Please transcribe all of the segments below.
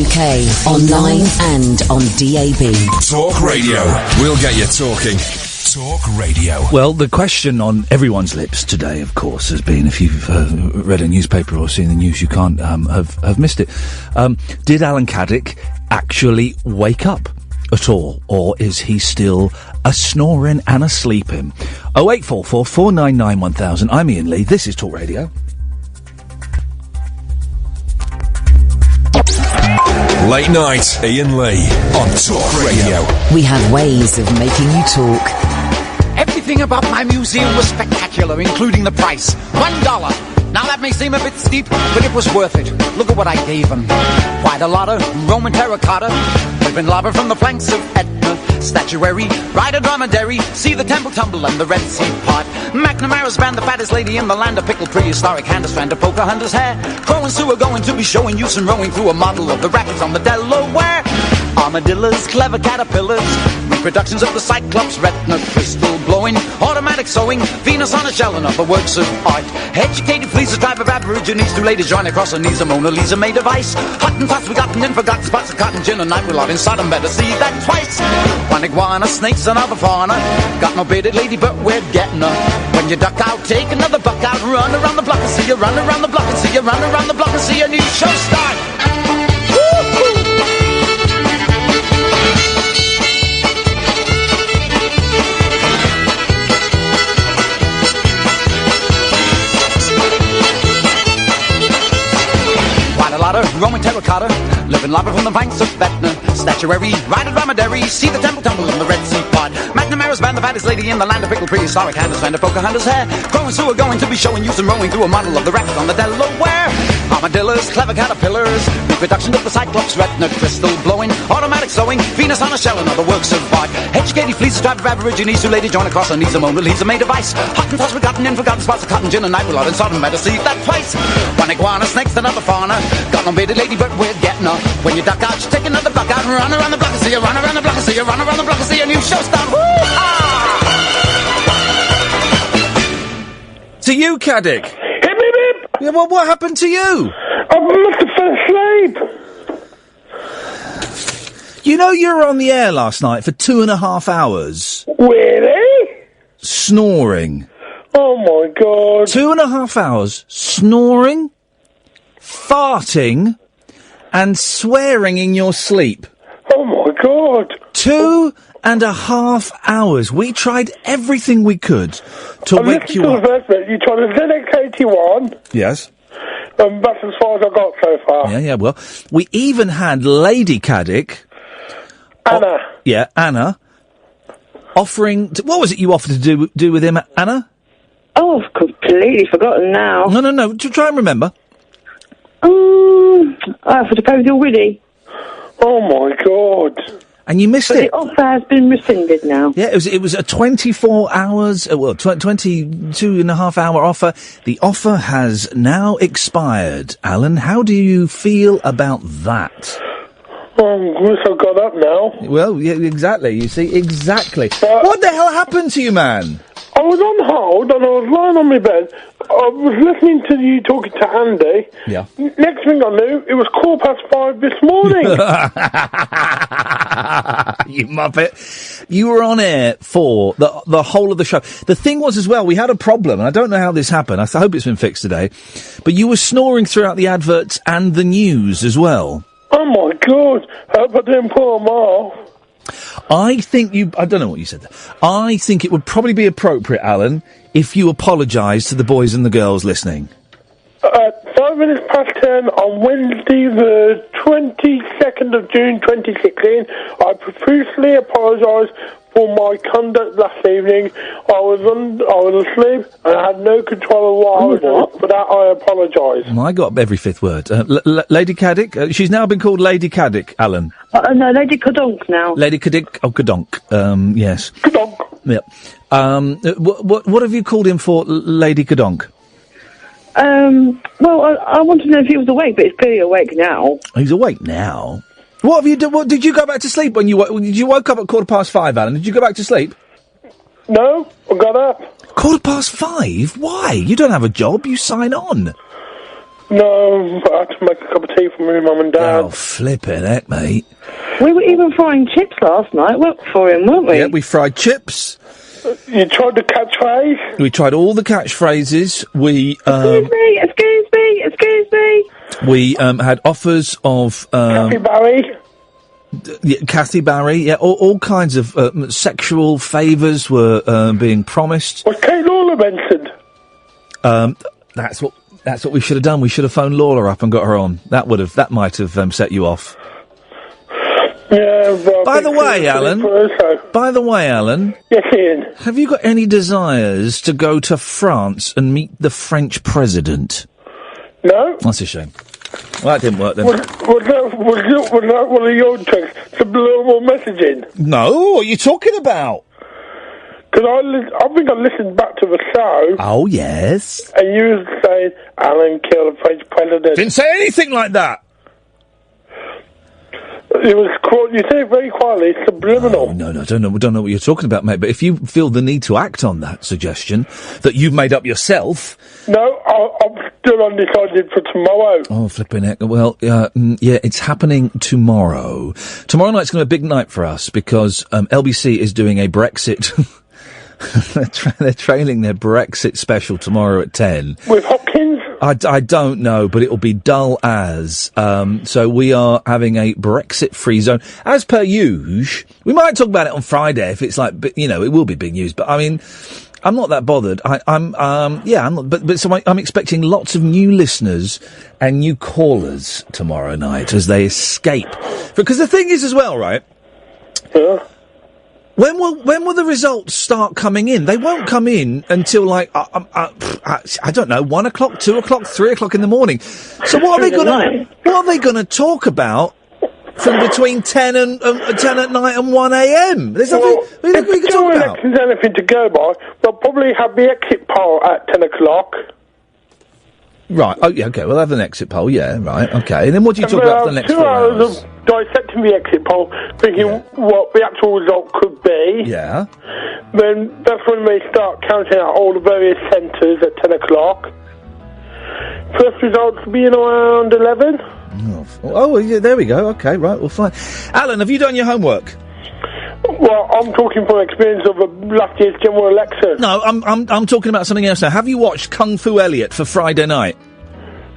UK, online and on DAB. Talk Radio. We'll get you talking. Talk Radio. Well, the question on everyone's lips today, of course, has been, if you've read a newspaper or seen the news, you can't have missed it. Did Alan Caddick actually wake up at all, or is he still a snoring and a sleeping? 0844 499 1000. I'm Iain Lee. This is Talk Radio. Late night, Iain Lee on Talk Radio. We have ways of making you talk. Everything about my museum was spectacular, including the price. $1. Now that may seem a bit steep, but it was worth it. Look at what I gave them. Quite a lot of Roman terracotta, living lava from the flanks of Etna. Statuary, ride a dromedary, see the temple tumble and the Red Sea part. McNamara's band, the fattest lady in the land, a pickled prehistoric hand, a strand of Pocahontas hair. Crow and Sue are going to be showing you some rowing through a model of the rapids on the Delaware. Armadillos, clever caterpillars, reproductions of the Cyclops, retina crystal blowing, automatic sewing, Venus on a shell and other works of art. Educated fleas, a tribe of aborigines, two ladies join across her knees, a Mona Lisa made of ice. Hottentots forgotten in forgotten spots of cotton gin, and night we're out in Sodom, better see that twice. One iguana, snakes and other fauna, got no bearded lady but we're getting her. When you duck out, take another buck out, run around the block and see you, run around the block and see you, run around the block and see a new show start. A lot of Roman terracotta, living lava from the banks of Etna. Statuary, ride a dromedary, see the temple tumble in the Red Sea pod. McNamara's band, the fattest lady in the land, of pickled prehistoric hand, a strand of Pocahontas hair. Crow and Sue are going to be showing you some rowing through a model of the rapids on the Delaware. Armadillos, clever caterpillars, reproduction of the Cyclops, retina crystal blowing, automatic sewing, Venus on a shell and other works of art. Educated fleas, a tribe of aborigines, two ladies join across her knees, a Mona Lisa made of ice. Hottentots forgotten in forgotten spots of cotton gin, and night we're out in Sodom, better see that twice. One iguana, snakes and other fauna, got no bearded lady but we're getting her. When you duck out, you take another buck out, run around the block and see you, run around the block and see you, run around the block and see a new show start. Woo-ha! To you, Caddick. Hip, hip, hip. Yeah, well, what happened to you? I must have fell asleep. You know you were on the air last night for 2.5 hours. Really? Snoring. Oh, my God. 2.5 hours snoring, farting, and swearing in your sleep. Oh, my God. 2.5 hours. We tried everything we could to wake you up. The first bit. You tried a ZX81. Yes. That's as far as I got so far. Yeah, well, we even had Lady Caddick. Anna. Anna. Offering... what was it you offered to do with him, Anna? Oh, I've completely forgotten now. No. Try and remember. I offered to go with your Willie. Oh, my God. And you missed but it. The offer has been rescinded now. Yeah, it was a 24 hours, 22.5 hour offer. The offer has now expired. Alan, how do you feel about that? I wish I got up now. Well, yeah, exactly. You see, exactly. What the hell happened to you, man? I was on hold and I was lying on my bed. I was listening to you talking to Andy. Yeah. Next thing I knew, it was 5:15 this morning. You muppet. You were on air for the whole of the show. The thing was as well, we had a problem, and I don't know how this happened. I hope it's been fixed today. But you were snoring throughout the adverts and the news as well. Oh, my God. I hope I didn't pull them off. I don't know what you said there. I think it would probably be appropriate, Alan, if you apologised to the boys and the girls listening. 5 minutes past 10 on Wednesday, the 22nd of June 2016, I profusely apologise for my conduct last evening. I was asleep and I had no control of what I was doing. For that, I apologise. I got every fifth word. Lady Caddick, she's now been called Lady Caddick, Alan. No, Lady Kadonk now. Lady Caddick, Kadonk, yes. Kadonk. Yep. What have you called him for, Lady Kadonk? Well, I want to know if he was awake, but he's clearly awake now. He's awake now? What have you done? What, did you go back to sleep when you woke up at 5:15, Alan? Did you go back to sleep? No, I got up. 5:15? Why? You don't have a job. You sign on. No, I had to make a cup of tea for my mum and dad. Oh, flippin' heck, mate. We were even frying chips last night. Worked for him, weren't we? Yeah, we fried chips. You tried the catchphrase? We tried all the catchphrases. We Excuse me. we had offers of Kathy Barry? Kathy Barry. Yeah, all kinds of sexual favours were being promised. Was Kate Lawler mentioned? That's what we should have done. We should have phoned Lawler up and got her on. That might have set you off. Yeah, well, By the way, Alan. Yes, Ian. Have you got any desires to go to France and meet the French president? No. That's a shame. Well, that didn't work then. Was that one of your tricks? Subliminal messaging? No, what are you talking about? Because I think I listened back to the show. Oh, yes. And you were saying Alan killed the French president. Didn't say anything like that. It was you said it very quietly, subliminal. Oh, no, I don't know what you're talking about, mate. But if you feel the need to act on that suggestion that you've made up yourself, no, I'm still undecided for tomorrow. Oh, flipping heck! Well, yeah, it's happening tomorrow. Tomorrow night's going to be a big night for us because LBC is doing a Brexit. They're trailing their Brexit special tomorrow at 10. With Hopkins? I don't know, but it'll be dull as. So we are having a Brexit-free zone. As per usual, we might talk about it on Friday if it's like, it will be big news. But I mean, I'm not that bothered. I'm not, but so I'm expecting lots of new listeners and new callers tomorrow night as they escape. Because the thing is as well, right? Yeah. When will the results start coming in? They won't come in until I don't know, 1 o'clock, 2 o'clock, 3 o'clock in the morning. So what are they gonna talk about from between 10 at night and 1 a.m.? There's nothing we can talk about. If there's anything to go by, they'll probably have the exit poll at 10 o'clock. Right. Oh, yeah. Okay. We'll have an exit poll. Yeah. Right. Okay. And then what do you talk about for the next 2 hours of dissecting the exit poll, thinking what the actual result could be. Yeah. Then that's when they start counting out all the various centres at 10 o'clock. First results will be in around 11. Oh, yeah. There we go. Okay. Right. Well, fine. Alan, have you done your homework? Well, I'm talking from experience of last year's general election. No, I'm talking about something else now. Have you watched Kung Fu Elliot for Friday night?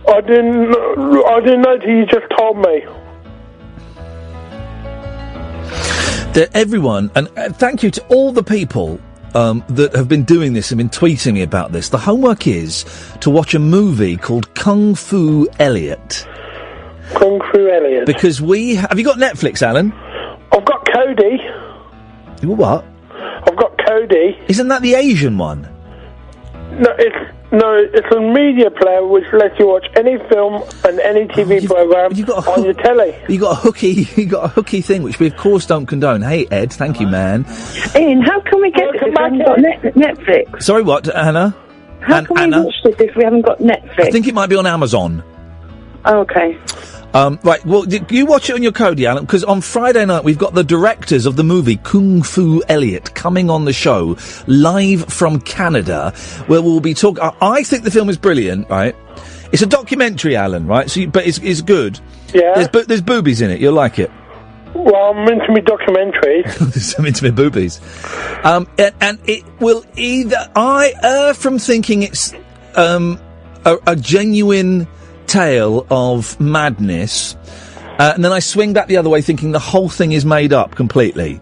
I didn't know till you just told me. Everyone, and thank you to all the people that have been doing this and been tweeting me about this. The homework is to watch a movie called Kung Fu Elliot. Kung Fu Elliot. Because have you got Netflix, Alan? I've got Cody. What? I've got Cody. Isn't that the Asian one? No, it's a media player which lets you watch any film and any TV program on your telly. You got a hooky thing, which we of course don't condone. Hey Ed, thank you, man. Ian, how can we get this if we haven't got Netflix? Sorry, what, Anna? How can we watch this if we haven't got Netflix? I think it might be on Amazon. Oh, okay. Right, well, you watch it on your Cody, Alan, because on Friday night we've got the directors of the movie Kung Fu Elliot coming on the show, live from Canada, where we'll be talking... I think the film is brilliant, right? It's a documentary, Alan, right? But it's good. Yeah. There's boobies in it, you'll like it. Well, I'm into me documentaries. I'm into me boobies. And it will either... I err from thinking it's a genuine... tale of madness, and then I swing back the other way thinking the whole thing is made up completely.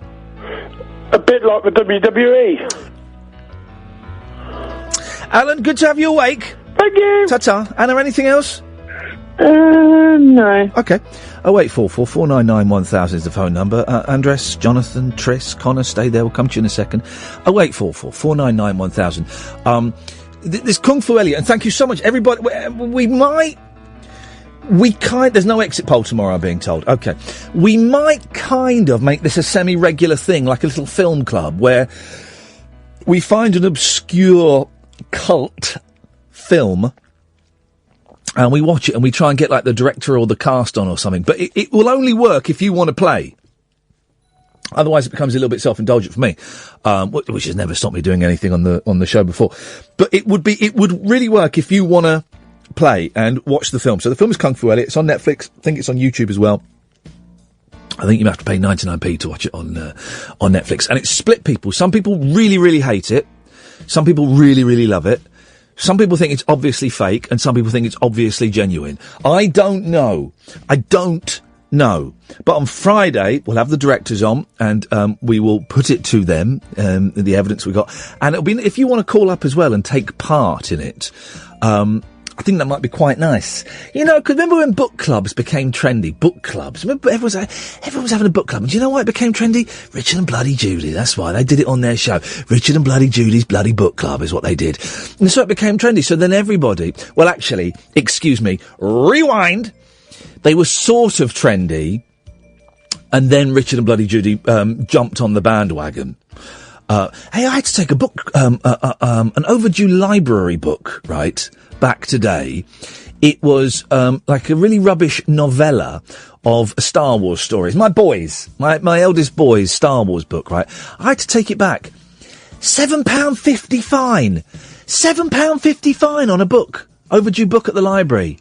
A bit like the WWE. Alan, good to have you awake. Thank you. Ta-ta. Anna, anything else? No. Okay. 0844 499 1000 is the phone number. Andres, Jonathan, Triss, Connor, stay there. We'll come to you in a second. 0844 499 1000. This Kung Fu Elliot, and thank you so much, everybody. There's no exit poll tomorrow, I'm being told. Okay. We might kind of make this a semi-regular thing, like a little film club, where we find an obscure cult film, and we watch it, and we try and get, like, the director or the cast on or something. But it will only work if you want to play. Otherwise, it becomes a little bit self-indulgent for me, which has never stopped me doing anything on the show before. But it would really work if you want to play and watch the film. So the film is Kung Fu Elliot. It's on Netflix. I think it's on YouTube as well. I think you have to pay 99p to watch it on Netflix. And it's split people. Some people really, really hate it. Some people really, really love it. Some people think it's obviously fake, and some people think it's obviously genuine. I don't know. But on Friday, we'll have the directors on, and we will put it to them, the evidence we got. And it'll be, if you want to call up as well and take part in it, I think that might be quite nice. You know, 'cause remember when book clubs became trendy? Book clubs. Remember everyone was having a book club. And do you know why it became trendy? Richard and Bloody Judy. That's why. They did it on their show. Richard and Bloody Judy's Bloody Book Club is what they did. And so it became trendy. So then everybody, well, actually, excuse me, rewind. They were sort of trendy. And then Richard and Bloody Judy jumped on the bandwagon. Hey, I had to take a book, an overdue library book, right? Back today. It was like a really rubbish novella of Star Wars stories. My eldest boy's Star Wars book, right? I had to take it back. £7.50 fine. £7.50 fine on a book. Overdue book at the library.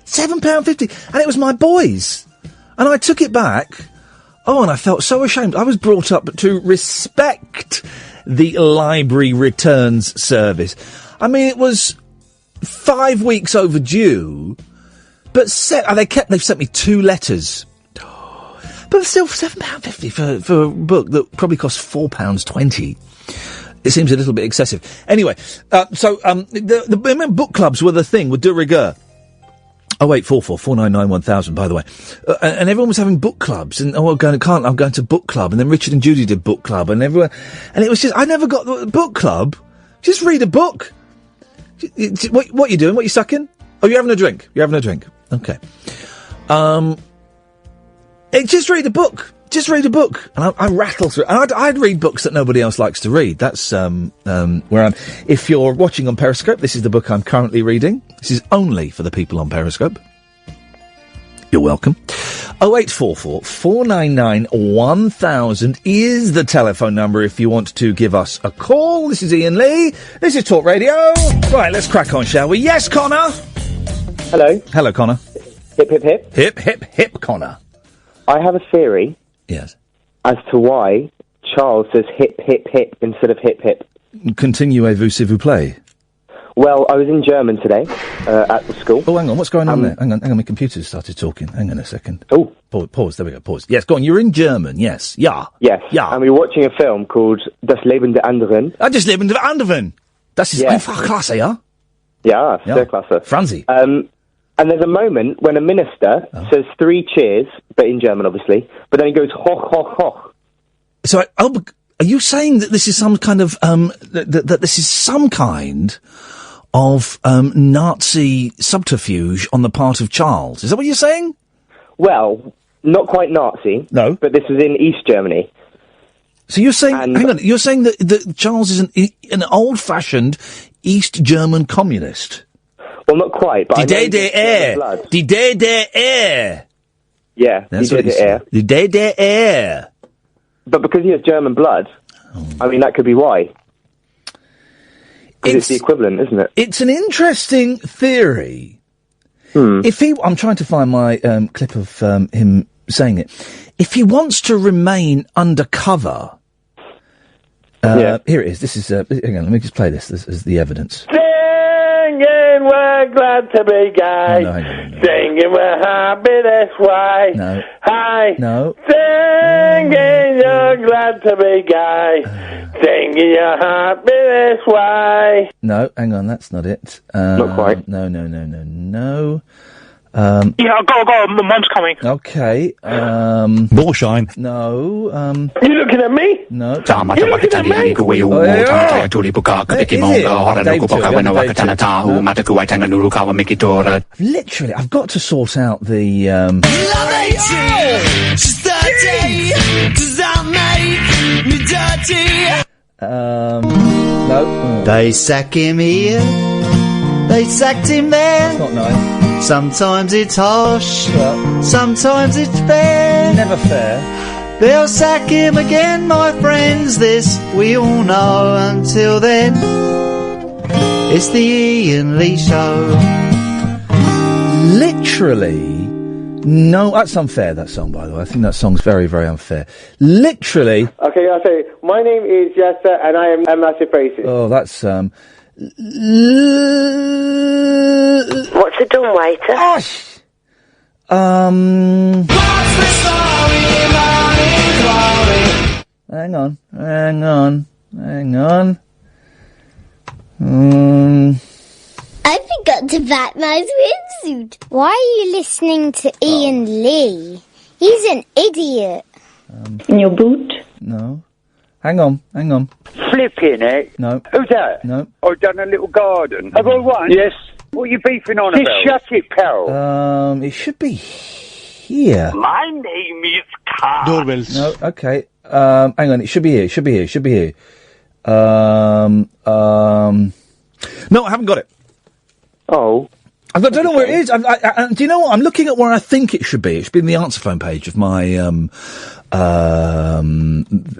£7.50. And it was my boy's. And I took it back. Oh, and I felt so ashamed. I was brought up to respect the library returns service. I mean, it was 5 weeks overdue, but they've sent me 2 letters. But still, £7.50 for a book that probably costs £4.20. It seems a little bit excessive. Anyway, the book clubs were the thing with de rigueur. 0844 499 1000, by the way. And everyone was having book clubs, and I'm going to book club, and then Richard and Judy did book club, and everyone, and it was just, I never got the book club. Just read a book. What are you doing? What are you sucking? Oh, you're having a drink. Okay. Just read a book. And I rattle through. And I'd read books that nobody else likes to read. That's where I'm. If you're watching on Periscope, this is the book I'm currently reading. This is only for the people on Periscope. You're welcome. 0844 499 1000 is the telephone number if you want to give us a call. This is Iain Lee. This is Talk Radio. Right, let's crack on, shall we? Yes, Connor. Hello. Hello, Connor. Hip, hip, hip. Hip, hip, hip, Connor. I have a theory. Yes. As to why Charles says hip, hip, hip instead of hip, hip. Continuez-vous, s'il vous plaît? Well, I was in German today at the school. Oh, hang on. What's going on there? Hang on. My computer's started talking. Hang on a second. Oh. Pause. There we go. Pause. Yes, go on. You're in German. Yes. Ja. Yes. Ja. And we were watching a film called Das Leben der Anderen. Das Leben der Anderen. Das ist einfach klasse, ja? Ja, sehr klasse. Franzi. And there's a moment when a minister says 3 cheers, but in German, obviously, but then he goes hoch, hoch, hoch. So, are you saying that this is some kind of, that this is some kind of, Nazi subterfuge on the part of Charles? Is that what you're saying? Well, not quite Nazi. No. But this was in East Germany. So you're saying, hang on, you're saying that Charles is an old-fashioned East German communist? Well, not quite, but Die DDR. Yeah, That's what he said. Die DDR. But because he has German blood, I mean, that could be why. It's the equivalent, isn't it? It's an interesting theory. I'm trying to find my clip of him saying it. If he wants to remain undercover, here it is. This is. Hang on, let me just play this. This is the evidence. Singing, we're glad to be gay. No. Singing, we're happy this way. No. Hi. No. Singing, you're glad to be gay. Singing, you're happy this way. No, hang on, that's not it. Not quite. No. Yeah, go, Mum's coming. Okay. Bullshine. No. You looking at me? No. You looking at me? Literally, I've got to sort out the. No. They sack him here, they sacked him there. It's not nice. Sometimes it's harsh, sometimes it's fair. Never fair. They'll sack him again, my friends, this we all know. Until then, it's the Iain Lee Show. literally no... That's unfair, that song, by the way. I think that song's very, very unfair. Literally... Okay, I'll say, my name is Jester, and I am a massive racist. Oh, that's, What's the dumb waiter? Hang on. I forgot to pack my swimsuit. Why are you listening to Ian Lee? He's an idiot. In your boot? No. Hang on. Flipping it. No. Who's that? No. I've done a little garden. Have I won? Yes. What are you beefing on about? Shut it, pal. It should be here. My name is Carl. Doorbells. No, okay. Hang on, it should be here. No, I haven't got it. Oh. I don't know where it is. Do you know what? I'm looking at where I think it should be. It should be in the answer phone page of my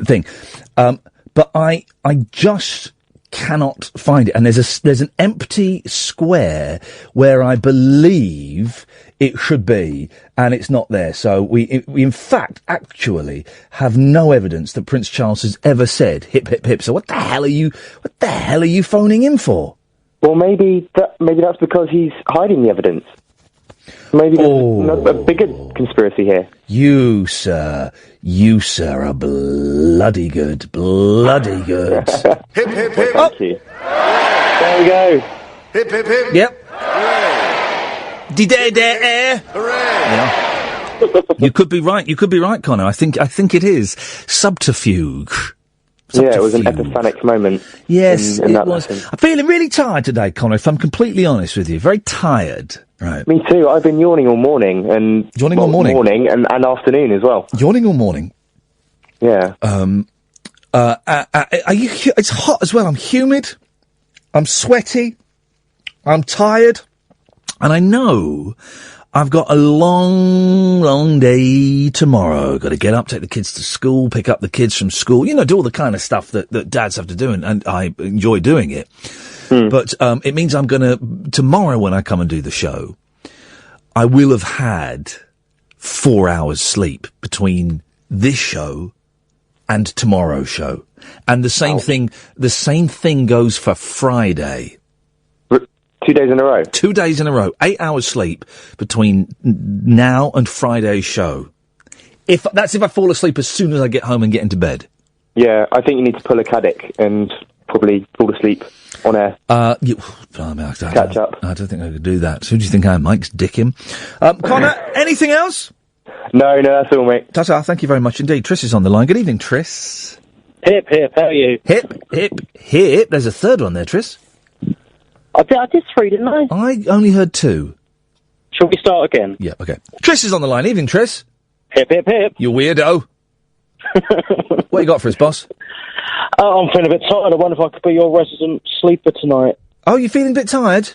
thing. But I just cannot find it. And there's an empty square where I believe it should be, and it's not there. So we in fact actually have no evidence that Prince Charles has ever said hip hip hip. So what the hell are you phoning in for? Well, maybe that's because he's hiding the evidence. Maybe there's a bigger conspiracy here. You, sir, are bloody good. Hip hip hip. Oh. Thank you. There we go. Hip hip hip. Yep. Hooray. You could be right, Connor. I think it is subterfuge. Yeah, it was an epiphanic moment. Yes, in it that was. lesson. I'm feeling really tired today, Connor, if I'm completely honest with you. Very tired. Right. Me too. I've been yawning all morning morning and afternoon as well. Yawning all morning. Yeah. Are you? It's hot as well. I'm humid. I'm sweaty. I'm tired, and I know I've got a long day tomorrow. Got to get up, take the kids to school, pick up the kids from school. You know, do all the kind of stuff that dads have to do, and I enjoy doing it. But it means I'm going to, tomorrow when I come and do the show, I will have had 4 hours sleep between this show and tomorrow's show. And the same thing goes for Friday. 2 days in a row? 2 days in a row. 8 hours sleep between now and Friday's show. If I fall asleep as soon as I get home and get into bed. Yeah, I think you need to pull a Caddick and probably fall asleep on air. Catch up. I don't think I could do that. Who do you think I am, Mike's dick him? Connor, anything else? No, that's all, mate. Ta-ta, thank you very much indeed. Triss is on the line. Good evening, Triss. Hip, hip, how are you? Hip, hip, hip. There's a third one there, Triss. I did 3, didn't I? I only heard 2. Shall we start again? Yeah, okay. Triss is on the line. Evening, Triss. Hip, hip, hip. You weirdo. What you got for us, boss? I'm feeling a bit tired. I wonder if I could be your resident sleeper tonight. Oh, you feeling a bit tired?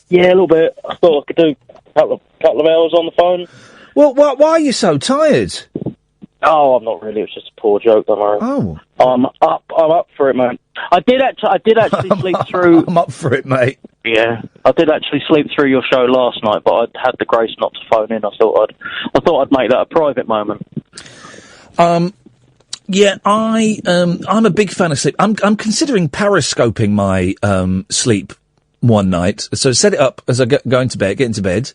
Yeah, a little bit. I thought I could do a couple of hours on the phone. Well, why are you so tired? Oh, I'm not really. It was just a poor joke, don't worry. Oh. I'm up for it, man. I did actually sleep through... I'm up for it, mate. Yeah. I did actually sleep through your show last night, but I had the grace not to phone in. I thought I'd make that a private moment. Yeah, I'm a big fan of sleep. I'm considering periscoping my sleep one night. So set it up as I get into bed,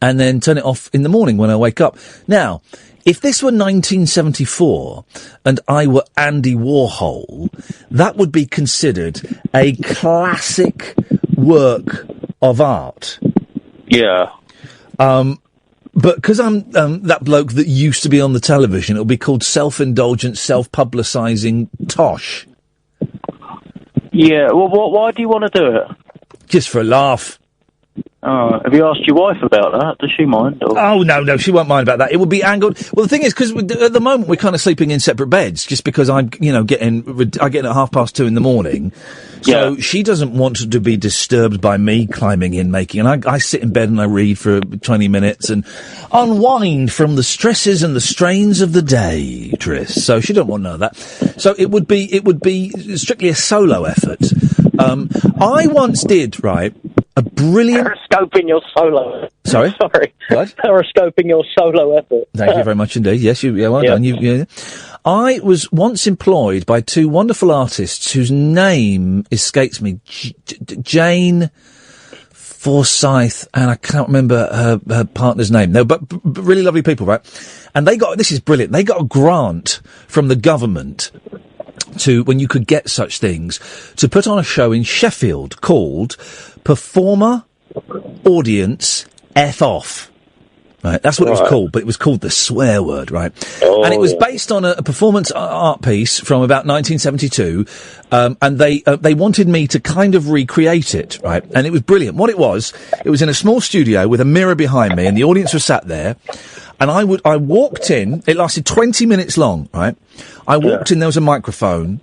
and then turn it off in the morning when I wake up. Now, if this were 1974 and I were Andy Warhol, that would be considered a classic work of art. Yeah. But because I'm that bloke that used to be on the television, it'll be called self-indulgent, self-publicising tosh. Yeah, well, why do you want to do it? Just for a laugh. Have you asked your wife about that? Does she mind? Or? Oh, no, she won't mind about that. It would be angled. Well, the thing is, because at the moment we're kind of sleeping in separate beds, just because I get in at 2:30 in the morning. So she doesn't want to be disturbed by me climbing in, and I sit in bed and I read for 20 minutes and unwind from the stresses and the strains of the day, Triss. So she don't want none of that. So it would be strictly a solo effort. I once did, right? a brilliant... Periscoping your solo... Sorry? Sorry. What? Periscoping your solo effort. Thank you very much indeed. Yes, well done. I was once employed by two wonderful artists whose name escapes me. Jane Forsyth, and I can't remember her partner's name. No, but really lovely people, right? And this is brilliant, they got a grant from the government to, when you could get such things, to put on a show in Sheffield called Performer Audience F Off. Right, that's what it was called, but it was called the swear word, right? Oh, and it was based on a performance art piece from about 1972, and they wanted me to kind of recreate it, right? And it was brilliant. What it was in a small studio with a mirror behind me, and the audience was sat there, and I walked in, it lasted 20 minutes long, right? I walked in, there was a microphone,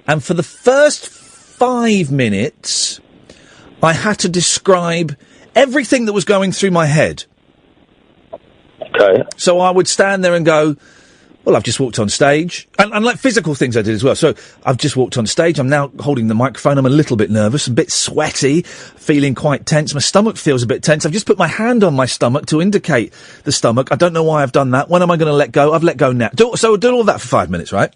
and for the first 5 minutes, I had to describe everything that was going through my head. Okay. So I would stand there and go, well, I've just walked on stage. And like physical things I did as well. So I've just walked on stage. I'm now holding the microphone. I'm a little bit nervous, a bit sweaty, feeling quite tense. My stomach feels a bit tense. I've just put my hand on my stomach to indicate the stomach. I don't know why I've done that. When am I going to let go? I've let go now. So I'll do all that for 5 minutes, right?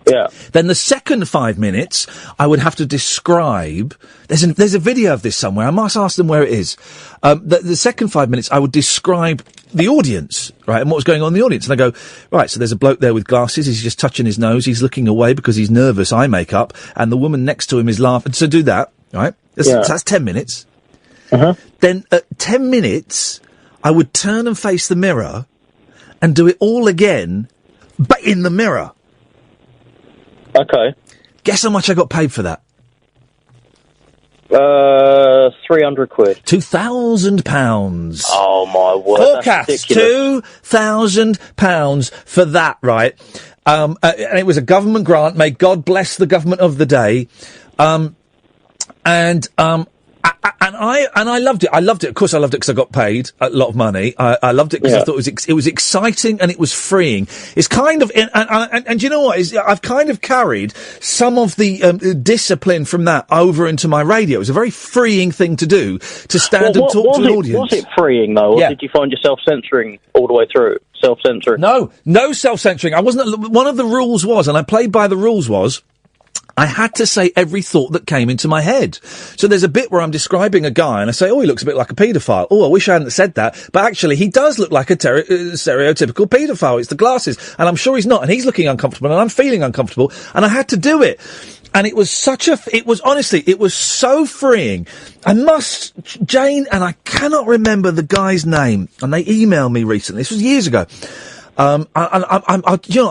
Yeah. Then the second 5 minutes, I would have to describe... There's a video of this somewhere. I must ask them where it is. The second 5 minutes, I would describe the audience, right, and what was going on in the audience. And I go, right, so there's a bloke there with glasses. He's just touching his nose. He's looking away because he's nervous, eye makeup. And the woman next to him is laughing. So do that, right? That's 10 minutes. Uh-huh. Then at 10 minutes, I would turn and face the mirror and do it all again, but in the mirror. Okay. Guess how much I got paid for that? 300 quid. £2,000. Oh, my word. Forecast £2,000 for that, right? And it was a government grant. May God bless the government of the day. And I loved it. I loved it. Of course, I loved it because I got paid a lot of money. I loved it because I thought it was exciting and it was freeing. It's kind of, and you know what? I've kind of carried some of the discipline from that over into my radio. It was a very freeing thing to do, to stand and talk to an audience. Was it freeing though, or did you find yourself censoring all the way through? Self-censoring? No self-censoring. I wasn't. One of the rules was, and I played by the rules was, I had to say every thought that came into my head. So there's a bit where I'm describing a guy and I say, oh, he looks a bit like a paedophile. Oh, I wish I hadn't said that. But actually, he does look like a stereotypical paedophile. It's the glasses. And I'm sure he's not. And he's looking uncomfortable and I'm feeling uncomfortable. And I had to do it. And it was honestly, it was so freeing. Jane, and I cannot remember the guy's name. And they emailed me recently. This was years ago. I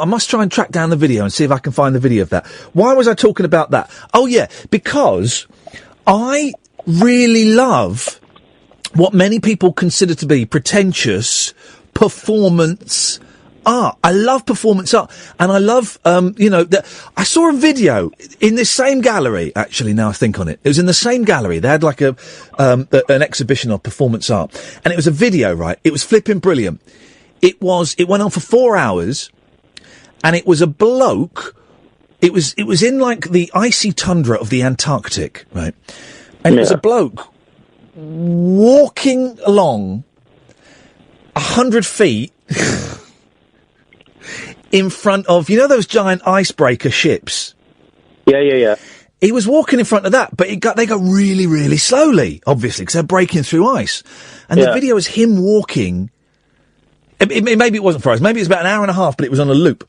must try and track down the video and see if I can find the video of that. Why was I talking about that? Oh yeah, because I really love what many people consider to be pretentious performance art. I love performance art, and I love, I saw a video in this same gallery, actually, now I think on it. It was in the same gallery. They had like an exhibition of performance art, and it was a video, right? It was flipping brilliant. It went on for 4 hours, and it was a bloke. It was in like the icy tundra of the Antarctic, right? And it was a bloke walking along 100 feet in front of, those giant icebreaker ships? Yeah. He was walking in front of that, but they go really, really slowly, obviously, because they're breaking through ice. And the video is him walking. Maybe it wasn't for us. Maybe it was about an hour and a half, but it was on a loop.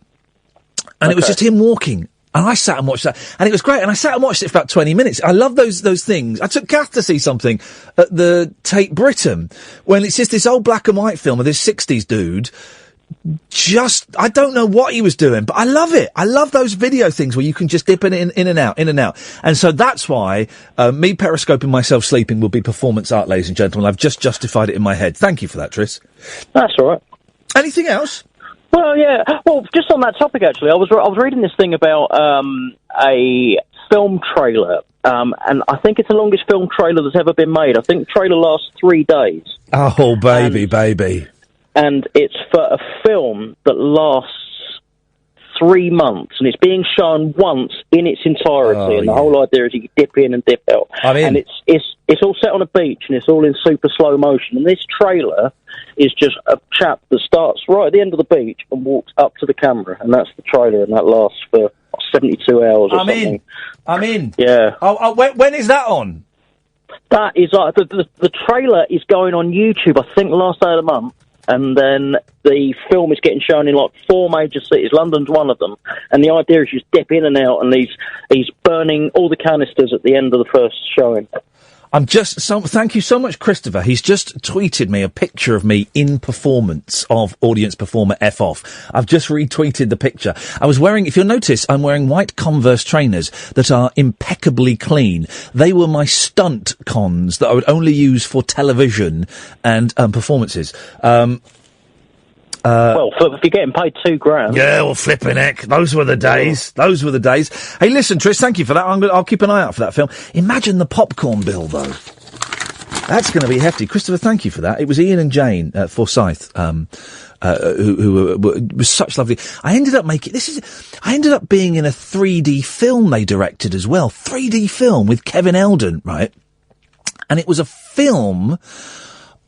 And it was just him walking. And I sat and watched that. And it was great. And I sat and watched it for about 20 minutes. I love those things. I took Kath to see something at the Tate Britain when it's just this old black and white film of this 60s dude. I don't know what he was doing, but I love it. I love those video things where you can just dip in and out. And so that's why me periscoping myself sleeping will be performance art, ladies and gentlemen. I've just justified it in my head. Thank you for that, Tris. That's all right. Anything else? Well, yeah. Well, just on that topic, actually, I was reading this thing about a film trailer, and I think it's the longest film trailer that's ever been made. I think the trailer lasts 3 days. Oh, baby. And it's for a film that lasts 3 months, and it's being shown once in its entirety. And the whole idea is you dip in and dip out. And it's all set on a beach, and it's all in super slow motion. And this trailer is just a chap that starts right at the end of the beach and walks up to the camera, and that's the trailer, and that lasts for 72 hours or something. I'm in. Yeah. When is that on? That is the trailer is going on YouTube, I think, the last day of the month, and then the film is getting shown in like 4 major cities. London's one of them, and the idea is just dip in and out, and he's burning all the canisters at the end of the first showing. Thank you so much, Christopher. He's just tweeted me a picture of me in performance of audience performer F Off. I've just retweeted the picture. I was wearing, if you'll notice, I'm wearing white Converse trainers that are impeccably clean. They were my stunt cons that I would only use for television and performances. Well, if you're getting paid $2,000. Yeah, well, flipping heck. Those were the days. Those were the days. Hey, listen, Trish, thank you for that. I'll keep an eye out for that film. Imagine the popcorn bill, though. That's going to be hefty. Christopher, thank you for that. It was Iain and Jane Forsyth, who was such lovely. I ended up being in a 3D film they directed as well. 3D film with Kevin Eldon, right? And it was a film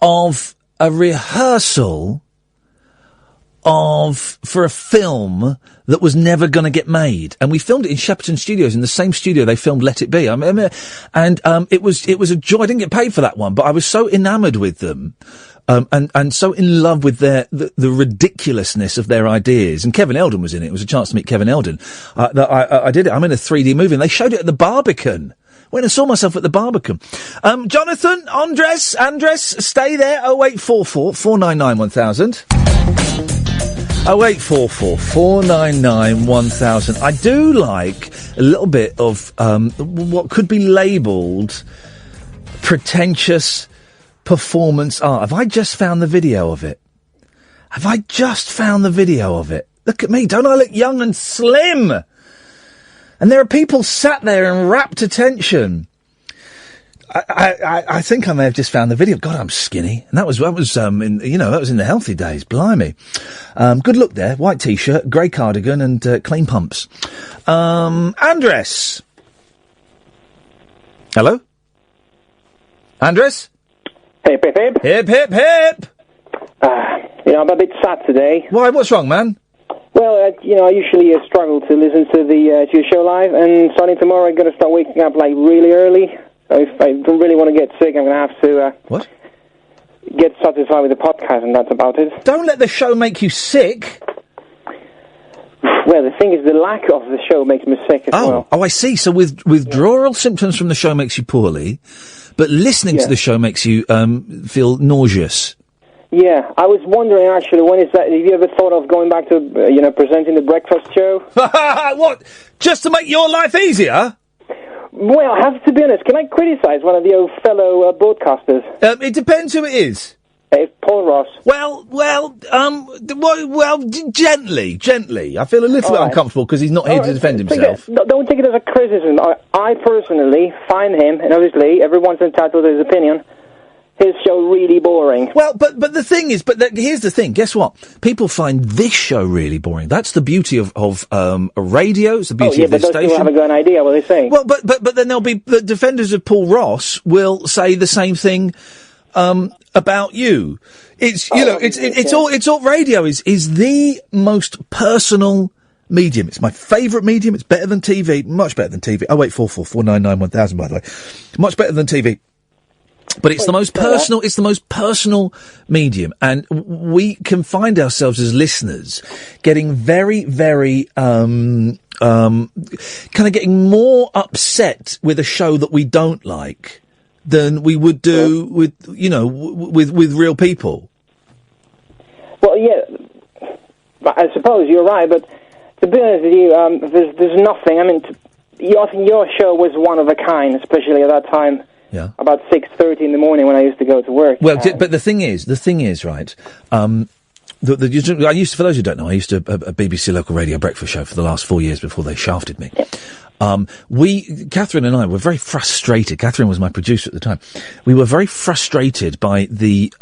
of a rehearsal for a film that was never going to get made, and we filmed it in Shepperton Studios, in the same studio they filmed Let It Be. It was a joy. I didn't get paid for that one, but I was so enamoured with them, and so in love with the ridiculousness of their ideas. And Kevin Eldon was in it. It was a chance to meet Kevin Eldon. I did it. I'm in a 3D movie, and they showed it at the Barbican. Went and saw myself at the Barbican. Jonathan, Andres, stay there. 0844 499 1000. 0844 499 1000. I do like a little bit of what could be labelled pretentious performance art. Have I just found the video of it? Look at me. Don't I look young and slim? And there are people sat there in rapt attention. I think I may have just found the video. God, I'm skinny, and that was in the healthy days. Blimey, good look there. White t-shirt, grey cardigan, and clean pumps. Andres, hello, Andres. Hip hip hip. Hip hip hip. I'm a bit sad today. Why? What's wrong, man? Well, I usually struggle to listen to your show live, and starting tomorrow, I'm going to start waking up like really early. If I don't really want to get sick, I'm going to have to get satisfied with the podcast, and that's about it. Don't let the show make you sick. Well, the thing is, the lack of the show makes me sick as well. Oh, I see. So withdrawal symptoms from the show makes you poorly, but listening to the show makes you feel nauseous. Yeah, I was wondering, actually, when is that? Have you ever thought of going back to, presenting the breakfast show? What? Just to make your life easier? Well, I have to be honest. Can I criticise one of your fellow broadcasters? It depends who it is. It's Paul Ross. Gently. I feel a little bit uncomfortable because he's not here to defend himself. Don't take it as a criticism. I personally find him, and obviously everyone's entitled to his opinion, his show really boring. Well, but the thing is, here's the thing. Guess what? People find this show really boring. That's the beauty of a radio. It's the beauty of this station. But those people haven't got an idea what they're saying. Well, but then there'll be the defenders of Paul Ross will say the same thing about you. It's all radio is the most personal medium. It's my favourite medium. It's better than TV. Much better than TV. 0844 499 1000. By the way, much better than TV. But it's the most personal. It's the most personal medium, and we can find ourselves as listeners getting very, very kind of getting more upset with a show that we don't like than we would do with real people. Well, yeah, I suppose you're right, but to be honest with you, there's nothing. I mean, I think your show was one of a kind, especially at that time. Yeah. About 6:30 in the morning when I used to go to work. Well, but the thing is, right? I used to, for those who don't know, I used to a BBC local radio breakfast show for the last 4 years before they shafted me. Catherine and I were very frustrated. Catherine was my producer at the time. We were very frustrated by the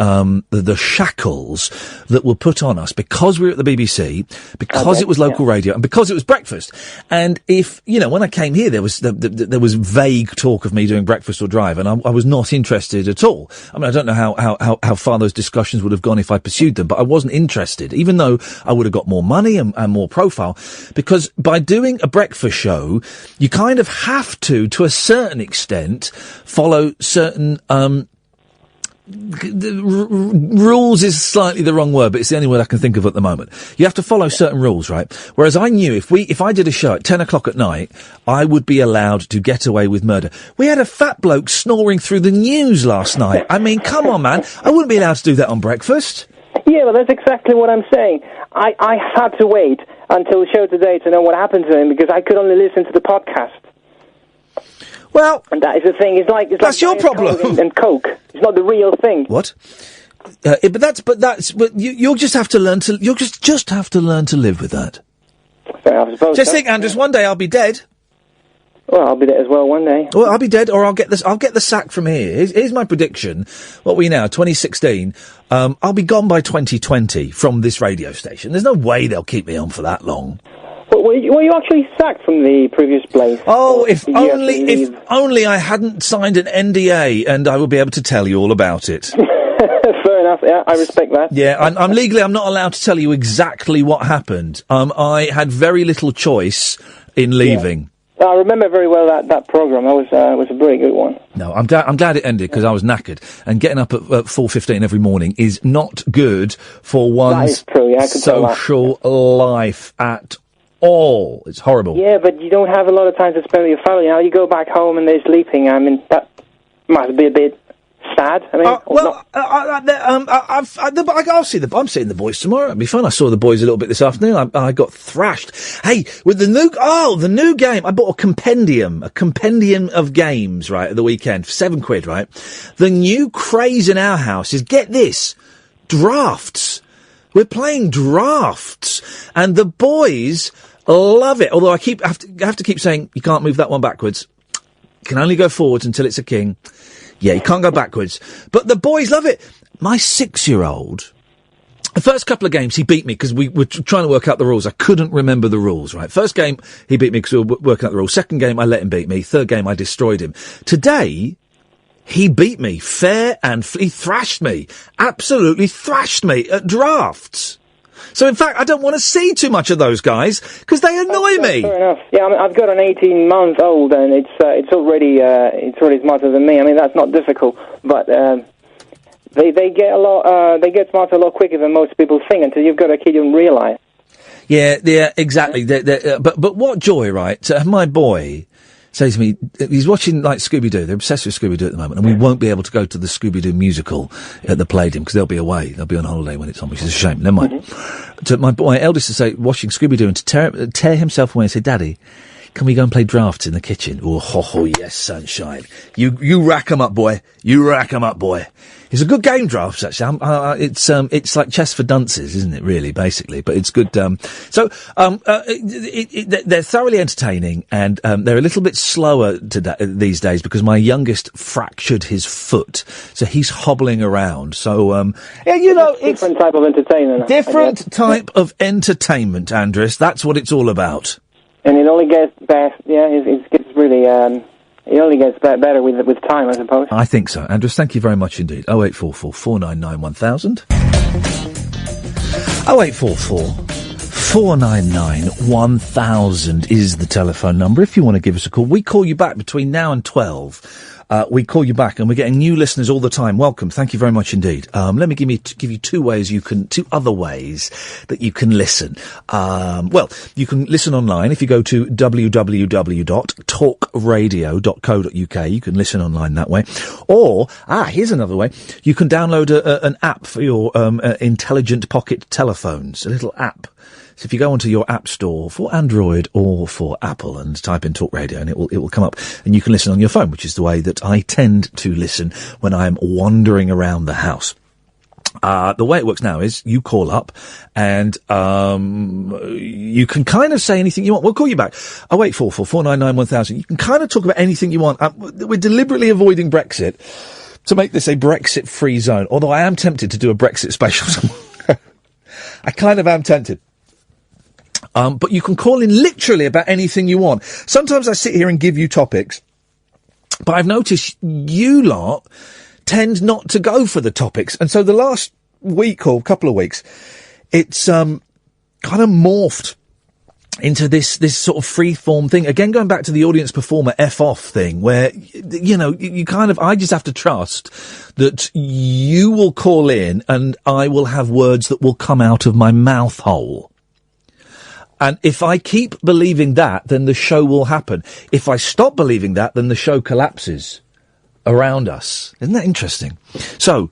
shackles that were put on us because we were at the BBC, because it was local radio, and because it was breakfast. And if, when I came here, there was vague talk of me doing breakfast or drive, and I was not interested at all. I mean, I don't know how far those discussions would have gone if I pursued them, but I wasn't interested, even though I would have got more money and more profile, because by doing a breakfast show, you kind of have to a certain extent, follow certain, rules is slightly the wrong word, but it's the only word I can think of at the moment. You have to follow certain rules, right? Whereas I knew if I did a show at 10 o'clock at night, I would be allowed to get away with murder. We had a fat bloke snoring through the news last night. I mean, come on, man. I wouldn't be allowed to do that on breakfast. Yeah, well, that's exactly what I'm saying. I had to wait until the show today to know what happened to him because I could only listen to the podcast. Well, and that is the thing. It's like that's your problem. And Coke. It's not the real thing. What? But you'll just have to learn to. You'll just have to learn to live with that. I suppose. Just think, Andrews. One day I'll be dead. Well, I'll be dead as well one day. Well, I'll be dead, or I'll get the sack from here. Here's my prediction. What are we now? 2016. I'll be gone by 2020 from this radio station. There's no way they'll keep me on for that long. Were you actually sacked from the previous place? Oh, if only I hadn't signed an NDA, and I would be able to tell you all about it. Fair enough. Yeah, I respect that. Yeah, I'm legally I'm not allowed to tell you exactly what happened. I had very little choice in leaving. Yeah. I remember very well that program. That was a very good one. No, I'm glad it ended because I was knackered, and getting up at 4:15 every morning is not good for one's social life at all. It's horrible. Yeah, but you don't have a lot of time to spend with your family. Now you go back home and they're sleeping. I mean, that must be a bit sad. I mean, I'll see I'm seeing the boys tomorrow. It'll be fun. I saw the boys a little bit this afternoon. I got thrashed. Hey, with the new game, I bought a compendium of games, right, at the weekend for £7, right? The new craze in our house is, get this, drafts. We're playing drafts, and the boys love it. Although I have to keep saying, you can't move that one backwards. You can only go forwards until it's a king. Yeah, you can't go backwards. But the boys love it. My 6-year-old, the first couple of games, he beat me because we were trying to work out the rules. I couldn't remember the rules, right? First game, he beat me because we were working out the rules. Second game, I let him beat me. Third game, I destroyed him. Today, he beat me fair and he thrashed me. Absolutely thrashed me at drafts. So, in fact, I don't want to see too much of those guys because they annoy me. Fair enough. Yeah, I mean, I've got an 18-month-old, and it's already smarter than me. I mean, that's not difficult, but they get smarter a lot quicker than most people think. Until you've got a kid, you don't realise. Yeah, exactly. But what joy, right? To have my boy say to me, he's watching like Scooby-Doo. They're obsessed with Scooby-Doo at the moment, and we won't be able to go to the Scooby-Doo musical at the Palladium because they'll be away. They'll be on holiday when it's on, which is a shame. Never mind. Mm-hmm. To my eldest to say, watching Scooby-Doo, and to tear himself away and say, "Daddy, can we go and play drafts in the kitchen?" Oh, yes, sunshine. You rack 'em up, boy. You rack 'em up, boy. It's a good game, drafts, actually. It's like chess for dunces, isn't it, really, basically? But it's good. They're thoroughly entertaining, and they're a little bit slower these days because my youngest fractured his foot. So he's hobbling around. So, it's different type of entertainment. Different type of entertainment, Andres. That's what it's all about. And it only gets better. Yeah, it gets really. It only gets better with time, I suppose. I think so. Andrews, thank you very much indeed. 0844 499 1000. 0844 499 1000 is the telephone number if you want to give us a call. We call you back between now and 12. We call you back, and we're getting new listeners all the time. Welcome. Thank you very much indeed. Let me give you two other ways that you can listen. You can listen online. If you go to www.talkradio.co.uk, you can listen online that way. Or, here's another way. You can download an app for your intelligent pocket telephones, a little app. So if you go onto your app store for Android or for Apple and type in Talk Radio, and it will come up, and you can listen on your phone, which is the way that I tend to listen when I'm wandering around the house. The way it works now is you call up and you can kind of say anything you want. We'll call you back. 0844 499 1000. You can kind of talk about anything you want. We're deliberately avoiding Brexit to make this a Brexit-free zone, although I am tempted to do a Brexit special. I kind of am tempted. But you can call in literally about anything you want. Sometimes I sit here and give you topics, but I've noticed you lot tend not to go for the topics. And so the last week or couple of weeks, it's kind of morphed into this sort of free-form thing. Again, going back to the audience performer F-off thing, where, you know, you kind of, I just have to trust that you will call in and I will have words that will come out of my mouth hole. And if I keep believing that, then the show will happen. If I stop believing that, then the show collapses around us. Isn't that interesting? So,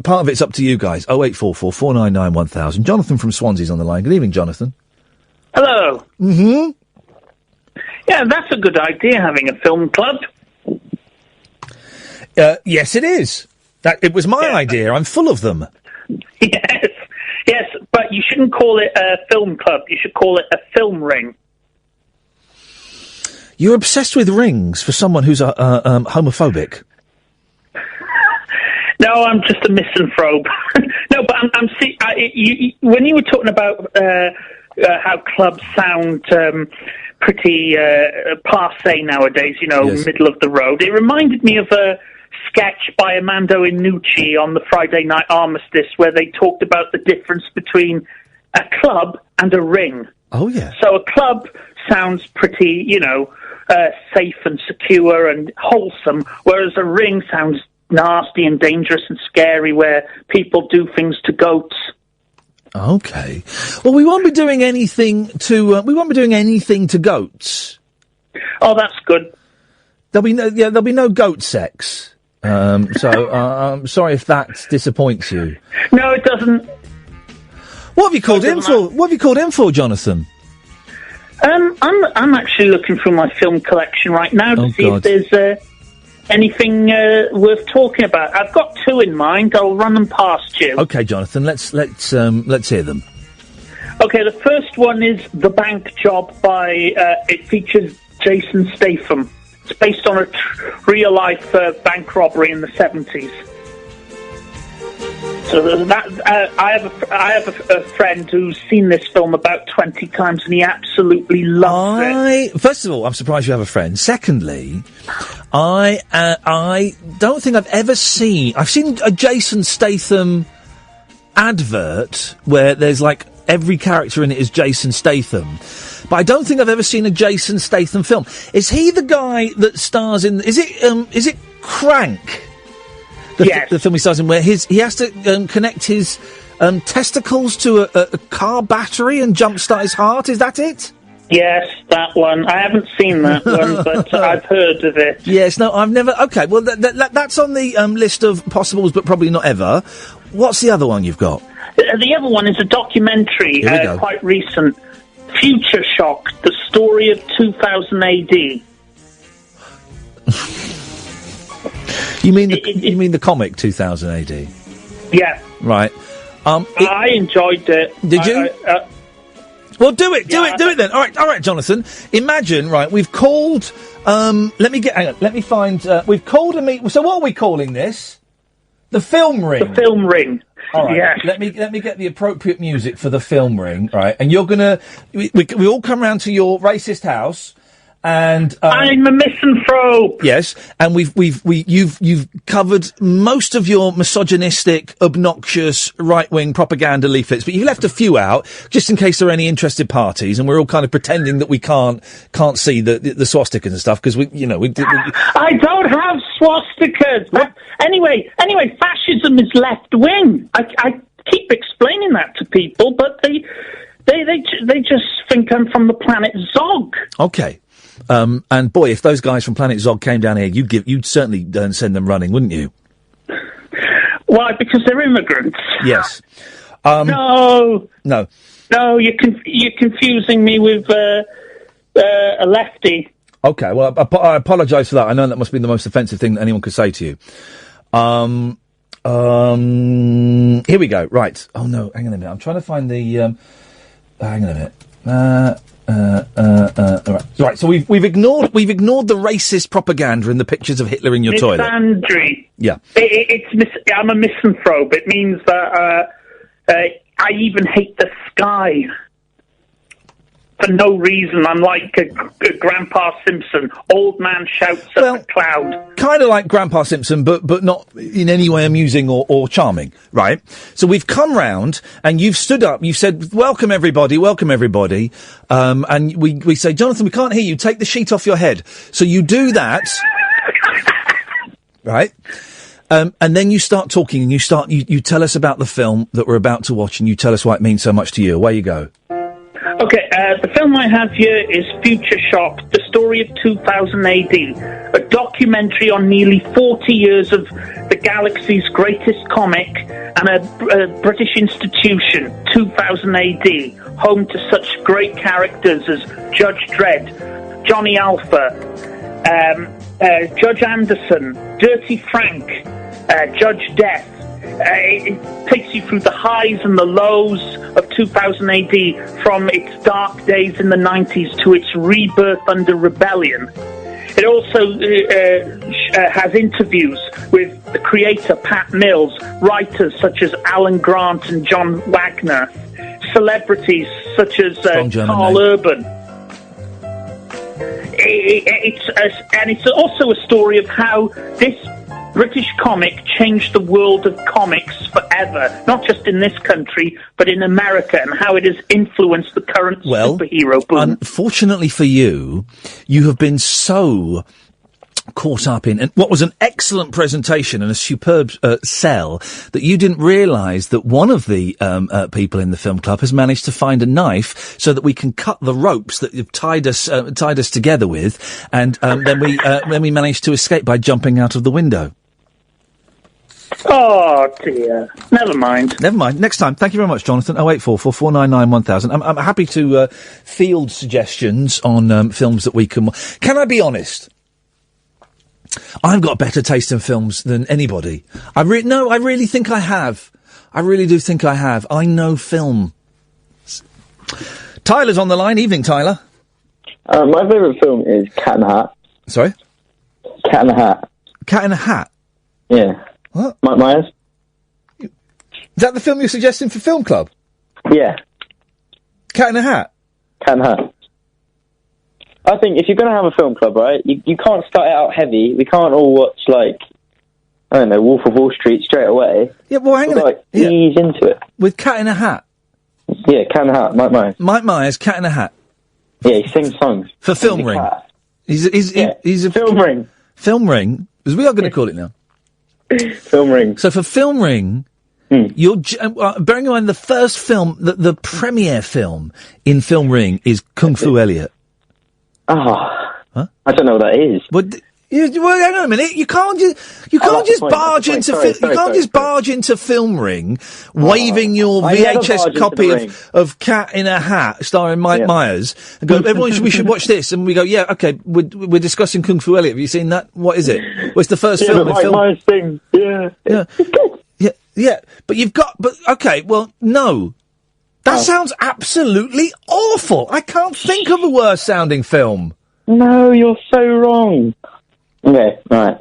part of it's up to you guys. 0844 499 1000. Jonathan from Swansea's on the line. Good evening, Jonathan. Hello. Mm-hmm. Yeah, that's a good idea, having a film club. Yes, it is. It was my idea. I'm full of them. Yes, but you shouldn't call it a film club. You should call it a film ring. You're obsessed with rings for someone who's homophobic. No, I'm just a misanthrope. No, but I'm when you were talking about how clubs sound pretty passé nowadays, you know, Yes. middle of the road, it reminded me of a sketch by Armando Iannucci on the Friday Night Armistice where they talked about the difference between a club and a ring. Oh, yeah. So a club sounds pretty, you know, safe and secure and wholesome, whereas a ring sounds nasty and dangerous and scary where people do things to goats. Okay. Well, we won't be doing anything to goats. Oh, that's good. There'll be no goat sex. So I'm sorry if that disappoints you. No, it doesn't. What have you called in for? What have you called in for, Jonathan? I'm actually looking through my film collection right now to see if there's anything worth talking about. I've got two in mind. I'll run them past you. Okay, Jonathan. Let's hear them. Okay, the first one is The Bank Job by. It features Jason Statham. It's based on a real-life bank robbery in the 70s. So that I have a friend who's seen this film about 20 times and he absolutely loves it. First of all, I'm surprised you have a friend. Secondly, I don't think I've ever seen. I've seen a Jason Statham advert where there's like every character in it is Jason Statham. But I don't think I've ever seen a Jason Statham film. Is he the guy that stars in? Is it Crank? The film he stars in, where he has to connect his testicles to a car battery and jumpstart his heart. Is that it? Yes, that one. I haven't seen that one, but I've heard of it. Yes, no, I've never. Okay, well, that's on the list of possibles, but probably not ever. What's the other one you've got? The other one is a documentary, quite recent. Future Shock, the story of 2000 AD. You mean the comic 2000 AD? Yeah. Right. I enjoyed it. Did you? Well, do it then. All right, Jonathan. Imagine, right? We've called. Hang on. Let me find. We've called a meet. So what are we calling this? The film ring. The film ring. All right. Yes. Let me get the appropriate music for the film ring. Right, and you're gonna. We all come round to your racist house. And I'm a misanthrope. Yes, and you've covered most of your misogynistic, obnoxious, right-wing propaganda leaflets, but you've left a few out just in case there are any interested parties, and we're all kind of pretending that we can't see the swastikas and stuff because we. I don't have swastikas. Anyway, fascism is left wing. I keep explaining that to people, but they just think I'm from the planet Zog. Okay. And boy, if those guys from Planet Zog came down here, you'd certainly send them running, wouldn't you? Why? Because they're immigrants. Yes. No, you're confusing me with a lefty. Okay, well, I apologise for that. I know that must be the most offensive thing that anyone could say to you. Here we go. Right. Oh no, hang on a minute. I'm trying to find the. Hang on a minute. Right. So we've ignored the racist propaganda in the pictures of Hitler in your toilet. Misandry. Yeah. I'm a misanthrope. It means that I even hate the sky. For no reason, I'm like a Grandpa Simpson. Old man shouts at the cloud. Kind of like Grandpa Simpson, but not in any way amusing or charming, right? So we've come round, and you've stood up, you've said, welcome everybody, and we say, Jonathan, we can't hear you, take the sheet off your head. So you do that, right? And then you start talking, and you tell us about the film that we're about to watch, and you tell us why it means so much to you. Away you go. Okay, the film I have here is Future Shock, the story of 2000 AD, a documentary on nearly 40 years of the galaxy's greatest comic and a British institution, 2000 AD, home to such great characters as Judge Dredd, Johnny Alpha, Judge Anderson, Dirty Frank, Judge Death. It takes you through the highs and the lows of 2000 AD, from its dark days in the 90s to its rebirth under rebellion. It also has interviews with the creator, Pat Mills, writers such as Alan Grant and John Wagner, celebrities such as Carl Urban. It's also a story of how this British comic changed the world of comics forever, not just in this country, but in America, and how it has influenced the current superhero boom. Unfortunately for you, you have been so caught up in what was an excellent presentation and a superb sell that you didn't realise that one of the people in the film club has managed to find a knife so that we can cut the ropes that you've tied us together with, and then we managed to escape by jumping out of the window. Oh dear. Never mind. Next time. Thank you very much, Jonathan. 0844 499 1000. I'm happy to field suggestions on films that we can. Can I be honest? I've got better taste in films than anybody. I really think I have. I really do think I have. I know film. Tyler's on the line. Evening, Tyler. My favourite film is Cat in the Hat. Sorry? Cat in the Hat. Cat in the Hat? Yeah. What? Mike Myers. Is that the film you're suggesting for Film Club? Yeah. Cat in the Hat? Cat in the Hat. I think if you're going to have a film club, right, you can't start it out heavy. We can't all watch, like, I don't know, Wolf of Wall Street straight away. Yeah, well, hang on. Like, ease into it. With Cat in a Hat? Yeah, Cat in the Hat, Mike Myers. Mike Myers, Cat in a Hat. Yeah, he sings songs. For Film Ring. He's a Film Ring. Film Ring? As we are going to call it now. Film Ring. So for Film Ring, you're bearing in mind the first film, the premiere film in Film Ring is Kung Fu Elliot. Huh? I don't know what that is. Well, hang on a minute. You can't just barge into Film Ring, waving your VHS copy of Cat in a Hat, starring Mike Myers, and go, everyone, we should watch this. And we go, yeah, okay, we're discussing Kung Fu Elliot. Have you seen that? What is it? Well, it's the first film. Mike Myers thing. Yeah. Okay, well, no. That sounds absolutely awful. I can't think of a worse sounding film. No, you're so wrong. Okay, alright.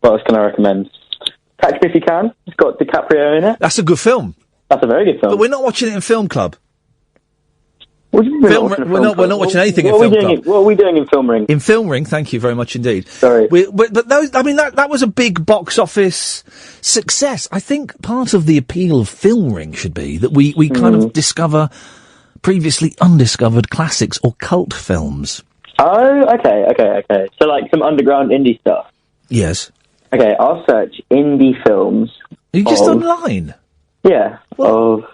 What else can I recommend? Catch Me If You Can. It's got DiCaprio in it. That's a good film. That's a very good film. But we're not watching it in Film Club. We're not watching anything in Film Club. What are we doing in Film Ring? In Film Ring, thank you very much indeed. Sorry. But those, I mean, that was a big box office success. I think part of the appeal of Film Ring should be that we kind of discover previously undiscovered classics or cult films. Oh, okay. So, like, some underground indie stuff? Yes. Okay, I'll search indie films. Are you just online? Yeah. What? Of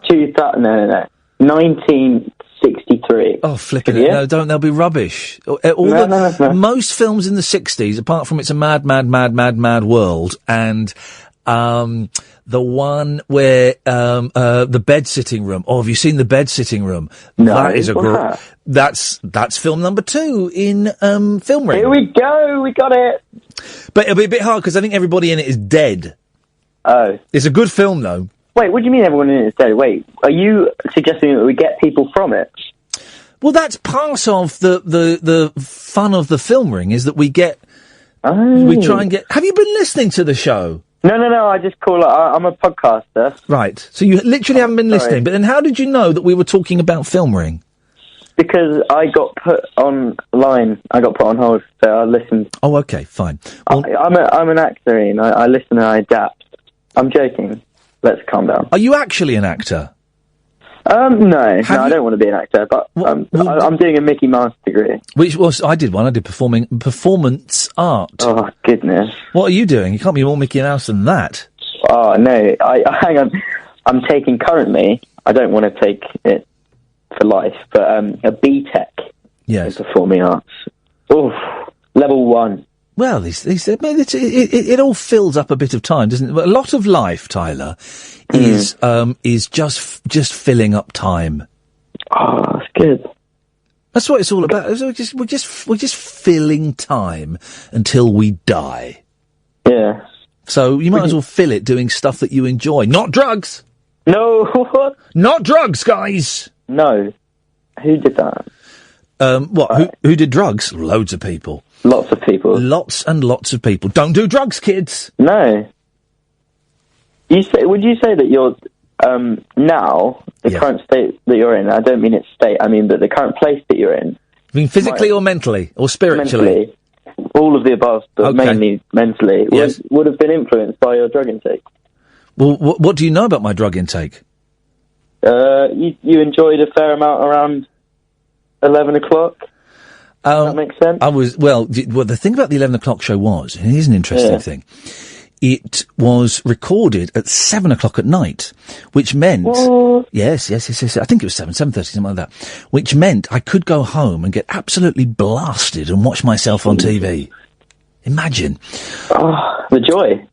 1963. Oh, flipping it. No, they'll be rubbish. No. Most films in the 60s, apart from It's a Mad, Mad, Mad, Mad, Mad World, and The one where the bed sitting room. Oh, have you seen the bed sitting room? No, that is a what's that's film number 2 in Film Ring. Here we go, we got it. But it'll be a bit hard because I think everybody in it is dead. Oh, it's a good film though. Wait, what do you mean everyone in it is dead? Wait, are you suggesting that we get people from it? Well, that's part of the fun of the Film Ring is that we get we try and get. Have you been listening to the show? No, I just call it, I'm a podcaster. Right, so you literally haven't been listening, but then how did you know that we were talking about Film Ring? Because I got put online, I got put on hold, so I listened. Oh, okay, fine. Well, I'm an actor, Ian. I listen and I adapt. I'm joking. Let's calm down. Are you actually an actor? No, I don't want to be an actor, but I'm doing a Mickey Mouse degree. Which was, I did one, I did performance art. Oh, goodness. What are you doing? You can't be more Mickey Mouse than that. Oh, no, hang on. I'm taking currently, I don't want to take it for life, but a B.Tech in performing arts. Oof, level 1. Well, it all fills up a bit of time, doesn't it? A lot of life, Tyler, is just filling up time. Oh, that's good. That's what it's all about. We're just filling time until we die. Yeah. So you might as well fill it doing stuff that you enjoy, not drugs. No, not drugs, guys. No, who did that? What? Who did drugs? Loads of people. Lots of people. Lots and lots of people. Don't do drugs, kids. No. Would you say that you're now the current state that you're in? I don't mean its state. I mean the current place that you're in. You mean physically or mentally or spiritually? Mentally. All of the above, but mainly mentally. Yes. Would have been influenced by your drug intake. Well, what do you know about my drug intake? You enjoyed a fair amount around 11 o'clock. That makes sense. I was well. The thing about the 11 o'clock show was, and it is an interesting thing. It was recorded at 7 o'clock at night, which meant yes. I think it was 7:30, something like that. Which meant I could go home and get absolutely blasted and watch myself on TV. Imagine. Oh, the joy.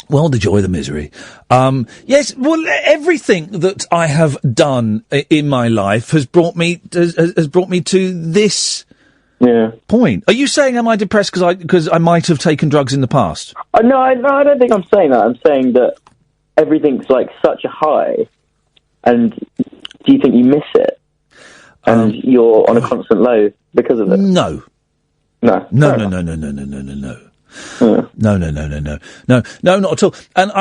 Well, the joy, the misery. Yes, well, everything that I have done in my life has brought me to this point. Are you saying am I depressed because I might have taken drugs in the past? No, I don't think I'm saying that. I'm saying that everything's like such a high, and do you think you miss it? And you're on a constant low because of it? No. No, not at all. And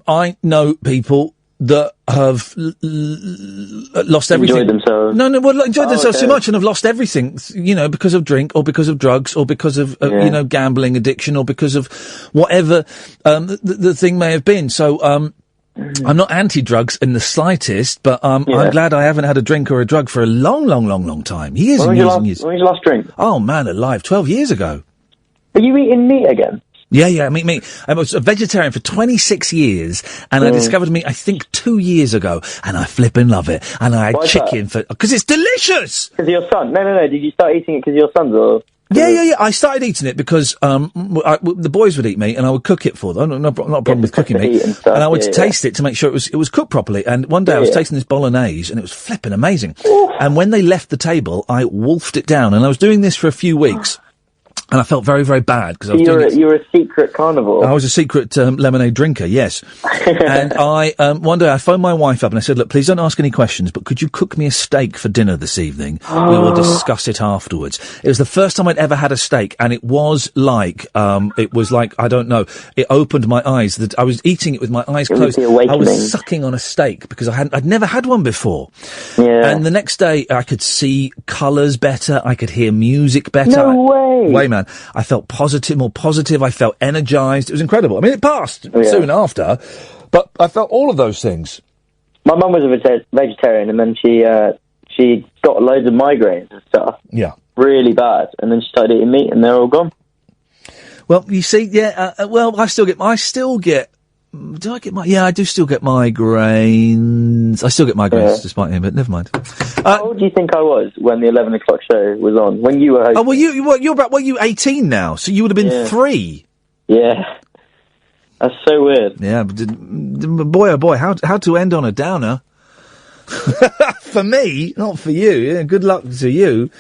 I know people that have lost everything. Enjoyed themselves. Enjoyed themselves so much and have lost everything, because of drink or because of drugs or because of, gambling addiction or because of whatever, the thing may have been. So, I'm not anti-drugs in the slightest, but, I'm glad I haven't had a drink or a drug for a long time. Years and years and years. When was your last drink? Oh man, alive. 12 years ago. Are you eating meat again? Yeah, meat. I was a vegetarian for 26 years, and I discovered meat, I think, 2 years ago, and I flippin' love it. And I had chicken because it's delicious! Because of your son? No. Did you start eating it because of your sons, or? Yeah. I started eating it because, the boys would eat meat, and I would cook it for them. Not a problem with cooking meat. And I would taste it to make sure it was cooked properly. And one day I was tasting this bolognese, and it was flippin' amazing. And when they left the table, I wolfed it down, and I was doing this for a few weeks. And I felt very, very bad because I was doing it. You're a secret carnivore. I was a secret lemonade drinker, yes. And one day I phoned my wife up and I said, look, please don't ask any questions, but could you cook me a steak for dinner this evening? We will discuss it afterwards. It was the first time I'd ever had a steak, and it was like, I don't know, it opened my eyes. I was eating it with my eyes closed. I was sucking on a steak because I'd never had one before. Yeah. And the next day I could see colours better, I could hear music better. No way! Way, man. I felt more positive, I felt energised. It was incredible. I mean, it passed soon after, but I felt all of those things. My mum was a vegetarian, and then she got loads of migraines and stuff. Yeah. Really bad. And then she started eating meat, and they're all gone. Well, you see, I still get do I get I do still get migraines. I still get migraines despite him, but never mind. How old do you think I was when the 11 o'clock show was on? When you were hosting? Oh, well, you're 18 now, so you would have been 3. Yeah. That's so weird. Yeah, but boy, oh boy, how to end on a downer? For me, not for you. Yeah, good luck to you.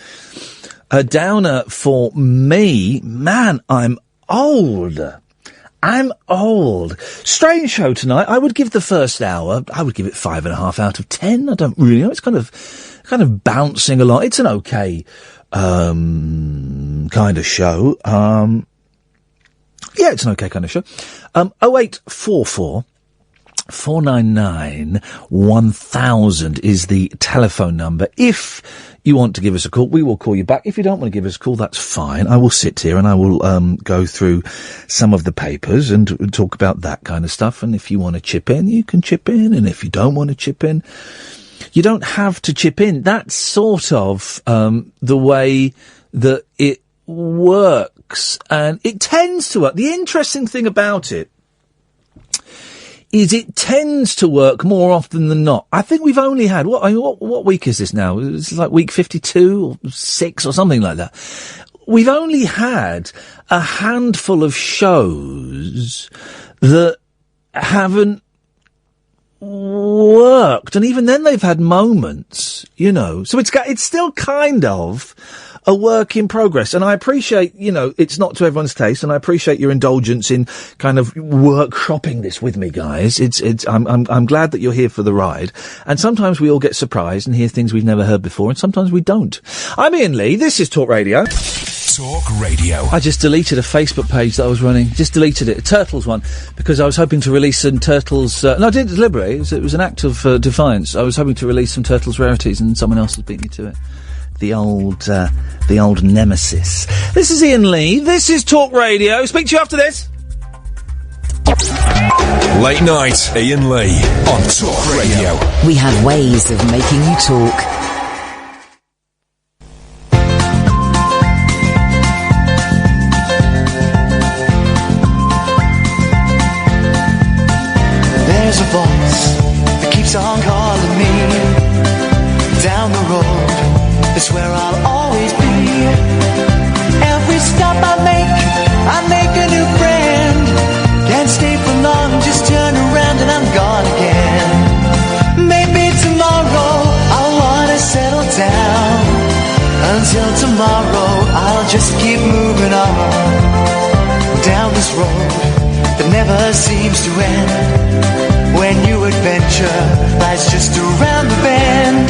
A downer for me, man. I'm old. Strange show tonight. I would give the first hour, I would give it 5.5 out of 10. I don't really know. It's kind of bouncing along. It's an okay, kind of show. Yeah, it's an okay kind of show. 0844 499 1000 is the telephone number. If you want to give us a call, we will call you back. If you don't want to give us a call, that's fine. I will sit here and I will go through some of the papers and talk about that kind of stuff. And if you want to chip in, you can chip in. And if you don't want to chip in, you don't have to chip in. That's sort of the way that it works. And it tends to work. The interesting thing about it is it tends to work more often than not. I think we've only had, what week is this now? It's like week 52 or 6 or something like that. We've only had a handful of shows that haven't worked. And even then they've had moments, you know. So it's still kind of a work in progress. And I appreciate, you know, it's not to everyone's taste, and I appreciate your indulgence in kind of workshopping this with me, guys. I'm glad that you're here for the ride. And sometimes we all get surprised and hear things we've never heard before, and sometimes we don't. I'm Iain Lee. This is Talk Radio. Talk Radio. I just deleted a Facebook page that I was running. Just deleted it. A Turtles one, because I was hoping to release some Turtles... no, I didn't deliberately. It was an act of defiance. I was hoping to release some Turtles rarities, and someone else has beat me to it. The old nemesis. This is Iain Lee. This is Talk Radio. Speak to you after this. Late night, Iain Lee on Talk Radio. We have ways of making you talk. There's a voice that keeps on calling me down the road. It's where I'll always be. Every stop I make a new friend. Can't stay for long, just turn around and I'm gone again. Maybe tomorrow I'll wanna settle down. Until tomorrow I'll just keep moving on. Down this road that never seems to end. When new adventure lies just around the bend.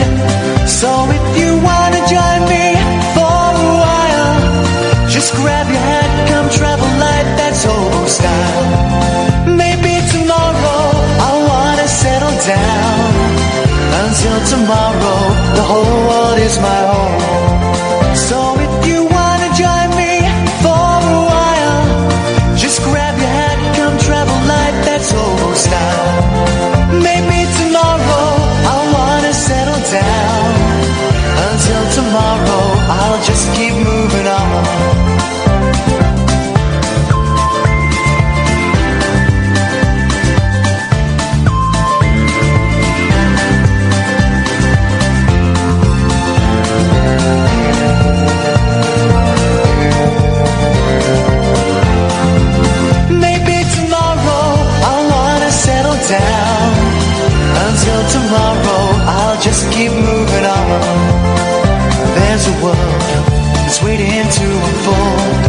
So if you wanna join me for a while, just grab your hat, come travel light, that's hobo style. Maybe tomorrow I'll wanna settle down. Until tomorrow, the whole world is my home. So if you wanna join me for a while, just grab your hat, come travel light, that's hobo style. Maybe tomorrow I'll wanna settle down. Until tomorrow I'll just keep moving on. Maybe tomorrow I'll wanna settle down. Until tomorrow I'll just keep moving on. There's a world that's waiting to unfold,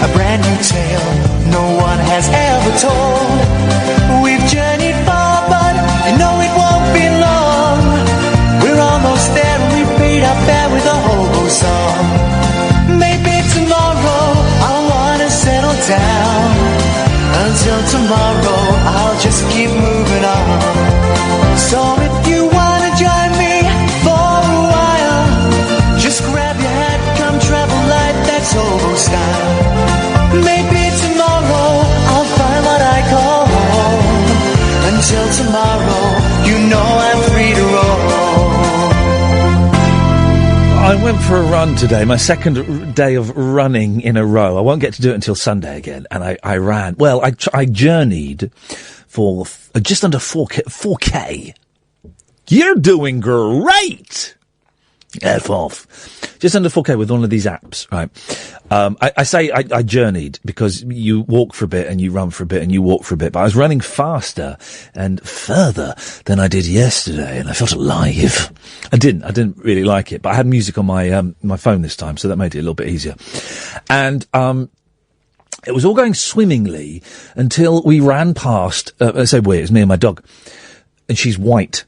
a brand new tale no one has ever told. We've journeyed far, but you know it won't be long. We're almost there and we paid our fare with a hobo song. Maybe tomorrow I'll wanna settle down. Until tomorrow I'll just keep moving on. So if you wanna join me for a while, just grab your hat, come travel light, that's hobo style. Maybe tomorrow I'll find what I call home. Until tomorrow, you know I'm free to roll. I went for a run today, my second day of running in a row. I won't get to do it until Sunday again. And I ran. Well, I journeyed for just under 4K. You're doing great! F off. Just under 4K with one of these apps, right? I journeyed because you walk for a bit and you run for a bit and you walk for a bit, but I was running faster and further than I did yesterday, and I felt alive. I didn't really like it, but I had music on my my phone this time, so that made it a little bit easier. And it was all going swimmingly until we ran past. I say we, it's me and my dog. And she's white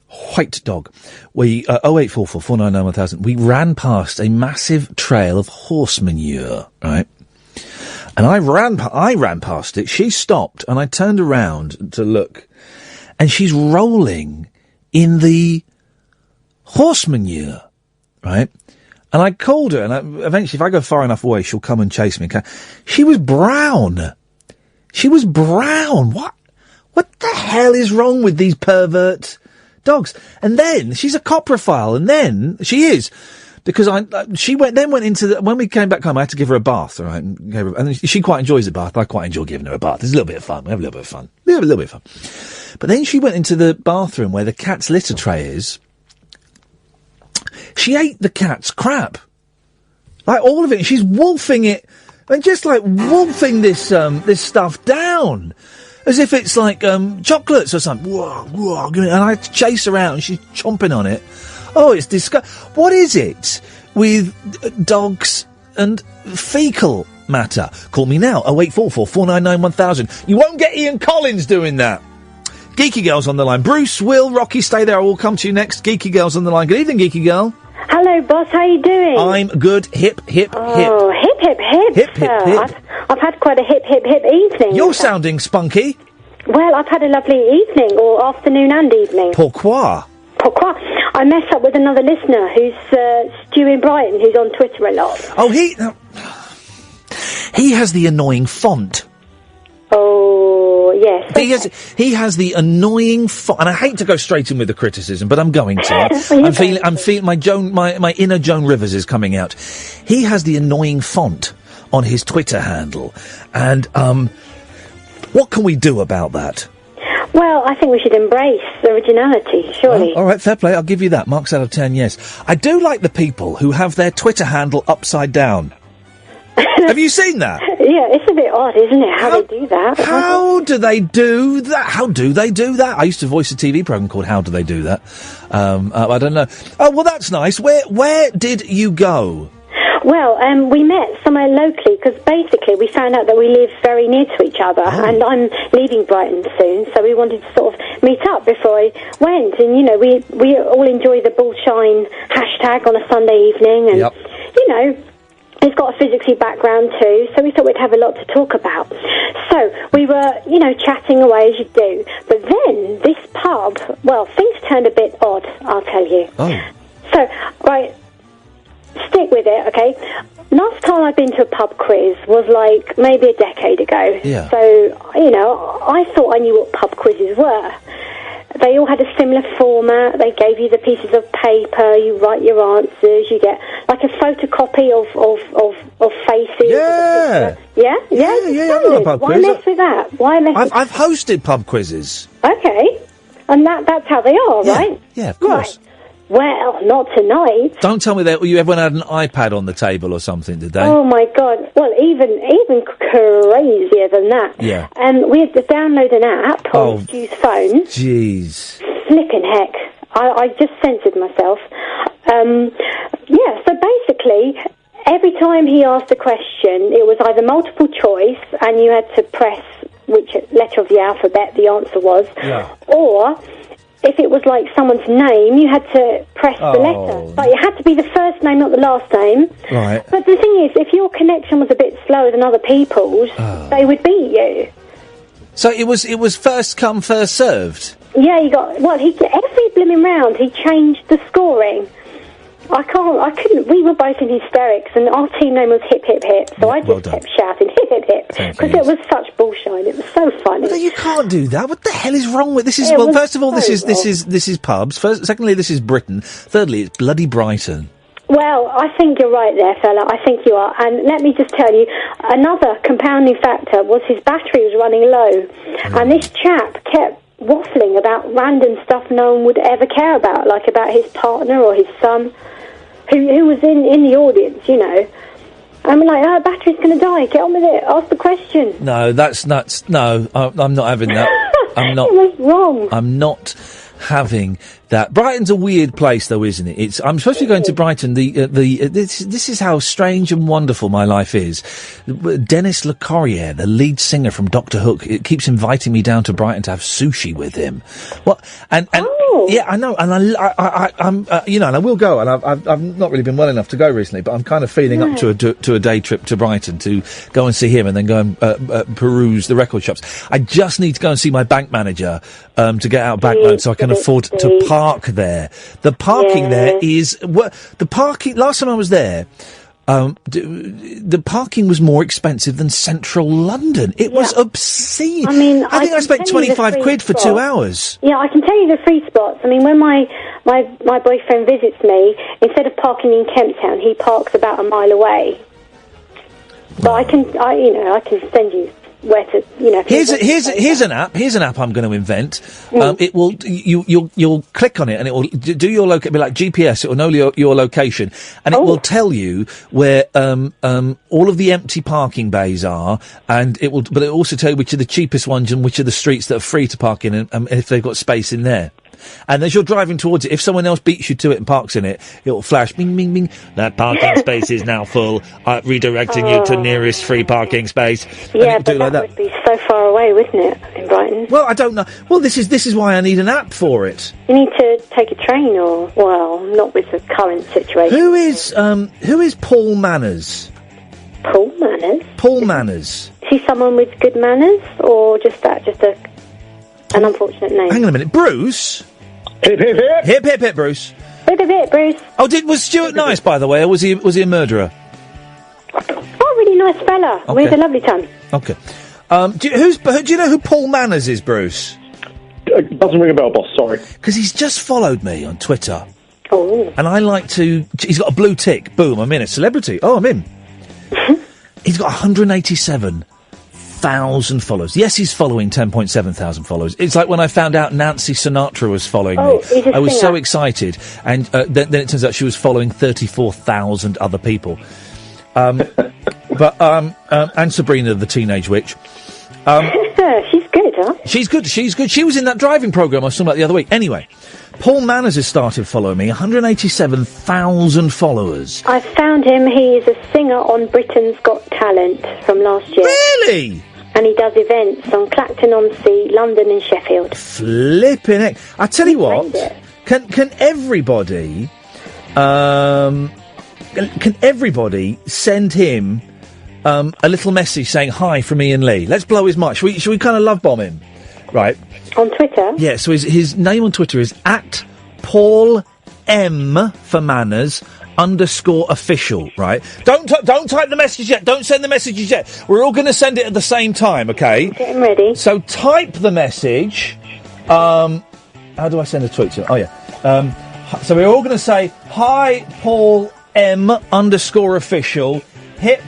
dog. We, 0844 499 1000, we ran past a massive trail of horse manure, right? And I ran past it, she stopped, and I turned around to look, and she's rolling in the horse manure, right? And I called her, and eventually, if I go far enough away, she'll come and chase me. She was brown. What the hell is wrong with these pervert dogs? And then she's a coprophile, and then she is, because she went into when we came back home, I had to give her a bath, all right, and she quite enjoys a bath. I quite enjoy giving her a bath. It's a little bit of fun. We have a little bit of fun. But then she went into the bathroom where the cat's litter tray is. She ate the cat's crap, like all of it. She's wolfing it, and just like wolfing this stuff down. As if it's like chocolates or something. Whoa, and I chase her out and she's chomping on it. Oh, it's disgusting. What is it with dogs and fecal matter? Call me now, 0844 499 1000. You won't get Ian Collins doing that. Geeky Girl's on the line. Bruce, Will, Rocky, stay there. I will come to you next. Geeky Girl's on the line. Good evening, Geeky Girl. Hello, boss. How you doing? I'm good. Hip, hip, oh, hip. Hip, hip, hip. I've had quite a hip, hip, hip evening. You're sounding spunky. Well, I've had a lovely evening, or afternoon and evening. Pourquoi? I mess up with another listener who's Stu in Brighton, who's on Twitter a lot. Oh, he has the annoying font. Oh, yes. He has the annoying font, and I hate to go straight in with the criticism, but I'm going to. I'm feeling my inner Joan Rivers is coming out. He has the annoying font on his Twitter handle, and what can we do about that? Well, I think we should embrace originality, surely. All right, fair play. I'll give you that. Marks out of 10, yes. I do like the people who have their Twitter handle upside down. Have you seen that? Yeah, it's a bit odd, isn't it? How they do that? How do they do that? I used to voice a TV programme called How Do They Do That? I don't know. Oh, well, that's nice. Where did you go? Well, we met somewhere locally, because basically we found out that we live very near to each other, and I'm leaving Brighton soon, so we wanted to sort of meet up before I went, and, you know, we all enjoy the Bullshine hashtag on a Sunday evening, and, you know, he's got a physicsy background too, so we thought we'd have a lot to talk about. So we were, you know, chatting away as you do, but then this pub, well, things turned a bit odd, I'll tell you. Oh. So, right, stick with it, okay? Last time I've been to a pub quiz was like maybe a decade ago. Yeah. So, you know, I thought I knew what pub quizzes were. They all had a similar format. They gave you the pieces of paper. You write your answers. You get like a photocopy of faces. Yeah. Yeah. I know a pub Why quiz. mess with that? I've hosted pub quizzes. Okay, and that's how they are, right? Yeah, of course. Right. Well, not tonight. Don't tell me that everyone had an iPad on the table or something, did they? Oh my God! Well, even crazier than that. Yeah. We had to download an app on Stu's phone. Jeez. Flippin' heck! I just censored myself. So basically, every time he asked a question, it was either multiple choice, and you had to press which letter of the alphabet the answer was, or if it was like someone's name, you had to press the letter. But it had to be the first name, not the last name. Right. But the thing is, if your connection was a bit slower than other people's, they would beat you. So it was first come, first served? Yeah, every blooming round, he changed the scoring. I couldn't, we were both in hysterics, and our team name was Hip Hip Hip, so I just kept shouting Hip Hip Hip, because it was such bullshine. It was so funny. But you can't do that. What the hell is wrong with this? First of all, this is pubs. Secondly, this is Britain. Thirdly, it's bloody Brighton. Well, I think you're right there, fella. I think you are. And let me just tell you, another compounding factor was his battery was running low, and this chap kept waffling about random stuff no one would ever care about, like about his partner or his son. who was in the audience, you know. I'm like, oh, battery's going to die. Get on with it. Ask the question. No, that's nuts. No, I'm not having that. I'm not. What's wrong? I'm not having that. Brighton's a weird place, though, isn't it? I'm supposed to be going to Brighton. This is how strange and wonderful my life is. Dennis Le Corriere, the lead singer from Doctor Hook, it keeps inviting me down to Brighton to have sushi with him. What? And yeah, I know, and I'm you know, and I will go. And I've not really been well enough to go recently, but I'm kind of feeling up to a day trip to Brighton to go and see him, and then go and peruse the record shops. I just need to go and see my bank manager to get out bank loan so I can afford to park there. The parking there is the parking. Last time I was there, the parking was more expensive than central London. It was obscene. I mean, I think I spent 25 quid for 2 hours. Yeah, I can tell you the free spots. I mean, when my boyfriend visits me, instead of parking in Kemp Town, he parks about a mile away. But I can send you where to, you know. Here's an app. Here's an app I'm going to invent. It will you'll click on it and it will do your be like GPS. It will know your location and it will tell you where all of the empty parking bays are, and it will also tell you which are the cheapest ones and which are the streets that are free to park in, and if they've got space in there. And as you're driving towards it, if someone else beats you to it and parks in it, it will flash, bing, bing, bing. That parking space is now full. Redirecting you to nearest free parking space. Yeah, but that would be so far away, wouldn't it, in Brighton? Well, I don't know. Well, this is why I need an app for it. You need to take a train, or not with the current situation. Who is Paul Manners? Paul Manners? Paul Manners. Is he someone with good manners, or just an unfortunate name? Hang on a minute, Bruce. Hip hip hip. Hip hip hip, Bruce. Hip hip hip, Bruce. Oh, was Stuart nice, by the way, or was he a murderer? Oh, really nice fella. Okay. We had a lovely time. Okay. Do you know who Paul Manners is, Bruce? Doesn't ring a bell, boss. Sorry. Because he's just followed me on Twitter. Oh. And I like to. He's got a blue tick. Boom! I'm in. A celebrity. Oh, I'm in. He's got 187,000 followers. Yes, he's following 10.7 thousand followers. It's like when I found out Nancy Sinatra was following me. I was so excited, and then it turns out she was following 34,000 other people. And Sabrina the Teenage Witch. She's good, huh? She's good. She was in that driving programme I was talking about the other week. Anyway, Paul Manners has started following me. 187,000 followers. I found him. He is a singer on Britain's Got Talent from last year. Really? And he does events on Clacton-on-Sea, London and Sheffield. Flipping heck. I tell you what, can everybody send him a little message saying hi from Iain Lee? Let's blow his mind. Should we kind of love bomb him? Right. On Twitter? Yeah, so his name on Twitter is @Paul M for Manners _official, right? Don't type the message yet. Don't send the messages yet. We're all going to send it at the same time, okay? Getting ready. So type the message. How do I send a tweet to it? Oh, yeah. So we're all going to say, hi, Paul M _official. Hip,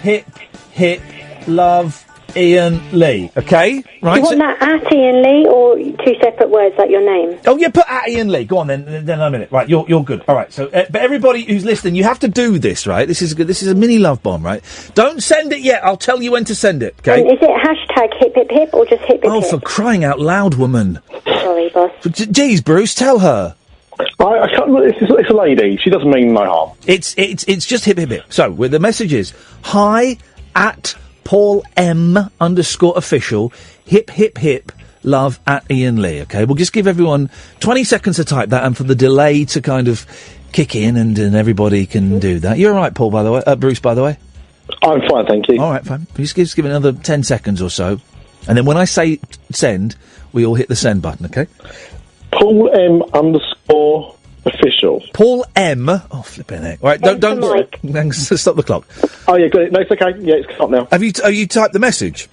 hip, hip, love, Iain Lee. Okay? Right? Do you want that at Iain Lee, or two separate words like your name? Oh, yeah, put at Iain Lee. Go on, then I'm in it. Right, you're good. All right, so, but everybody who's listening, you have to do this, right? This is a mini love bomb, right? Don't send it yet. I'll tell you when to send it, okay? And is it hashtag hip hip hip, or just hip hip hip? Oh, for crying out loud, woman. Sorry, boss. Jeez, Bruce, tell her. I can't. It's a lady. She doesn't mean no harm. It's just hip hip hip. So, with the message is, hi, @Paul M _official, hip hip hip, love @Iain Lee. Okay, we'll just give everyone 20 seconds to type that, and for the delay to kind of kick in, and everybody can do that. You're all right, Paul, by the way. Bruce, by the way. I'm fine, thank you. All right, fine. Just give it another 10 seconds or so, and then when I say send, we all hit the send button. Okay. Paul M _official. Paul M. Oh, flipping heck! All right, don't stop the clock. Oh yeah, got it. No, it's okay. Yeah, it's cut now. Have you typed the message?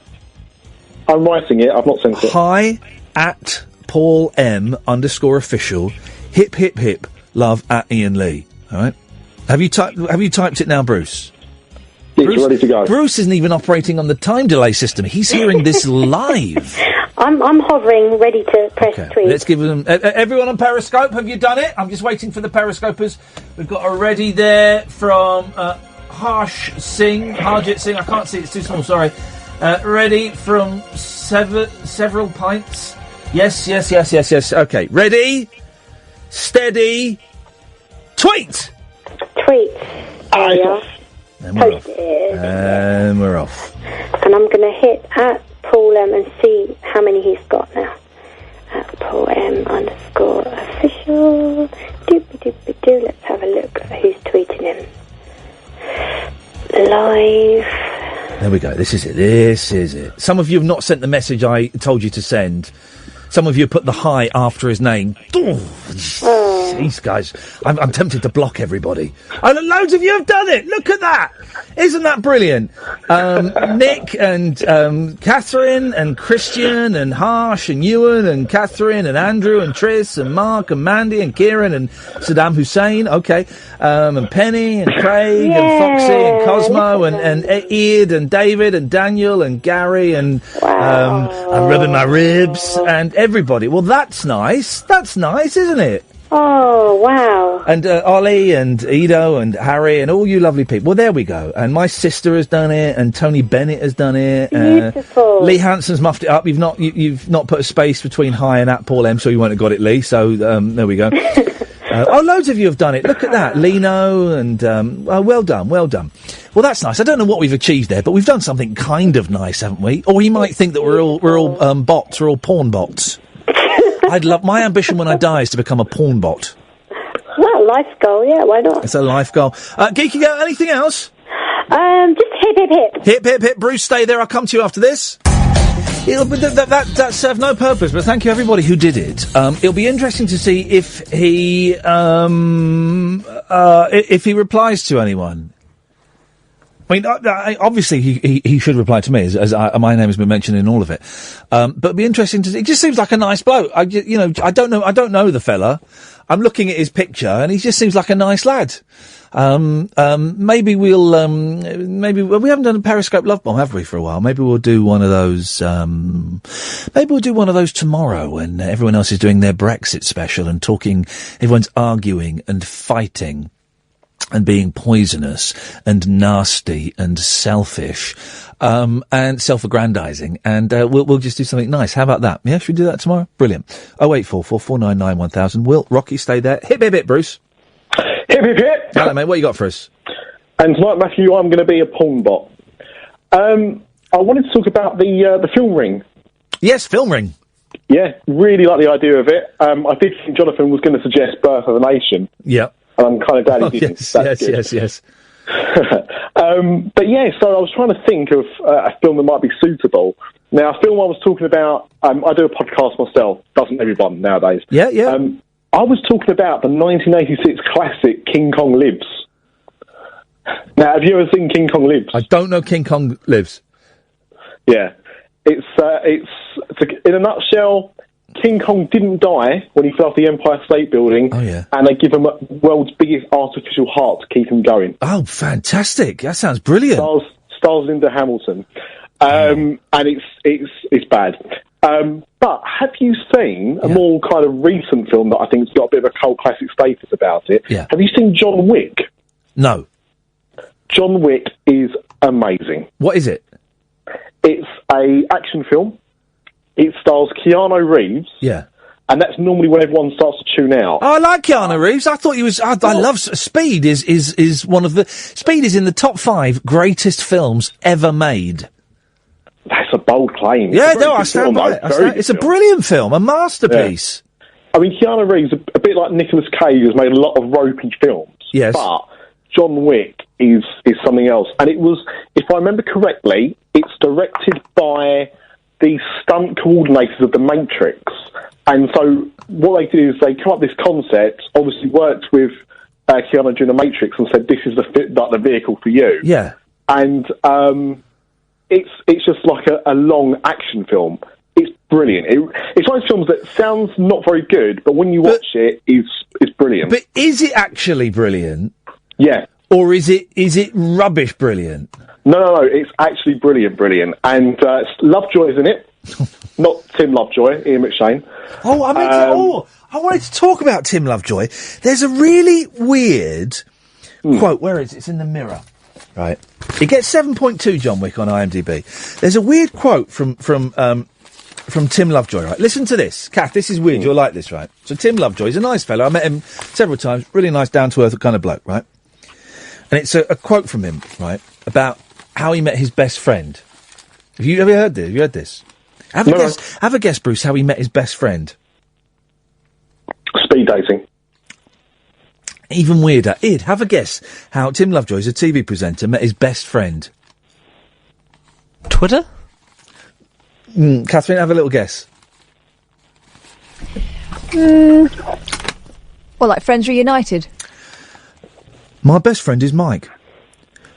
I'm writing it. I've not sent it. Hi @Paul M _official. Hip hip hip. Love @Iain Lee. All right. Have you typed it now, Bruce? It's ready to go. Bruce isn't even operating on the time delay system. He's hearing this live. I'm hovering, ready to press tweet. Let's give them... everyone on Periscope, have you done it? I'm just waiting for the Periscopers. We've got a ready there from Harjit Singh. I can't see, it's too small, sorry. Ready from several pints. Yes. Okay, ready, steady, tweet! Tweet. And we're off. And I'm going to hit at Paul M and see how many he's got now. At Paul M _official. Doopy-doopy-doo. Let's have a look at who's tweeting him. Live. There we go. This is it. Some of you have not sent the message I told you to send. Some of you put the hi after his name. Jeez, guys. I'm tempted to block everybody. And loads of you have done it. Look at that. Isn't that brilliant? Nick and Catherine and Christian and Harsh and Ewan and Catherine and Andrew and Tris and Mark and Mandy and Kieran and Saddam Hussein. Okay. And Penny and Craig and Foxy and Cosmo and Iad and David and Daniel and Gary and I'm rubbing my ribs and everybody. Well, that's nice. That's nice, isn't it? Oh, wow. And Ollie and Edo and Harry and all you lovely people. Well, there we go. And my sister has done it, and Tony Bennett has done it. Beautiful. Lee Hanson's muffed it up. You've not put a space between hi and at Paul M, so you won't have got it, Lee. So there we go. Loads of you have done it. Look at that. Lino and well done. Well, that's nice. I don't know what we've achieved there, but we've done something kind of nice, haven't we? Or he might think that we're all bots. We're all porn bots. My ambition when I die is to become a porn bot. Well, life goal, yeah, why not? It's a life goal. Geeky Girl, anything else? Just hip, hip, hip. Hip, hip, hip. Bruce, stay there. I'll come to you after this. That served no purpose, but thank you everybody who did it. It'll be interesting to see if he replies to anyone. I mean, obviously he should reply to me, as my name has been mentioned in all of it. But it'd be interesting to see. It just seems like a nice bloke. I don't know the fella. I'm looking at his picture, and he just seems like a nice lad. Maybe we haven't done a Periscope Love Bomb, have we, for a while? Maybe we'll do one of those. Maybe we'll do one of those tomorrow when everyone else is doing their Brexit special and talking. Everyone's arguing and fighting and being poisonous and nasty and selfish, and self-aggrandising, and we'll just do something nice. How about that? Yeah, should we do that tomorrow? Brilliant. 0844 499 1000. Will, Rocky, stay there. Hip, hip, hip, Bruce. Hip, hip, hip. Hello, mate. What you got for us? And tonight, Matthew, I'm going to be a porn bot. I wanted to talk about the film Ring. Yes, film Ring. Yeah, really like the idea of it. I did think Jonathan was going to suggest Birth of a Nation. Yeah. And I'm kind of glad he didn't. Yes. But yeah, so I was trying to think of a film that might be suitable. Now, a film I was talking about, I do a podcast myself, doesn't everyone nowadays? Yeah. I was talking about the 1986 classic King Kong Lives. Now, have you ever seen King Kong Lives? I don't know King Kong Lives. Yeah. It's in a nutshell, King Kong didn't die when he fell off the Empire State Building. Oh, yeah. And they give him a world's biggest artificial heart to keep him going. Oh, fantastic. That sounds brilliant. Stars Linda Hamilton. And it's bad. But have you seen a more kind of recent film that I think's got a bit of a cult classic status about it? Yeah. Have you seen John Wick? No. John Wick is amazing. What is it? It's a action film. It stars Keanu Reeves. Yeah. And that's normally when everyone starts to tune out. Oh, I like Keanu Reeves. I thought he was. I love Speed. Is one of the Speed is in the top 5 greatest films ever made. That's a bold claim. Yeah, no, I stand by it. It's a brilliant film, a masterpiece. Yeah. I mean, Keanu Reeves, a bit like Nicolas Cage, has made a lot of ropey films. Yes. But John Wick is something else. And it was, if I remember correctly, it's directed by the stunt coordinators of The Matrix. And so what they did is they come up with this concept, obviously worked with Keanu during The Matrix and said, this is the vehicle for you. Yeah. And it's just like a long action film. It's brilliant. It's one of those films that sounds not very good, but when you watch it, it's brilliant. But is it actually brilliant? Yeah. Or is it rubbish brilliant? No, it's actually brilliant. And Lovejoy's in it. Not Tim Lovejoy, Ian McShane. Oh, I wanted to talk about Tim Lovejoy. There's a really weird quote. Where is it? It's in the Mirror. Right. It gets 7.2 John Wick on IMDb. There's a weird quote from Tim Lovejoy, right? Listen to this. Kath, this is weird. You'll like this, right? So Tim Lovejoy, he's a nice fellow. I met him several times. Really nice, down-to-earth kind of bloke, right? And it's a quote from him, right, about how he met his best friend. Have you ever heard this? Have you heard this? Have a guess, Bruce, how he met his best friend. Speed dating. Even weirder. Id, have a guess how Tim Lovejoy, as a TV presenter, met his best friend. Twitter? Catherine, have a little guess. Well, like Friends Reunited. My best friend is Mike.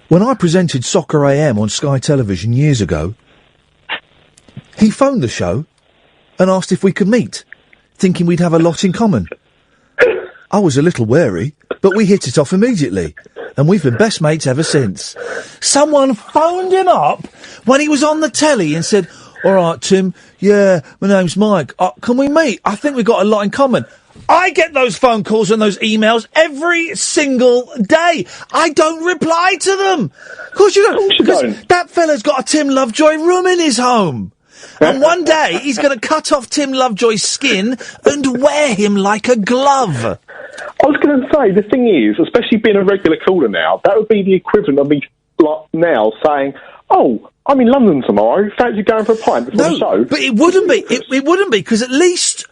When I presented Soccer AM on Sky Television years ago, he phoned the show and asked if we could meet, thinking we'd have a lot in common. I was a little wary, but we hit it off immediately, and we've been best mates ever since. Someone phoned him up when he was on the telly and said, "All right, Tim, yeah, my name's Mike. Can we meet? I think we've got a lot in common." I get those phone calls and those emails every single day. I don't reply to them. Of course you don't. Because that fella's got a Tim Lovejoy room in his home. And one day he's going to cut off Tim Lovejoy's skin and wear him like a glove. I was going to say, the thing is, especially being a regular caller now, that would be the equivalent of me now saying, "Oh, I'm in London tomorrow. Fancy going for a pint before the show?" But it wouldn't be. It wouldn't be, because at least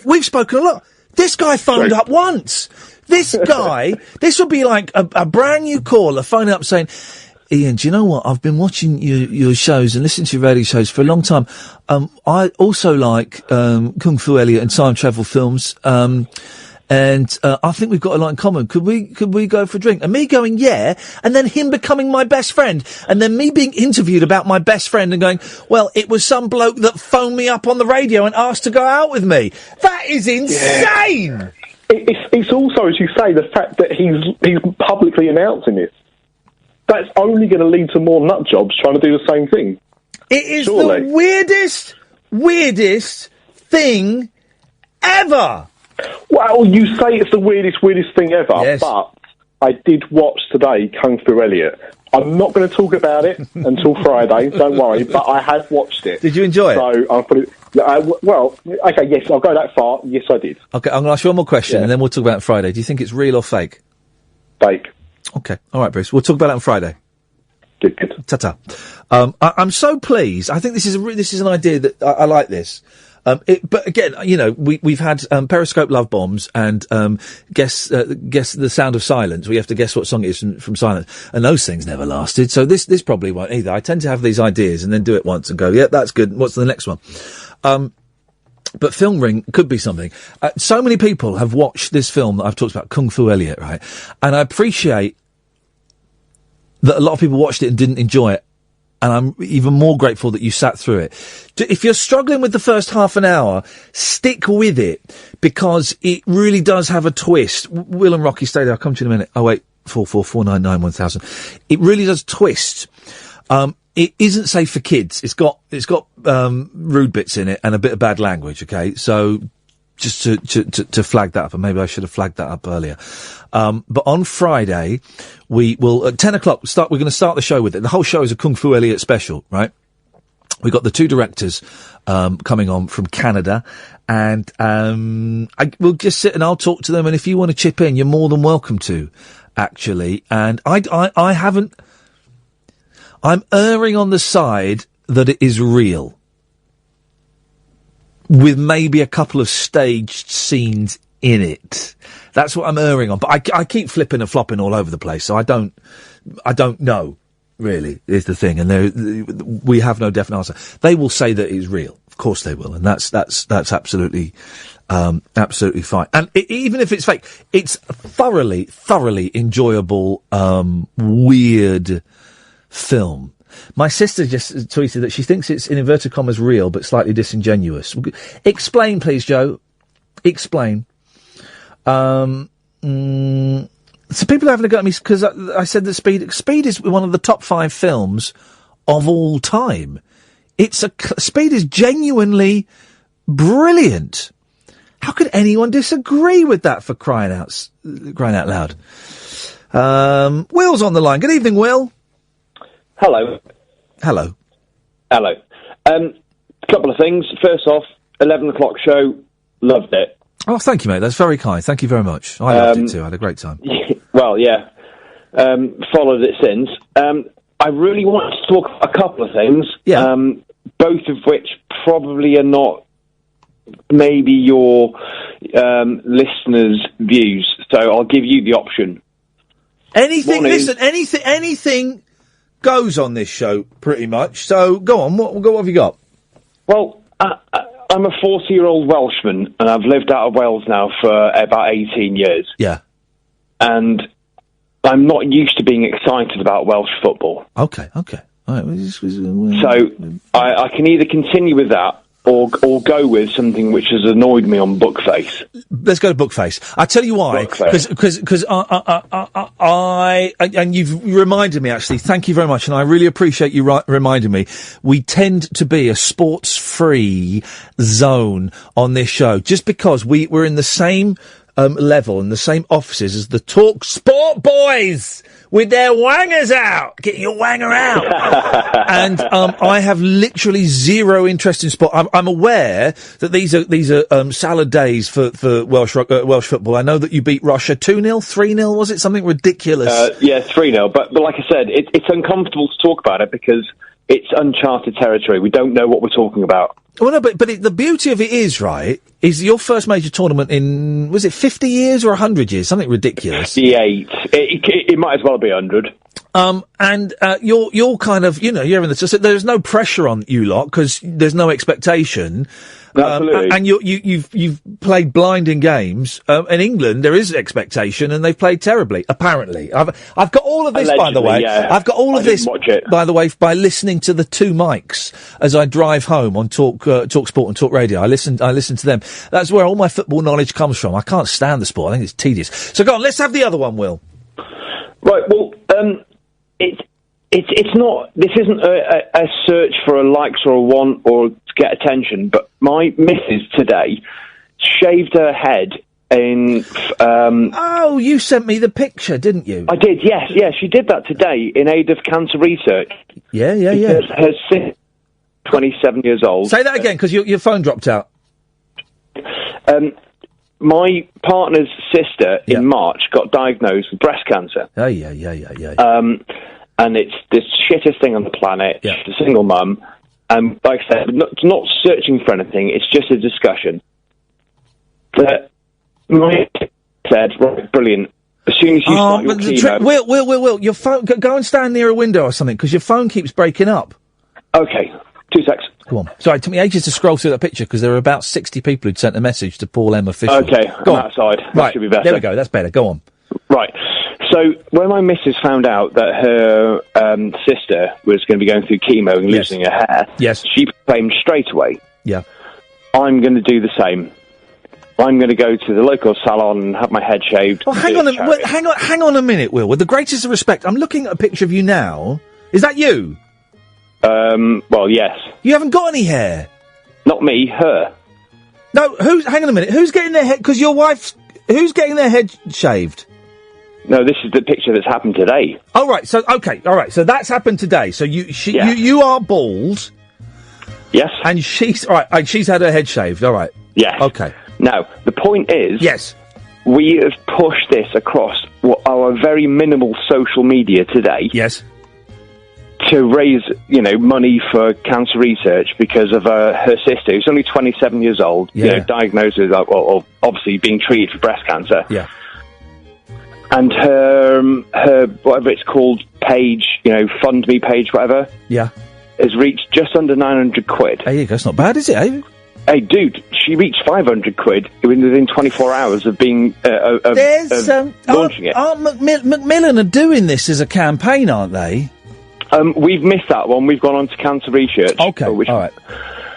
we've spoken a lot. This guy phoned up once. This guy, this would be like a brand new caller phoning up saying, "Ian, do you know what? I've been watching your shows and listening to your radio shows for a long time. I also like Kung Fu Elliot and time travel films. And I think we've got a lot in common. Could we go for a drink?" And me going, "Yeah," and then him becoming my best friend, and then me being interviewed about my best friend and going, "Well, it was some bloke that phoned me up on the radio and asked to go out with me." That is insane. Yeah. It's also, as you say, the fact that he's publicly announcing this. That's only going to lead to more nut jobs trying to do the same thing. It is the weirdest thing ever. Well, you say it's the weirdest thing ever, but I did watch today Kung Fu Elliot. I'm not going to talk about it until Friday, don't worry, but I have watched it. Did you enjoy it? So I'll put it... well, okay, yes, I'll go that far. Yes, I did. Okay, I'm going to ask you one more question, and then we'll talk about it Friday. Do you think it's real or fake? Fake. Okay, all right, Bruce. We'll talk about it on Friday. Good. Ta-ta. I'm so pleased. I think this is an idea that I like this. But again, you know, we've had Periscope Love Bombs and guess the sound of silence. We have to guess what song it is from Silence, and those things never lasted. So this probably won't either. I tend to have these ideas and then do it once and go, "Yeah, that's good. What's the next one?" But Film Ring could be something. So many people have watched this film that I've talked about, Kung Fu Elliot, right? And I appreciate that a lot of people watched it and didn't enjoy it. And I'm even more grateful that you sat through it. If you're struggling with the first half an hour, stick with it, because it really does have a twist. Will and Rocky, stay there. I'll come to you in a minute. 08444991000. It really does twist. It isn't safe for kids. It's got rude bits in it and a bit of bad language. Okay, so just to flag that up, and maybe I should have flagged that up earlier. But on Friday, we will, at 10 o'clock, we're going to start the show with it. The whole show is a Kung Fu Elliot special, right? We've got the two directors, coming on from Canada, and, we'll just sit and I'll talk to them, and if you want to chip in, you're more than welcome to, actually. And I'm erring on the side that it is real, with maybe a couple of staged scenes in it. That's what I'm erring on. But I keep flipping and flopping all over the place, so I don't know, really, is the thing. And we have no definite answer. They will say that it's real. Of course they will. And that's absolutely fine. And even if it's fake, it's thoroughly enjoyable, weird film. My sister just tweeted that she thinks it's, in inverted commas, real, but slightly disingenuous. Explain, please, Joe. Explain. So people are having a go at me because I said that Speed is one of the top 5 films of all time. speed is genuinely brilliant. How could anyone disagree with that, for crying out loud? Will's on the line. Good evening, Will. Hello. Hello. Hello. Couple of things. First off, 11 o'clock show, loved it. Oh, thank you, mate. That's very kind. Thank you very much. I loved it too. I had a great time. Well, yeah. Followed it since. I really want to talk a couple of things. Yeah. Both of which probably are not maybe your listeners' views. So I'll give you the option. Anything goes on this show, pretty much. So go on. What have you got? Well, I'm a 40-year-old Welshman, and I've lived out of Wales now for about 18 years. Yeah. And I'm not used to being excited about Welsh football. Okay. All right. So I can either continue with that or go with something which has annoyed me on Bookface. Let's go to Bookface. I tell you why, because I and you've reminded me, actually. Thank you very much, and I really appreciate you reminding me. We tend to be a sports-free zone on this show, just because we're in the same level and the same offices as the Talk Sport boys with their wangers out. Get your wanger out. And I have literally zero interest in sport. I'm aware that these are salad days for Welsh football. I know that you beat Russia 2-0, 3-0, was it? Something ridiculous. Yeah, 3-0. But like I said, it's uncomfortable to talk about it because it's uncharted territory. We don't know what we're talking about. Well, no, but the beauty of it is, right, is your first major tournament in, was it 50 years or 100 years? Something ridiculous. 58. It might as well be 100. And you're kind of, you're in the, there's no pressure on you lot because there's no expectation. Absolutely. And you've played blinding games. In England, there is expectation, and they've played terribly. Apparently, I've got all of this, by the way. Yeah. I've got all of this, by the way, by listening to the two mics as I drive home on Talk Sport and Talk Radio. I listen to them. That's where all my football knowledge comes from. I can't stand the sport. I think it's tedious. So go on, let's have the other one, Will. Right. Well, it's not. This isn't a search for a likes or a want or to get attention. But my missus today shaved her head in. Oh, you sent me the picture, didn't you? I did. Yes. She did that today in aid of cancer research. Yeah. Her sister, 27 years old. Say that again, because your phone dropped out. My partner's sister in March got diagnosed with breast cancer. Oh, yeah. And it's the shittest thing on the planet. Yeah. She's a single mum. Like I said, not searching for anything. It's just a discussion. That my said, right, brilliant. As soon as you start your chemo... Will, your phone... Go and stand near a window or something, because your phone keeps breaking up. Okay. 2 secs. Go on. Sorry, it took me ages to scroll through that picture, because there were about 60 people who'd sent a message to Paul M. official. Okay, go on. Outside. That should be better. There we go. That's better. Go on. Right. So when my missus found out that her sister was going to be going through chemo and losing her hair, she proclaimed straight away, Yeah. I'm going to do the same. I'm going to go to the local salon and have my head shaved. Well, hang on a minute, Will. With the greatest of respect, I'm looking at a picture of you now. Is that you? Well, yes. You haven't got any hair. Not me, her. No, hang on a minute. Who's getting their head? Because your wife's. Who's getting their head shaved? No, this is the picture that's happened today. Oh, right. So, okay. All right. So that's happened today. So you are bald. Yes. And she's had her head shaved. All right. Yes. Okay. Now, the point is... Yes. We have pushed this across our very minimal social media today. Yes. To raise, money for cancer research because of her sister, who's only 27 years old, diagnosed with, obviously being treated for breast cancer. Yeah. And her whatever it's called, page, fund me page, whatever. Yeah. Has reached just under 900 quid. There you go. It's not bad, is it, eh? Hey, dude, she reached 500 quid within 24 hours of being launching it. Macmillan are doing this as a campaign, aren't they? We've missed that one. We've gone on to cancer research. Okay, all right.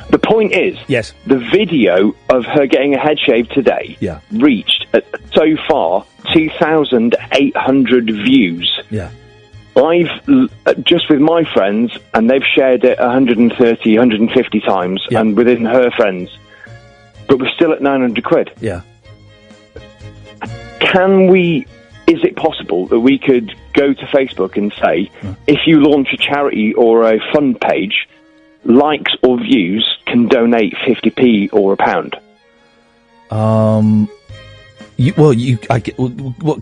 The point is, yes, the video of her getting a head shave today reached, so far, 2,800 views. Yeah. I've just with my friends, and they've shared it 130, 150 times, and within her friends, but we're still at 900 quid. Yeah. Is it possible that we could go to Facebook and say, if you launch a charity or a fund page, likes or views can donate 50p or £1?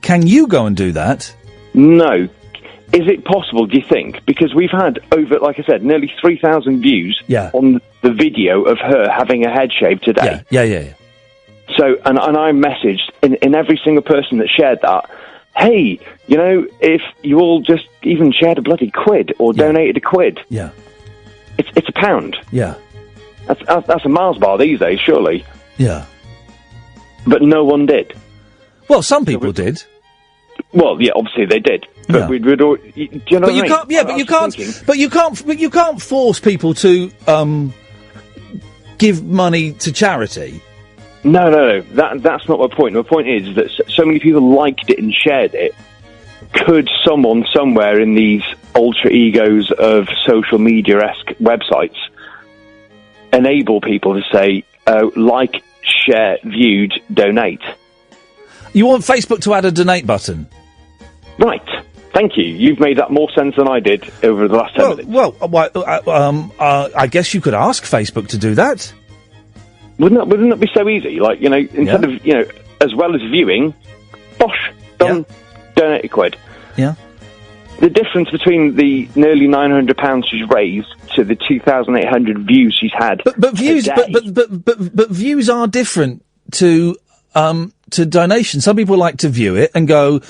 Can you go and do that? No. Is it possible, do you think? Because we've had over, like I said, nearly 3,000 views on the video of her having a head shave today. Yeah. So, and I messaged in every single person that shared that, hey, if you all just even shared a bloody quid or donated a quid. Yeah. It's £1. Yeah. That's a Mars bar these days, surely. Yeah. But no one did. Well, some people did. Well, yeah, obviously they did. But we'd all, do you know what I mean? But you can't force people to give money to charity. No. That's not my point. My point is that so many people liked it and shared it. Could someone somewhere in these ultra egos of social media-esque websites enable people to say, like, share, viewed, donate? You want Facebook to add a donate button? Right. Thank you. You've made that more sense than I did over the last 10 minutes. I guess you could ask Facebook to do that. Wouldn't that be so easy? Like, instead of, as well as viewing, bosh, done, donate a quid. Yeah. The difference between the nearly £900 she's raised to the 2,800 views she's had. But views, but views are different to donation. Some people like to view it and go,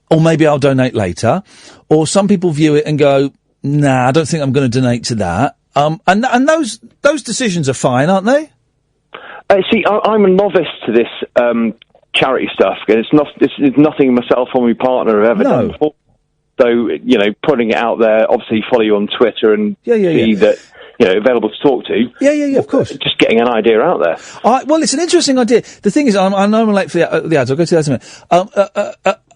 or maybe I'll donate later. Or some people view it and go, nah, I don't think I'm going to donate to that. And those decisions are fine, aren't they? See, I'm a novice to this charity stuff. It's nothing myself or my partner have ever done before. So, putting it out there, obviously follow you on Twitter and see that, available to talk to. Yeah, of course. Just getting an idea out there. Well, it's an interesting idea. The thing is, I know I'm late for the ads. I'll go to that in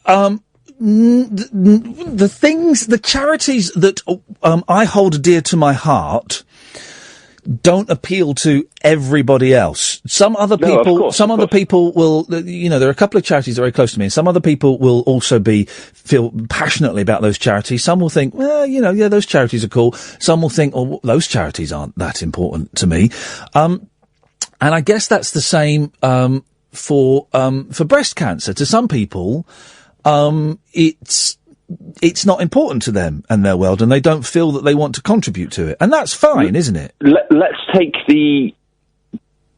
a minute. The charities that I hold dear to my heart don't appeal to everybody else. Some other people will, there are a couple of charities that are very close to me, and some other people will also feel passionately about those charities. Some will think, well, those charities are cool. Some will think, oh, those charities aren't that important to me. And I guess that's the same, for breast cancer. To some people, it's not important to them and their world, and they don't feel that they want to contribute to it, and that's fine, isn't it? Let's take the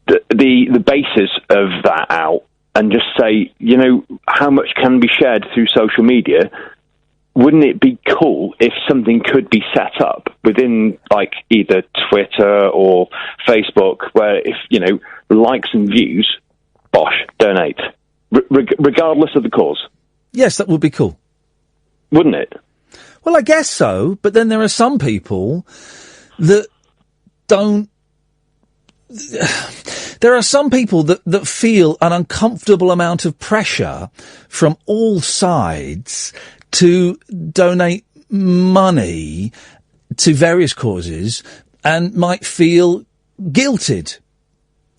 basis of that out and just say, how much can be shared through social media? Wouldn't it be cool if something could be set up within, like, either Twitter or Facebook, where if likes and views, bosh, donate, regardless of the cause? Yes, that would be cool. Wouldn't it? Well, I guess so, but then there are some people that don't... There are some people that feel an uncomfortable amount of pressure from all sides to donate money to various causes and might feel guilted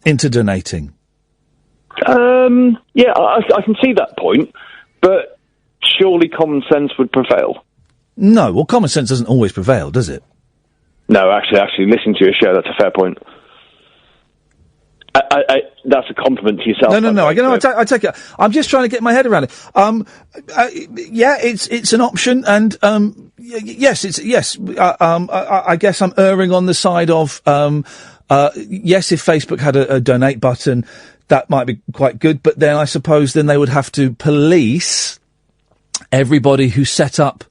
into donating. Yeah, I can see that point, but surely common sense would prevail. No, well, common sense doesn't always prevail, does it? No, actually, listening to your show, that's a fair point. That's a compliment to yourself. No. I take it. I'm just trying to get my head around it. Yeah, it's an option, and yes. I guess I'm erring on the side of yes. If Facebook had a donate button, that might be quite good. But then I suppose they would have to police everybody who set up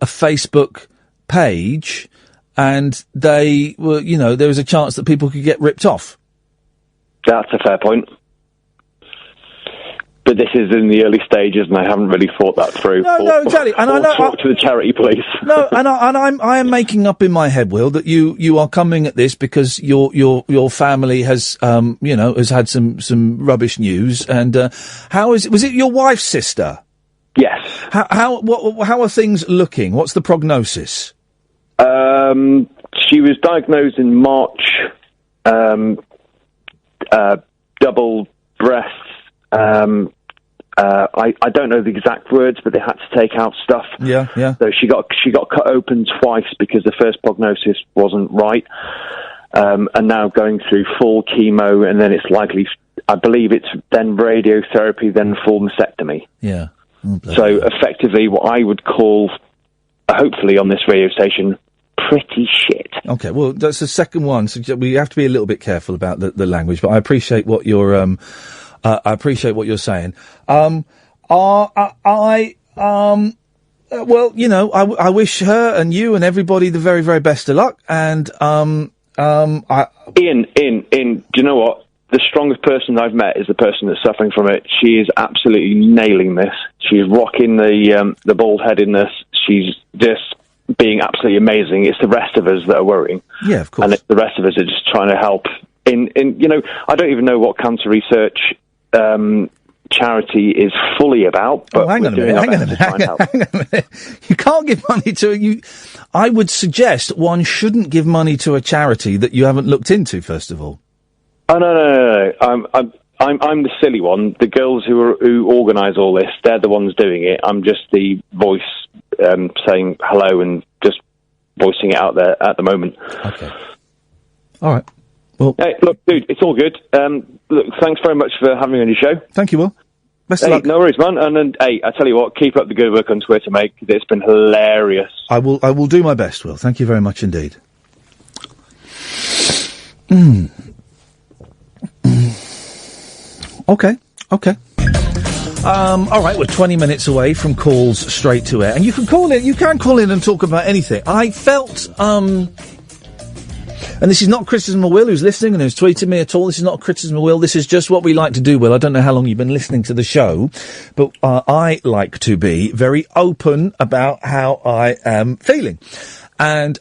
a Facebook page, and they were, there was a chance that people could get ripped off. That's a fair point. But this is in the early stages, and I haven't really thought that through. No, exactly. And I know, talk to the charity police. No, and I am making up in my head, Will, that you are coming at this because your family has has had some rubbish news. And how is it? Was it your wife's sister? Yes. How are things looking? What's the prognosis? She was diagnosed in March. Double breasts. I don't know the exact words, but they had to take out stuff. Yeah. So she got cut open twice because the first prognosis wasn't right, and now going through full chemo, and then it's likely, I believe it's then radiotherapy, then full mastectomy. Yeah. So effectively, what I would call, hopefully on this radio station, pretty shit. Okay, well, that's the second one, so we have to be a little bit careful about the language, but I appreciate what you're, saying. Well, you know, I wish her and you and everybody the very, very best of luck, and, Iain, do you know what? The strongest person I've met is the person that's suffering from it. She is absolutely nailing this. She's rocking the bald-headedness. She's just being absolutely amazing. It's the rest of us that are worrying. Yeah, of course. And the rest of us are just trying to help. In you know, I don't even know what cancer research charity is fully about. But hang on a minute. You can't give money to I would suggest one shouldn't give money to a charity that you haven't looked into, first of all. Oh no! I'm the silly one. The girls who organise all this, they're the ones doing it. I'm just the voice saying hello and just voicing it out there at the moment. Okay. All right. Well, hey, look, dude, it's all good. Look, thanks very much for having me on your show. Thank you, Will. Best of luck. No worries, man. And hey, I tell you what, keep up the good work on Twitter, mate. It's been hilarious. I will do my best, Will. Thank you very much indeed. Okay. All right, we're 20 minutes away from calls straight to air, and you can call in and talk about anything. I felt, and this is not criticism of Will, who's listening and who's tweeted me at all. This is not a criticism of Will. This is just what we like to do, Will. I don't know how long you've been listening to the show, but I like to be very open about how I am feeling. And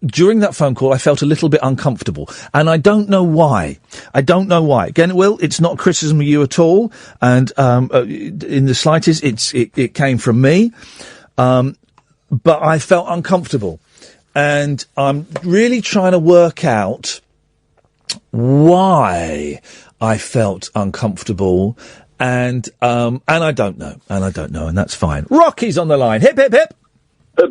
during that phone call, I felt a little bit uncomfortable, and I don't know why. Again, Will, it's not criticism of you at all, and in the slightest, it came from me, but I felt uncomfortable, and I'm really trying to work out why I felt uncomfortable, and I don't know, and that's fine. Rocky's on the line. Hip hip hip. How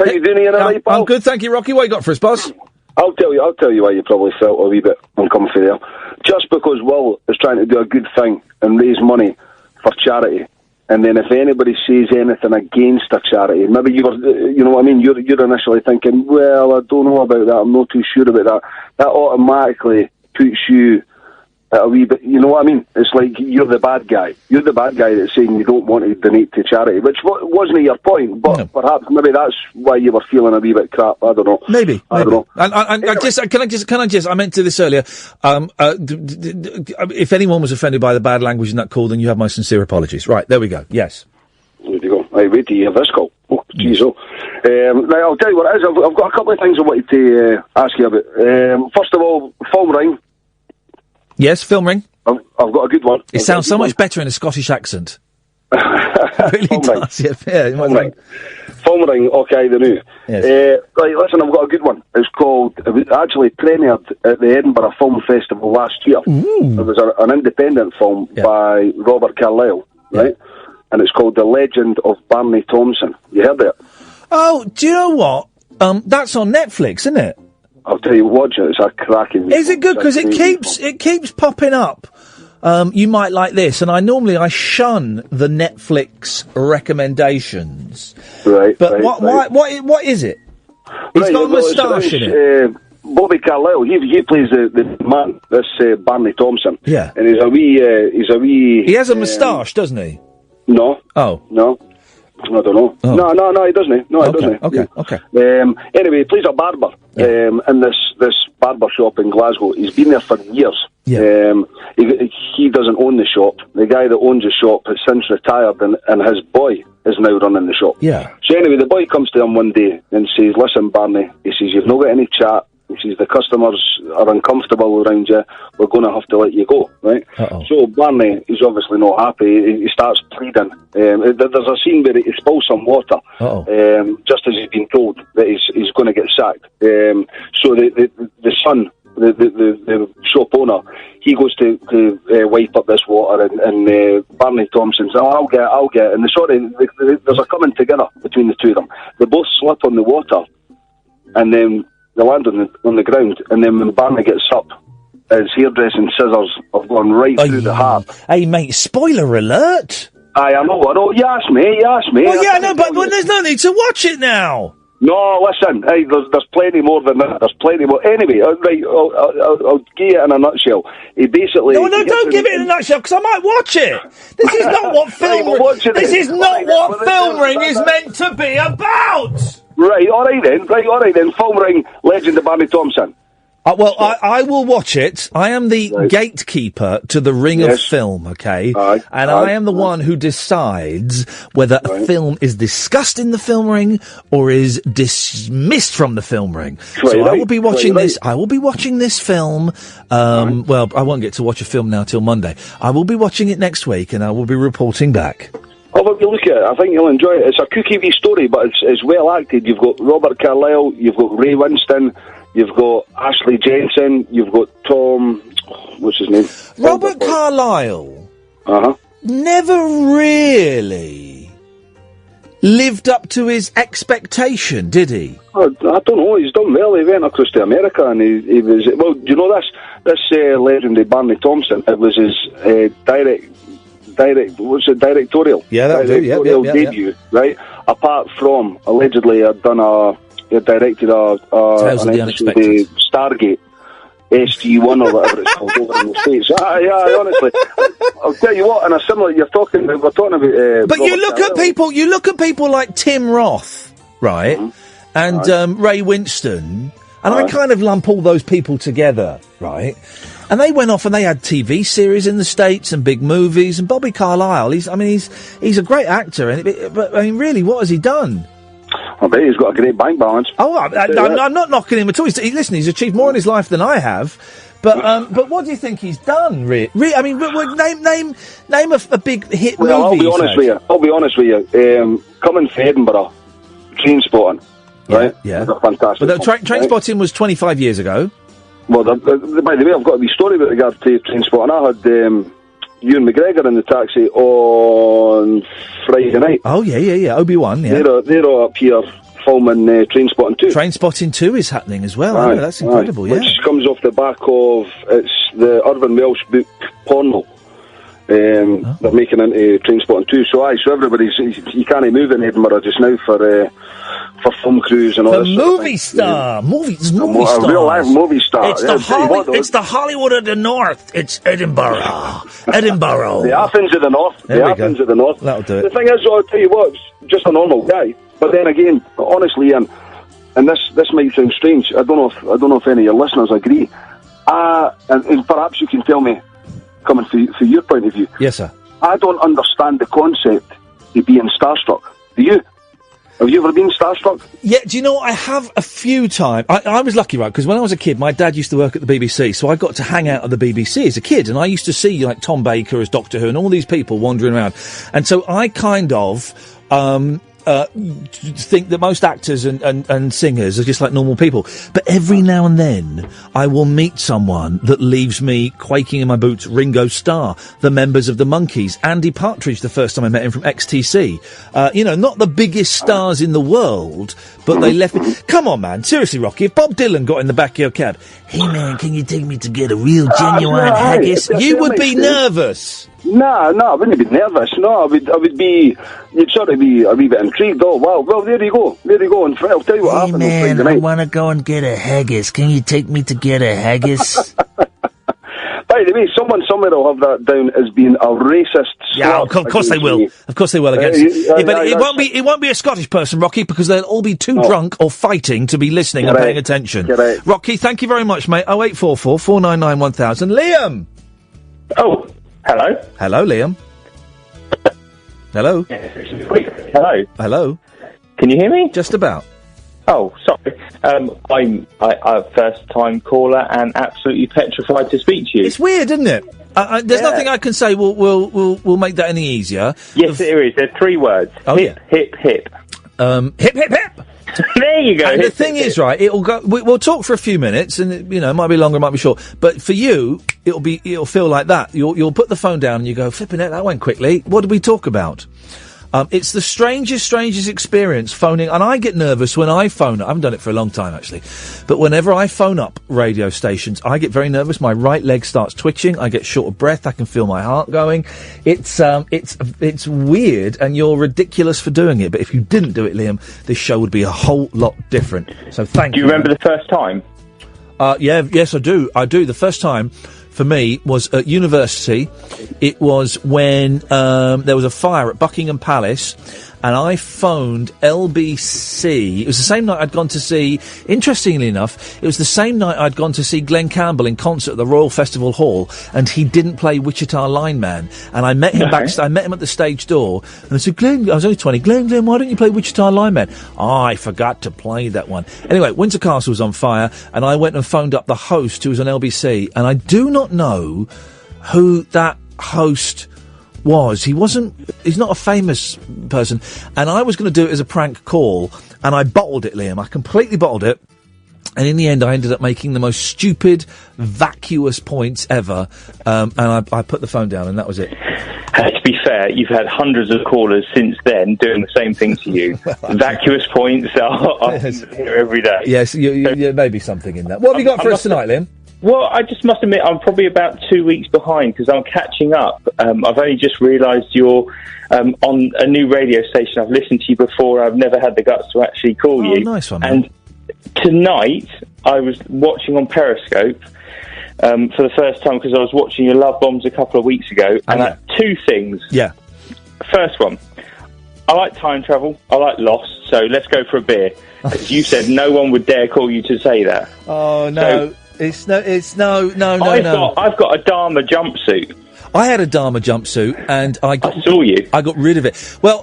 you doing, Iain? I'm good, thank you, Rocky. What you got for us, boss? I'll tell you why you probably felt a wee bit uncomfy there. Just because Will is trying to do a good thing and raise money for charity, and then if anybody says anything against a charity, maybe you were, you know what I mean, you're initially thinking, well, I don't know about that, I'm not too sure about that. That automatically puts you a wee bit, you know what I mean? It's like you're the bad guy. You're the bad guy that's saying you don't want to donate to charity, which wasn't your point, but perhaps maybe that's why you were feeling a wee bit crap. I don't know. Maybe. I don't know. And anyway. Can I just, I meant to this earlier, if anyone was offended by the bad language in that call, then you have my sincere apologies. Right, there we go. Yes. There you go. Right, wait till you hear this call. Oh, geez, Now, I'll tell you what it is. I've got a couple of things I wanted to ask you about. First of all, phone ring. Yes, film ring. I've got a good one. It sounds so much better in a Scottish accent. It really does. Phone ring. Phone ring, okay, the new. Yes. Right, listen, I've got a good one. It was actually premiered at the Edinburgh Film Festival last year. Ooh. It was an independent film by Robert Carlyle, right? And it's called The Legend of Barney Thompson. You heard it? Oh, do you know what? That's on Netflix, isn't it? I'll tell you, watch it. It's a cracking. Is it good? Because it keeps popping up. You might like this, and I shun the Netflix recommendations. Right. But what is it? He's got a moustache in it. Bobby Carlyle. He plays the man. This Barney Thompson. Yeah. And he's a wee. He has a moustache, doesn't he? No. Oh. No. I don't know. Oh. No, he doesn't. No, he doesn't. Okay. Anyway, he plays a barber in this barber shop in Glasgow. He's been there for years. Yeah. He doesn't own the shop. The guy that owns the shop has since retired, and his boy is now running the shop. Yeah. So anyway, the boy comes to him one day and says, "Listen, Barney," he says, "you've not got any chat He says, the customers are uncomfortable around you, we're going to have to let you go, right? So Barney is obviously not happy. He starts pleading. There's a scene where he spills some water, just as he's been told that he's going to get sacked. So the son, the shop owner, he goes to wipe up this water, and Barney Thompson says, I'll get it. And there's a coming together between the two of them. They both slip on the water, and then they land on the ground, and then when Barney gets up, his hairdressing scissors have gone right through the heart. Hey, mate, spoiler alert! I know. You asked me. Well, yeah, I know, but there's no need to watch it now. No, listen, hey, there's plenty more than that. There's plenty more. Anyway, right, I'll give it in a nutshell. He basically... No, don't give it in a nutshell, because I might watch it. This is not what film ring is meant to be about. Right, all right then. Film ring, legend of Barney Thompson. Well, I will watch it. I am the gatekeeper to the ring of film, okay? I am the one who decides whether a film is discussed in the film ring or is dismissed from the film ring. So I will be watching this. I will be watching this film. Well, I won't get to watch a film now till Monday. I will be watching it next week, and I will be reporting back. Oh, but you look at it. I think you'll enjoy it. It's a kooky wee story, but it's well acted. You've got Robert Carlyle, you've got Ray Winston, you've got Ashley Jensen, you've got Tom... What's his name? Robert Carlyle never really lived up to his expectation, did he? I don't know. He's done well. He went across to America, and he was... Well, do you know this? This legendary Barney Thompson, it was his directorial. Yeah, that'll do. Yeah, debut, right? Apart from, allegedly, he directed Tales of the Unexpected. Stargate, SG-1 or whatever it's called over in the States. Honestly, I'll tell you what. In a similar, we're talking about. But you look at people like Tim Roth, right, and Ray Winston, and I kind of lump all those people together, right. And they went off and they had TV series in the States and big movies. And Bobby Carlyle, he's a great actor. But I mean, really, what has he done? I bet he's got a great bank balance. Oh, I'm not knocking him at all. He's achieved more in his life than I have. But what do you think he's done? I mean, name a big hit movie. I'll be honest with you. Coming to Edinburgh, Trainspotting, right? Yeah, that's fantastic. But Trainspotting was 25 years ago. Well, by the way, I've got a wee story with regard to Trainspotting. I had Ewan McGregor in the taxi on Friday night. Oh, yeah. Obi-Wan, yeah. They're all up here filming Trainspotting 2. Trainspotting 2 is happening as well. Oh, that's incredible, yeah. Which comes off the back of, it's the Irvin Welsh book, Porno. They're making into Trainspotting 2. So everybody's, you can't move in Edinburgh just now for film crews and all for this. Movie star. Movie stars. A real life movie star. It's the Hollywood of the North. It's Edinburgh. Edinburgh. The Athens of the North. Athens of the North. That'll do it. The thing is, I'll tell you what, just a normal guy. But then again, honestly, Ian, and this might sound strange. I don't know if any of your listeners agree. And perhaps you can tell me, coming from your point of view. Yes, sir. I don't understand the concept of being starstruck. Do you? Have you ever been starstruck? Yeah, do you know what? I have a few times. I was lucky, right, because when I was a kid, my dad used to work at the BBC, so I got to hang out at the BBC as a kid, and I used to see, like, Tom Baker as Doctor Who and all these people wandering around. And so I kind of think that most actors and singers are just like normal people. But every now and then, I will meet someone that leaves me quaking in my boots. Ringo Starr, the members of the Monkees, Andy Partridge, the first time I met him from XTC. Not the biggest stars in the world, but they left me. Come on, man. Seriously, Rocky, if Bob Dylan got in the back of your cab, hey, man, can you take me to get a real genuine haggis? You would be nervous. No, I wouldn't be nervous. No, I would be. You'd sort of be a wee bit intrigued. Oh, wow. Well, there you go. And I'll tell you what happened. Hey, man, I want to go and get a haggis. Can you take me to get a haggis? By the way, someone somewhere will have that down as being a racist. Yeah, of course they will. Of course they will. But it won't be a Scottish person, Rocky, because they'll all be too drunk or fighting to be listening and paying attention. Rocky, thank you very much, mate. 0844 499 1000. Liam. Oh. Hello? Hello, Liam. Hello? Hello? Hello? Can you hear me? Just about. Oh, sorry. I'm a first-time caller and absolutely petrified to speak to you. It's weird, isn't it? There's nothing I can say. We'll make that any easier. Yes, there is. There's 3 words. Oh, hip, hip, hip. Hip, hip, hip. There you go. And the thing is, right? It'll go. We'll talk for a few minutes, and it might be longer, it might be short. But for you, it'll feel like that. You'll put the phone down and you go, flipping it. That went quickly. What did we talk about? It's the strangest experience phoning, and I get nervous when I phone. I haven't done it for a long time, actually, but whenever I phone up radio stations, I get very nervous. My right leg starts twitching. I get short of breath. I can feel my heart going. It's weird, and you're ridiculous for doing it. But if you didn't do it, Liam, this show would be a whole lot different. So thank you. Do you remember the first time? Yes, I do. The first time for me was at university. It was when there was a fire at Buckingham Palace, and I phoned LBC. It was the same night I'd gone to see, interestingly enough, it was the same night I'd gone to see Glenn Campbell in concert at the Royal Festival Hall, and he didn't play Wichita Lineman. And I met him I met him at the stage door, and I said, Glenn, I was only 20, Glenn, why don't you play Wichita Lineman? I forgot to play that one. Anyway, Windsor Castle was on fire, and I went and phoned up the host who was on LBC, and I do not know who that host was. He's not a famous person, and I was going to do it as a prank call, and I bottled it, Liam. I completely bottled it, and in the end I ended up making the most stupid, vacuous points ever, and I put the phone down, and that was it. To be fair, you've had hundreds of callers since then doing the same thing to you. Vacuous points are here every day. Yes, there may be something in that. What have you got for us tonight, Liam? Well, I just must admit, I'm probably about 2 weeks behind because I'm catching up. I've only just realised you're on a new radio station. I've listened to you before. I've never had the guts to actually call you. Nice one, man. And tonight, I was watching on Periscope for the first time because I was watching your Love Bombs a couple of weeks ago. And two things. Yeah. First one, I like time travel. I like Lost. So let's go for a beer. As you said, no one would dare call you to say that. Oh, no. No. I've got a Dharma jumpsuit. I had a Dharma jumpsuit, and I saw you. I got rid of it. Well,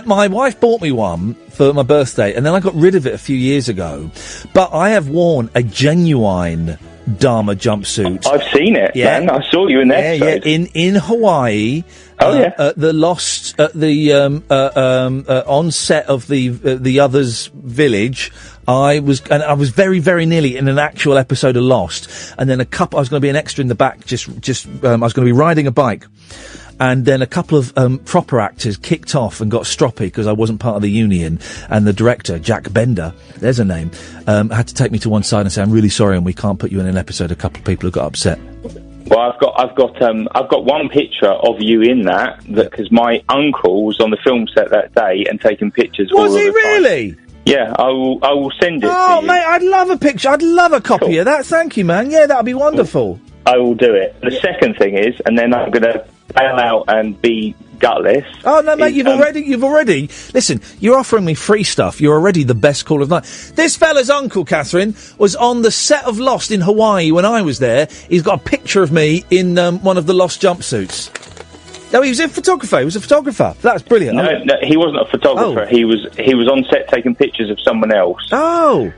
my wife bought me one for my birthday, and then I got rid of it a few years ago. But I have worn a genuine Dharma jumpsuit. I've seen it, man. I saw you in there. Yeah, in Hawaii. At the Lost, at the on set of the Others village. I was very, very nearly in an actual episode of Lost, and then I was going to be an extra in the back. I was going to be riding a bike, and then a couple of proper actors kicked off and got stroppy because I wasn't part of the union, and the director, Jack Bender, there's a name, had to take me to one side and say, "I'm really sorry, and we can't put you in an episode." A couple of people who got upset. Well, I've got one picture of you in that because my uncle was on the film set that day and taking pictures. Was he really? Yeah, I will send it to you. Oh, mate, I'd love a picture. I'd love a copy of that. Thank you, man. Yeah, that'd be wonderful. I will do it. The second thing is, and then I'm going to bail out and be gutless. Oh, no, mate, you've already... Listen, you're offering me free stuff. You're already the best call of the night. This fella's uncle, Catherine, was on the set of Lost in Hawaii when I was there. He's got a picture of me in one of the Lost jumpsuits. No, he was a photographer. He was a photographer. That's brilliant. No, he wasn't a photographer. He was on set taking pictures of someone else. Oh,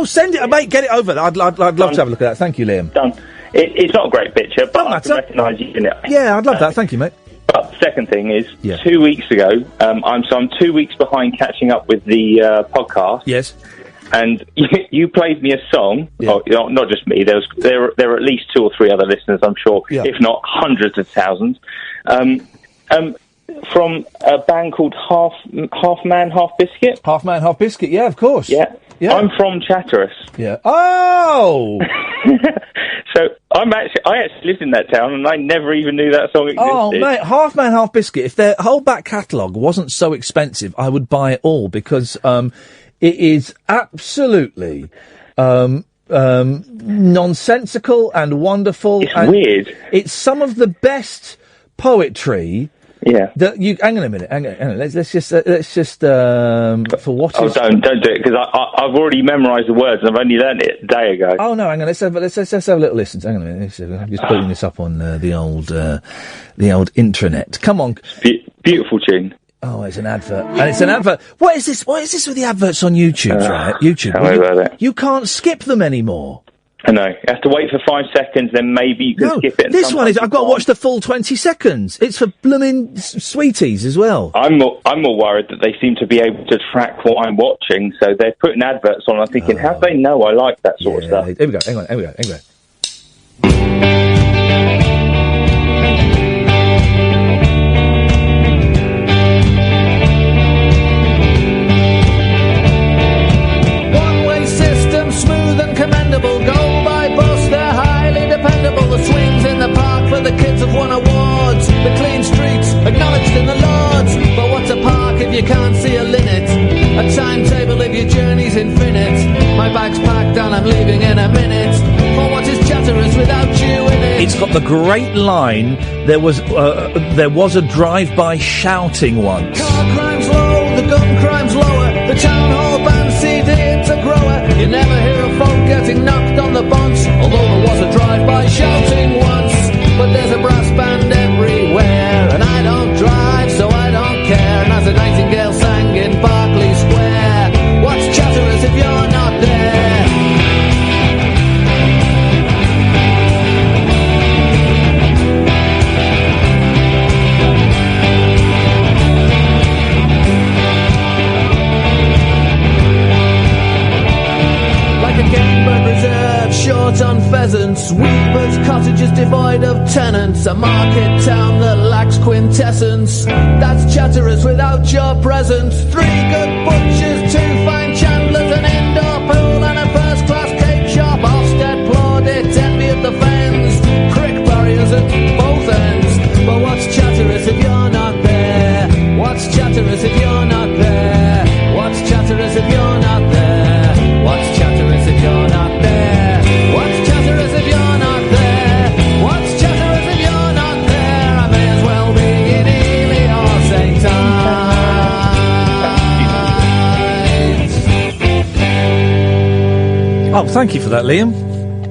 send it, mate. Get it over. I'd love to have a look at that. Thank you, Liam. Done. It's not a great picture, but I can recognise you in it. Yeah, I'd love that. Thank you, mate. But the second thing is, 2 weeks ago, I'm 2 weeks behind catching up with the podcast. Yes. And you played me a song. Yeah. Oh, not just me. There are at least 2 or 3 other listeners, I'm sure, if not hundreds of thousands. From a band called Half Man, Half Biscuit. Half Man, Half Biscuit. Yeah, of course. Yeah. I'm from Chatteris. Yeah. Oh. So I actually lived in that town, and I never even knew that song existed. Oh, mate, Half Man, Half Biscuit. If their whole back catalogue wasn't so expensive, I would buy it all because it is absolutely nonsensical and wonderful. It's weird. It's some of the best poetry. Yeah. That you. Hang on a minute. Hang on. Let's just. For what? Oh, don't do it because I've already memorised the words and I've only learned it a day ago. Oh no, hang on. Let's have a little listen. Hang on a minute. I'm just putting this up on the old intranet. Come on. Beautiful tune. Oh, it's an advert. And it's an advert. What is this? What is this with the adverts on YouTube, right? YouTube. Tell me about it. You can't skip them anymore. I know. You have to wait for 5 seconds, then maybe you can skip it. And This one is, I've got to watch the full 20 seconds. It's for blooming sweeties as well. I'm more worried that they seem to be able to track what I'm watching, so they're putting adverts on. I'm thinking, how do they know I like that sort of stuff? Here we go. Hang on. One-way system, smooth and commendable. Go by bus, they're highly dependable. The swings in the park for the kids have won awards. The clean streets, acknowledged in the Lords. But what's a park if you can't see a linnet? A timetable if your journey's infinite. My bag's packed and I'm leaving in a minute. For what is Chatterers without you in it? It's got the great line, there was a drive-by shouting once. Car crime's low, the gun crime's lower. The town hall band CD, it's a grower. You never hear of folk getting knocked on the bonce. Although there was a drive-by shouting once. But there's a brass band everywhere. And I don't drive, so I don't care. And as a nightingale sang in Berkeley Square, what's Chatterers if you're not there? Short on pheasants, weavers' cottages devoid of tenants, a market town that lacks quintessence. That's Chatterers without your presence. 3 good butchers, 2 fine chandlers, an indoor pool and a first-class cake shop. Ofsted plaudits, envy of the fens, crick barriers at both ends. But what's Chatterers if you're not there? What's Chatterers if you're not there? What's Chatterers if you're not there? What's Chatterers if you're not there? What's Chatterers if you're not there? What's Chatterers if you're not there? I may as well be in Ely or St. Ives. Oh, thank you for that, Liam.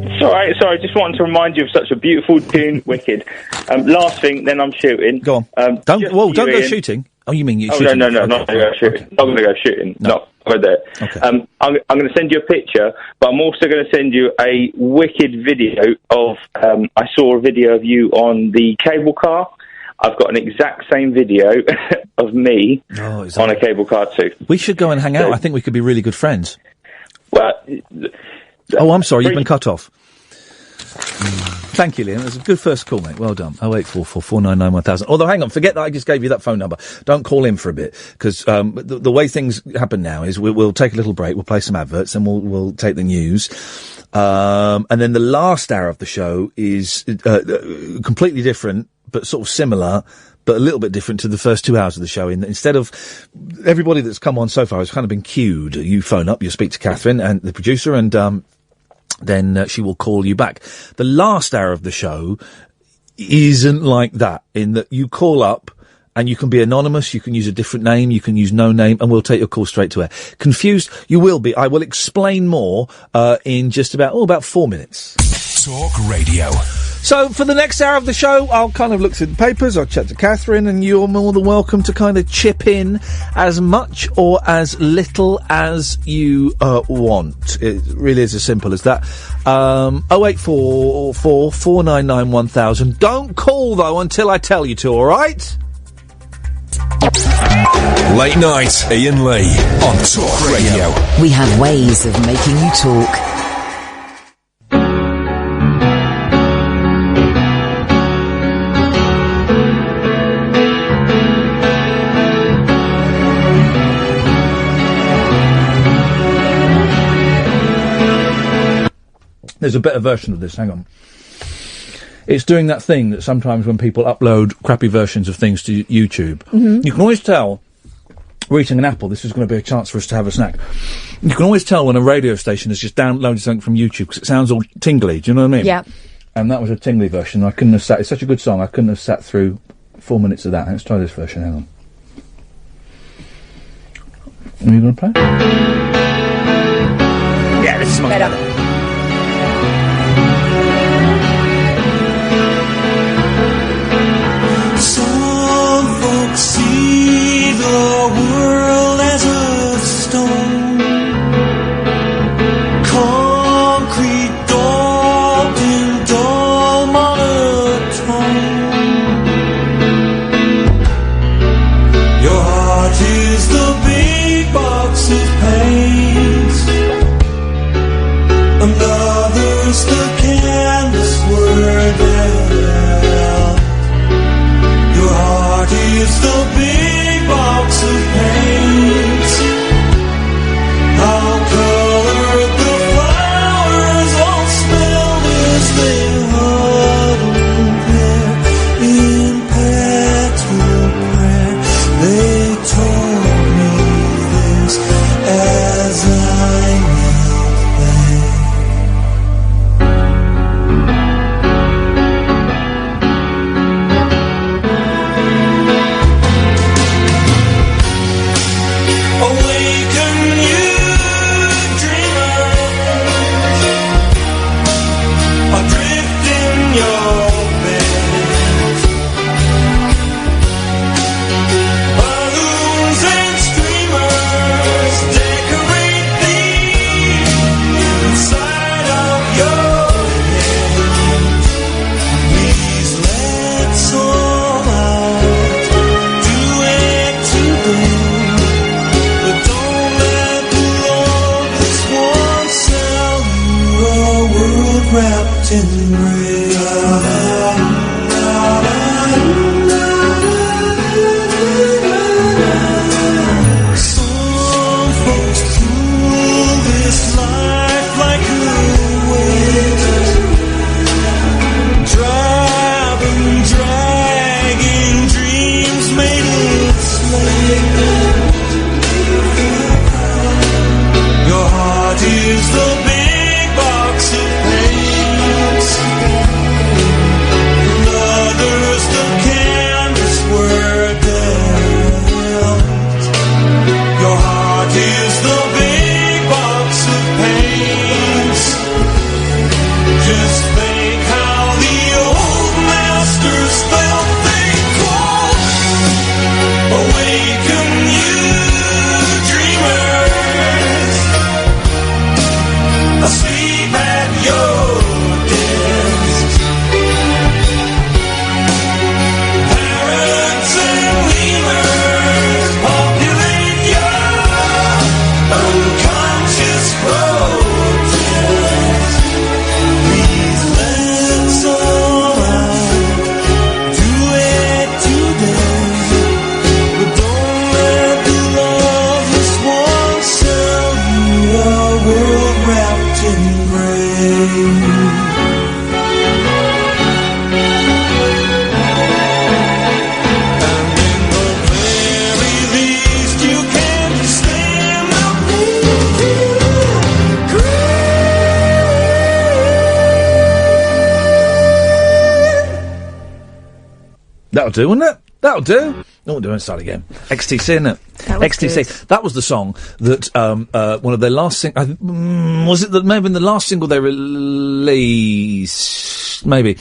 It's all right. Sorry, I just wanted to remind you of such a beautiful tune, Wicked. Last thing, then I'm shooting. Go on. Don't go shooting. Oh, you mean you're shooting? No, not going to go shooting. Okay. Not going to go shooting. No, over there. Okay. I'm going to send you a picture, but I'm also going to send you a wicked video of. I saw a video of you on the cable car. I've got an exact same video of me on a cable car too. We should go and hang out. I think we could be really good friends. Well. Oh, I'm sorry. You've been cut off. Thank you, Liam. It was a good first call, mate. Well done. 0844 499 1000. Although, hang on, forget that I just gave you that phone number. Don't call in for a bit, because the way things happen now is we'll take a little break, we'll play some adverts, and we'll take the news. And then the last hour of the show is completely different, but sort of similar, but a little bit different to the first 2 hours of the show. Instead of everybody that's come on so far has kind of been queued. You phone up, you speak to Catherine, and the producer, and then she will call you back. The last hour of the show isn't like that, in that you call up and you can be anonymous, you can use a different name, you can use no name, and we'll take your call straight to air. Confused? You will be. I will explain more in just about 4 minutes. Talk Radio. So, for the next hour of the show, I'll kind of look through the papers, I'll chat to Catherine, and you're more than welcome to kind of chip in as much or as little as you want. It really is as simple as that. 0844 499 1000. Don't call, though, until I tell you to, all right? Late night, Iain Lee on Talk Radio. We have ways of making you talk. There's a better version of this, hang on. It's doing that thing that sometimes when people upload crappy versions of things to YouTube, you can always tell, we're eating an apple, this is going to be a chance for us to have a snack. You can always tell when a radio station has just downloaded something from YouTube because it sounds all tingly, do you know what I mean? Yeah. And that was a tingly version. I couldn't have sat, it's such a good song, I couldn't have sat through 4 minutes of that. Let's try this version, hang on. Are you going to play? Yeah, this is much better. Some folks see the wrapped in some folks pull this life like a weight, driving, dragging dreams made of slate. Your heart is the big box of paints, another's the canvas we're dealt. Your heart is the big box of paints. Just think how the old masters felt. They called, awaken you dreamers, asleep at your desk. Parrots and lemurs populate your unconscious protest. Please let someone do it today, but don't let the loveless one sell you a world wrapped in gray. And in the very least, you can't stand the That'll do, wouldn't it? That'll do. Oh, do it. Start again. XTC, isn't it? That was XTC. good. That was the song that one of their last was it? Maybe in the last single they released. Maybe.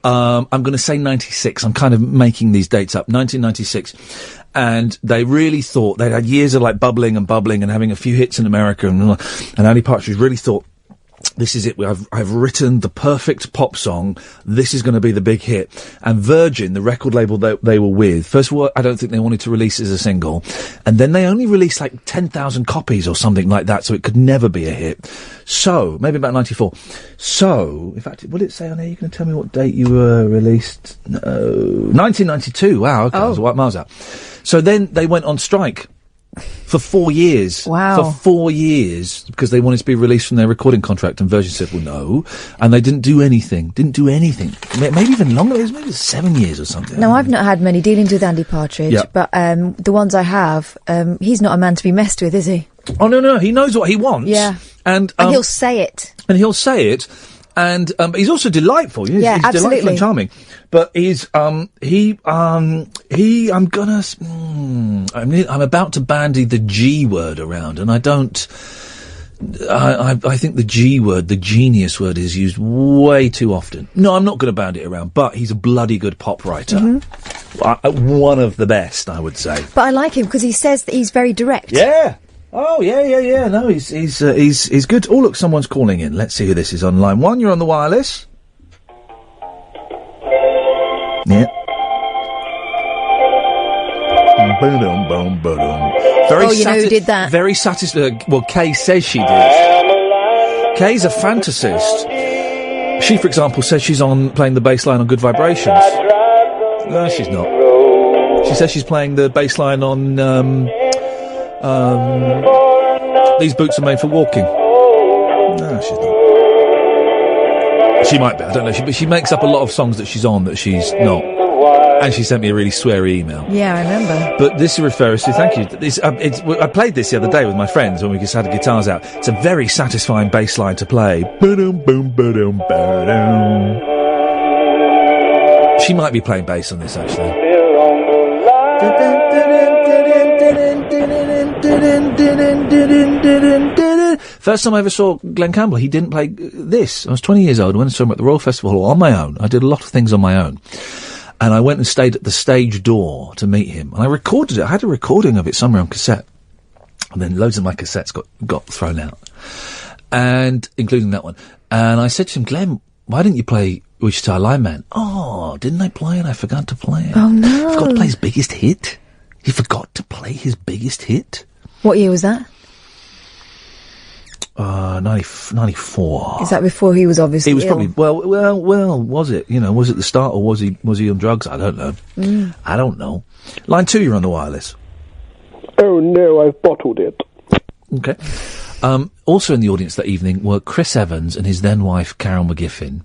I'm going to say 96. I'm kind of making these dates up. 1996. And they really thought they had years of like bubbling and having a few hits in America, and Andy Partridge really thought, this is it. I've written the perfect pop song. This is going to be the big hit. And Virgin, the record label they were with, first of all, I don't think they wanted to release it as a single. And then they only released like 10,000 copies or something like that, so it could never be a hit. So, maybe about 94. So, in fact, will it say on there, you can tell me what date you were released? No, 1992. Wow, okay, I was white miles out. So then they went on strike. For 4 years. Wow. For 4 years, because they wanted to be released from their recording contract, and Virgin said, well, no. And they didn't do anything. Maybe even longer. It was maybe 7 years or something. No, I've not had many dealings with Andy Partridge, Yeah. but the ones I have, he's not a man to be messed with, is he? Oh, no, he knows what he wants. Yeah. And he'll say it. And he'll say it. And he's also delightful. He's absolutely. delightful and charming. But I'm about to bandy the G word around, and I don't. I think the G word, the genius word, is used way too often. No, I'm not going to bandy it around. But he's a bloody good pop writer. Mm-hmm. One of the best, I would say. But I like him because he says that he's very direct. Yeah. Oh, yeah. No, he's good. Oh, look, someone's calling in. Let's see who this is on line one. You're on the wireless. Yeah. Boom, boom, boom. You know who did that? Very satisfied. Well, Kay says she did. Kay's a fantasist. She, for example, says she's playing the bass line on Good Vibrations. No, she's not. She says she's playing the bass line on These Boots Are Made for Walking. No, she's not. She might be, I don't know. But she makes up a lot of songs that she's on that she's not. And she sent me a really sweary email. Yeah, I remember. But this refers to, thank you. I played this the other day with my friends when we just had the guitars out. It's a very satisfying bass line to play. Ba-dum, boom, ba-dum, ba-dum. She might be playing bass on this, actually. First time I ever saw Glenn Campbell, he didn't play this. I was 20 years old. I went and saw him at the Royal Festival Hall on my own. I did a lot of things on my own. And I went and stayed at the stage door to meet him. And I recorded it. I had a recording of it somewhere on cassette. And then loads of my cassettes got thrown out. And including that one. And I said to him, Glenn, why didn't you play Wichita Lineman? Oh, didn't I play it? I forgot to play it. Oh, no. I forgot to play his biggest hit. He forgot to play his biggest hit. What year was that? 94. Is that before he was obviously He was ill? probably well. Was it? Was it the start, or was he on drugs? I don't know. I don't know. Line 2, you're on the wireless. Oh no, I've bottled it. Okay. Also in the audience that evening were Chris Evans and his then wife Carol McGiffin,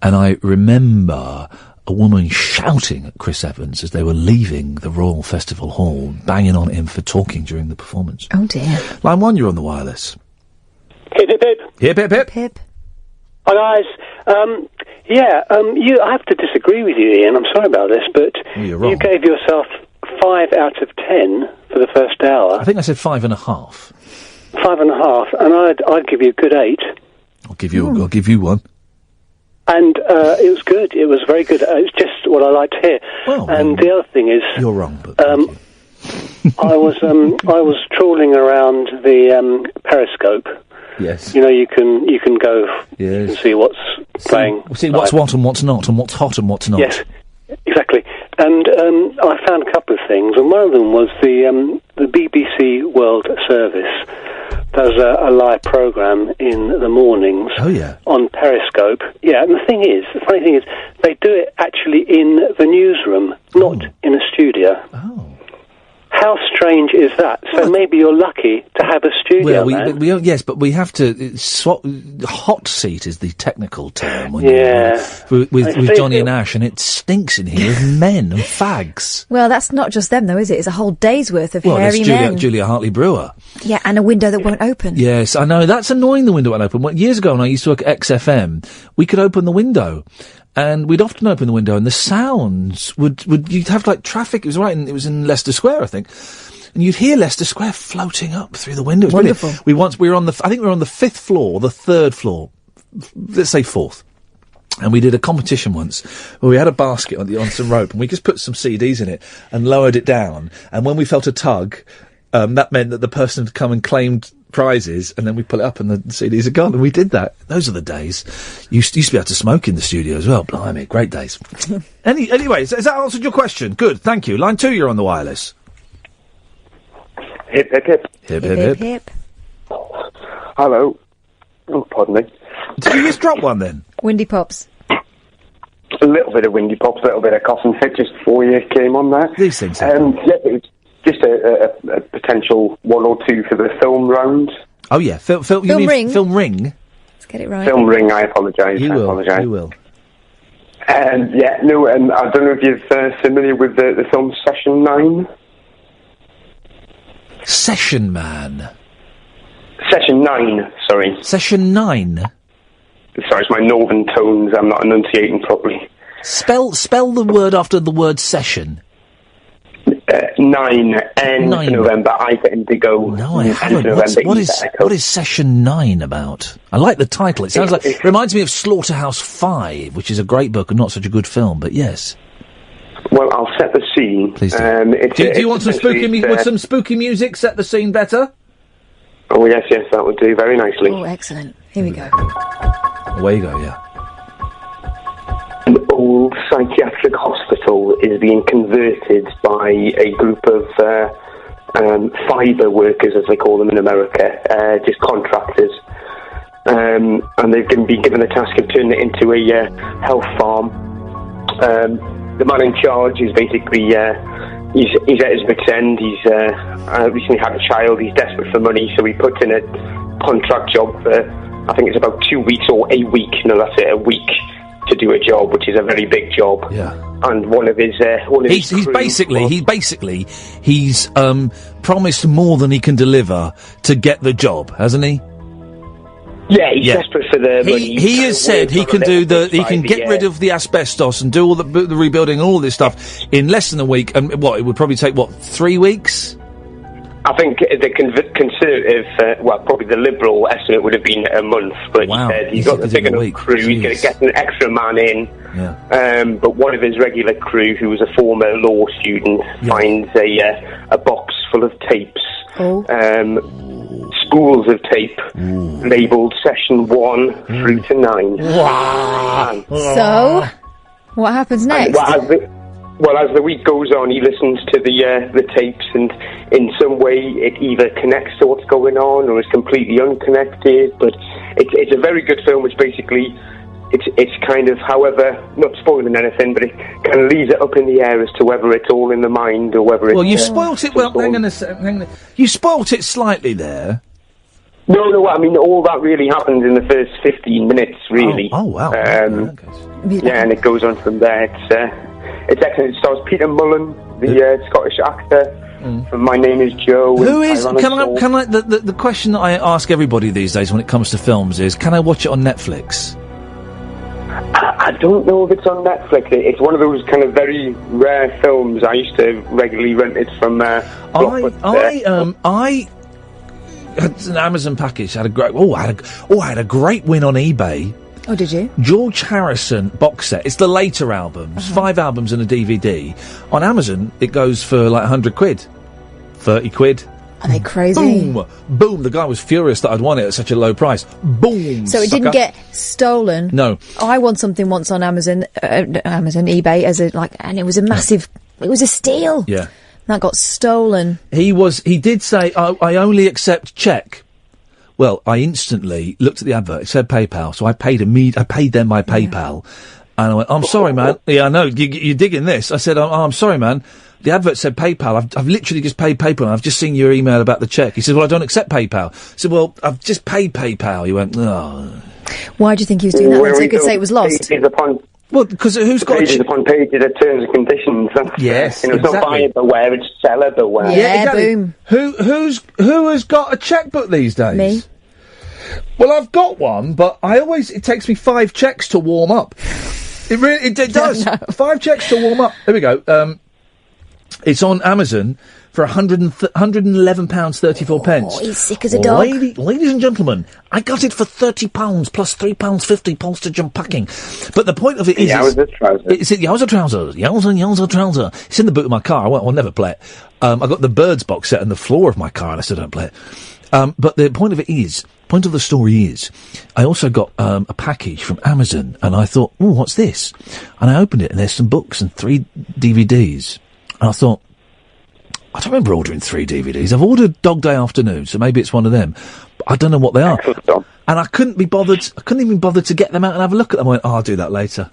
and I remember a woman shouting at Chris Evans as they were leaving the Royal Festival Hall, banging on him for talking during the performance. Oh dear. Line 1, you're on the wireless. Hip, hip, hip. Hip, hip, hip. Hip. Hi, guys. I have to disagree with you, Ian. I'm sorry about this, but you're wrong. you gave yourself 5 out of 10 for the first hour. I think I said 5.5. 5.5, and I'd give you a good 8. I'll give you one. And it was good. It was very good. It's just what I like to hear. Well, and the other thing is, you're wrong. But I was trawling around the Periscope. Yes. You can go. You can see what's playing. See what's what and what's not, and what's hot and what's not. Yes, exactly. And I found a couple of things, and one of them was the BBC World Service does a live programme in the mornings. Oh, yeah. On Periscope. Yeah, and the funny thing is, they do it actually in the newsroom, not in a studio. Oh. How strange is that? So maybe you're lucky to have a studio. Well, yes, but we have to swap. Hot seat is the technical term. When with Johnny and Ash, and it stinks in here of men and fags. Well, that's not just them, though, is it? It's a whole day's worth of hairy men. Julia Hartley-Brewer. Yeah, and a window that won't open. Yes, I know. That's annoying, the window won't open. Years ago, when I used to work at XFM, we could open the window. And we'd often open the window, and the sounds you'd have like traffic. It was in Leicester Square, I think, and you'd hear Leicester Square floating up through the windows. Wonderful. We were on the 5th floor, the 3rd floor, let's say 4th, and we did a competition once where we had a basket on some rope, and we just put some CDs in it and lowered it down. And when we felt a tug, that meant that the person had come and claimed prizes, and then we pull it up and the CDs are gone, and we did that. Those are the days. Used to be able to smoke in the studio as well. Blimey, great days. Anyways, has that answered your question? Good, thank you. Line 2, you're on the wireless. Hip, hip, hip. Hip, hip, hip. Hip. Hello. Oh, pardon me. Did you just drop one then? Windy pops. A little bit of windy pops, a little bit of coughing fit just before you came on there. These things it was just a potential 1 or 2 for the film round. Oh, yeah. Film ring? Film ring? Let's get it right. Film ring, I apologise. You will. And I don't know if you're familiar with the film Session 9. Session Man. Session 9, sorry. Session 9? Sorry, it's my northern tones. I'm not enunciating properly. Spell the word after the word session. 9, N for November, I for Indigo. No, I haven't. What is Session 9 about? I like the title. It sounds it reminds me of Slaughterhouse 5, which is a great book and not such a good film, but yes. Well, I'll set the scene. Please do. Do you want some spooky music? Would some spooky music set the scene better? Oh, yes, that would do very nicely. Oh, excellent. Here we go. Away you go, yeah. An old psychiatric hospital is being converted by a group of fibre workers, as they call them in America, just contractors. And they've been given the task of turning it into a health farm. The man in charge is basically, he's at his wit's end. He's recently had a child. He's desperate for money, so he puts in a contract job for, I think it's about 2 weeks or a week. No, that's it, a week to do a job, which is a very big job. Yeah. And he's promised more than he can deliver to get the job, hasn't he? Yeah, he's desperate for the money. He has said he can he can get rid of the asbestos and do all the rebuilding and all this stuff in less than a week. And it would probably take 3 weeks? I think the Conservative, probably the Liberal estimate would have been a month, but he said he's got the big enough crew, he's going to get an extra man in. Yeah. But one of his regular crew, who was a former law student, finds a box full of tapes, spools of tape, labelled Session 1 through to 9. Wow. So, what happens next? Well, as the week goes on, he listens to the tapes, and in some way it either connects to what's going on or is completely unconnected. But it's a very good film, which basically it's kind of, however, not spoiling anything, but it kind of leaves it up in the air as to whether it's all in the mind or whether it's... Well, you spoilt it. Well, hang on a second. You spoilt it slightly there. No, I mean, all that really happens in the first 15 minutes, really. Oh wow. Yeah, and it goes on from there. It's excellent. It stars Peter Mullen, the Scottish actor from My Name is Joe. Who is... Can I... The question that I ask everybody these days when it comes to films is, can I watch it on Netflix? I don't know if it's on Netflix. It's one of those kind of very rare films. I used to regularly rent it from... I had an Amazon package. Had a great. I had a great win on eBay. Oh, did you? George Harrison box set. It's the later albums, 5 albums and a DVD. On Amazon, it goes for like 100 quid, 30 quid. Are they crazy? Boom! The guy was furious that I'd won it at such a low price. Boom! So it didn't get stolen. No. I won something once on Amazon, eBay and it was a massive. It was a steal. Yeah. That got stolen. He did say, I only accept cheque. Well, I instantly looked at the advert. It said PayPal, so I paid them by PayPal. And I went, I'm sorry, man. Yeah, I know, you're digging this. I said, I'm sorry, man. The advert said PayPal. I've literally just paid PayPal, and I've just seen your email about the cheque. He said, well, I don't accept PayPal. I said, well, I've just paid PayPal. He went, oh. Why do you think he was doing that? So he could say it was lost? Well, because who's got pages upon pages of terms and conditions? Yes, it's not buyer beware, it's seller beware. Yeah, exactly. Boom. Who has got a chequebook these days? Me. Well, I've got one, but it takes me 5 checks to warm up. It does. 5 checks to warm up. There we go. It's on Amazon for £111.34. Oh, he's sick as a dog. Ladies and gentlemen, I got it for £30 plus £3.50 postage and packing. But the point of it is... Yowza trouser. It's Yowza trouser. Yowza trouser. It's in the boot of my car. I'll never play it. I got the Birds box set on the floor of my car and I still don't play it. But the point of the story is, I also got a package from Amazon and I thought, what's this? And I opened it and there's some books and 3 DVDs. And I thought, I don't remember ordering 3 DVDs. I've ordered Dog Day Afternoon, so maybe it's one of them. But I don't know what they are. And I couldn't even bother to get them out and have a look at them. I went, I'll do that later.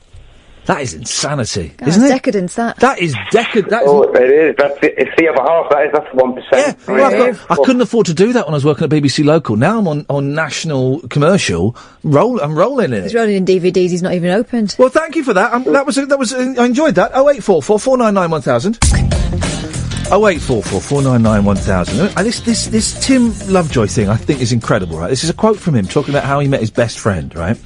That is insanity, isn't it? Decadence, that. That is decadent. It is. It's the other half. That's 1%. Yeah, well, I couldn't afford to do that when I was working at BBC Local. Now I'm on national commercial. I'm rolling in it. He's rolling in DVDs. He's not even opened. Well, thank you for that. That was. I enjoyed that. 0844 499 1000. 0844 499 1000. This Tim Lovejoy thing I think is incredible, right? This is a quote from him talking about how he met his best friend, right?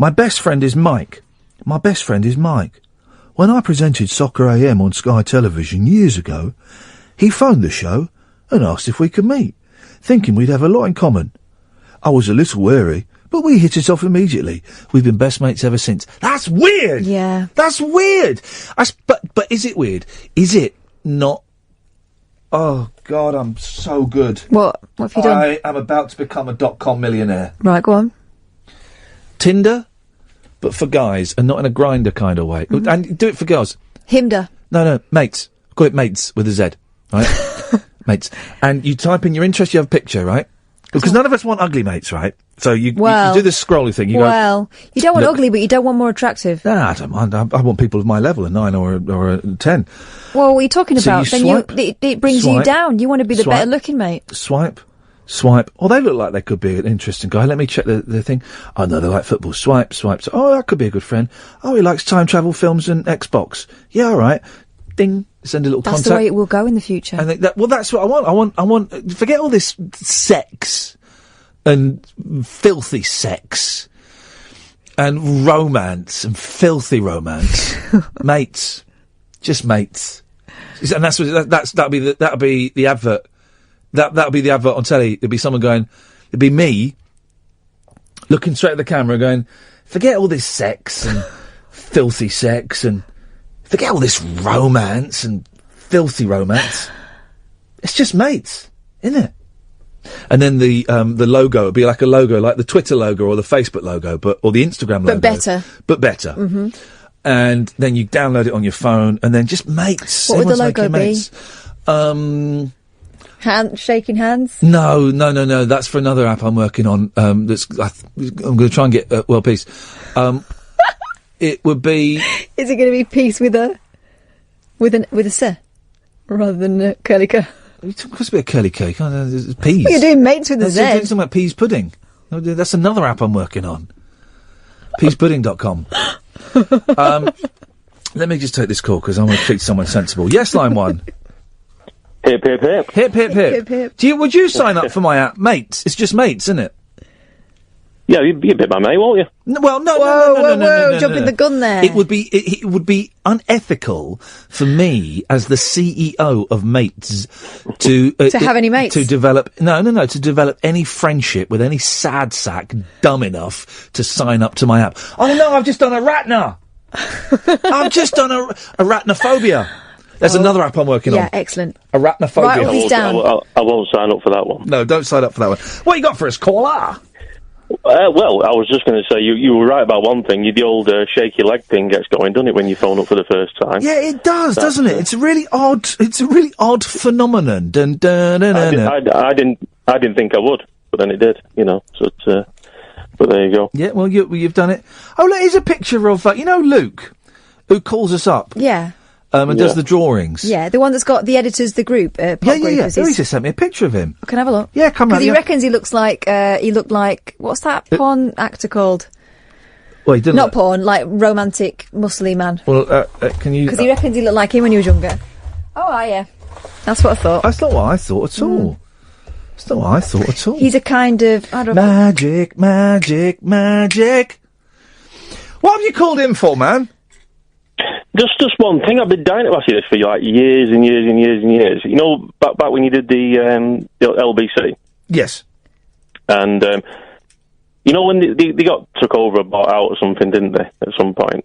My best friend is Mike. My best friend is Mike. When I presented Soccer AM on Sky Television years ago, he phoned the show and asked if we could meet, thinking we'd have a lot in common. I was a little wary, but we hit it off immediately. We've been best mates ever since. That's weird! Yeah. That's weird! But is it weird? Is it not... Oh, God, I'm so good. What have you done? I am about to become a .com millionaire. Right, go on. Tinder, but for guys, and not in a grinder kind of way. Mm-hmm. And do it for girls. Himda. No, mates. Call it mates with a Z, right? Mates. And you type in your interest, you have a picture, right? Because none of us want ugly mates, right? So you do this scrolly thing. You don't want ugly, but you don't want more attractive. Nah, I don't mind. I want people of my level, a 9 or a 10. Well, what are you talking about? So it brings you down. You want to be the better looking mate. Swipe. Oh, they look like they could be an interesting guy. Let me check the thing. Oh, no, they like football. Swipe. Oh, that could be a good frind. Oh, he likes time travel films and Xbox. Yeah, all right. Ding. Send a little contact. That's the way it will go in the future. I think that's what I want. I want. Forget all this sex and filthy sex and romance and filthy romance. Mates. Just mates. And that'll be the advert. That'll be the advert on telly. It'll be someone going, it'll be me looking straight at the camera going, forget all this sex and filthy sex and forget all this romance and filthy romance. It's just mates, isn't it? And then the logo would be like a logo, like the Twitter logo or the Facebook logo, or the Instagram logo. But better. Mm-hmm. And then you download it on your phone and then just mates. What would the logo be? Shaking hands? No. That's for another app I'm working on. I'm going to try and get world peace. It would be. Is it going to be peace with a S rather than a curly K? Of course, a bit of curly cake. Peas. Well, you're doing mates with a Z. You're doing something about peas pudding. That's another app I'm working on. Peaspudding.com. Let me just take this call because I want to speak to someone sensible. Yes, line 1. Hip, hip, hip. Hip, hip, hip. Hip, hip. Would you sign up for my app, Mates? It's just Mates, isn't it? Yeah, you'd be my mate, won't you? No, Whoa, jumping the gun there. It would be unethical for me as the CEO of Mates to have any mates. to develop to develop any friendship with any sad sack dumb enough to sign up to my app. Oh no, I've just done a ratna. I've just done a arachnophobia. There's another app I'm working on. Yeah, excellent. Arachnophobia. Write all these down. I won't sign up for that one. No, don't sign up for that one. What you got for us, caller? Well, I was just going to say, you were right about one thing. The old shaky leg thing gets going, doesn't it, when you phone up for the first time? Yeah, it does, doesn't it? It's a really odd phenomenon. Dun, dun, dun, dun, dun. I didn't think I would, but then it did, so but there you go. Yeah, well, you've done it. Oh, look, here's a picture of, Luke, who calls us up. Yeah. And does the drawings. Yeah, the one that's got the editors, the group. Yeah. He's just sent me a picture of him. I can have a look. Yeah, come on. Because he reckons he looks like, what's that porn actor called? Well, he didn't. Not porn, like romantic, muscly man. Well, can you... Because he reckons he looked like him when he was younger. Oh, yeah. That's what I thought. That's not what I thought at all. That's not what I thought at all. He's a kind of... I don't Magic. What have you called him for, man? Just one thing. I've been dying to ask you this for years and years and years and years. Back when you did the LBC. Yes. And when they got took over or bought out or something, didn't they? At some point.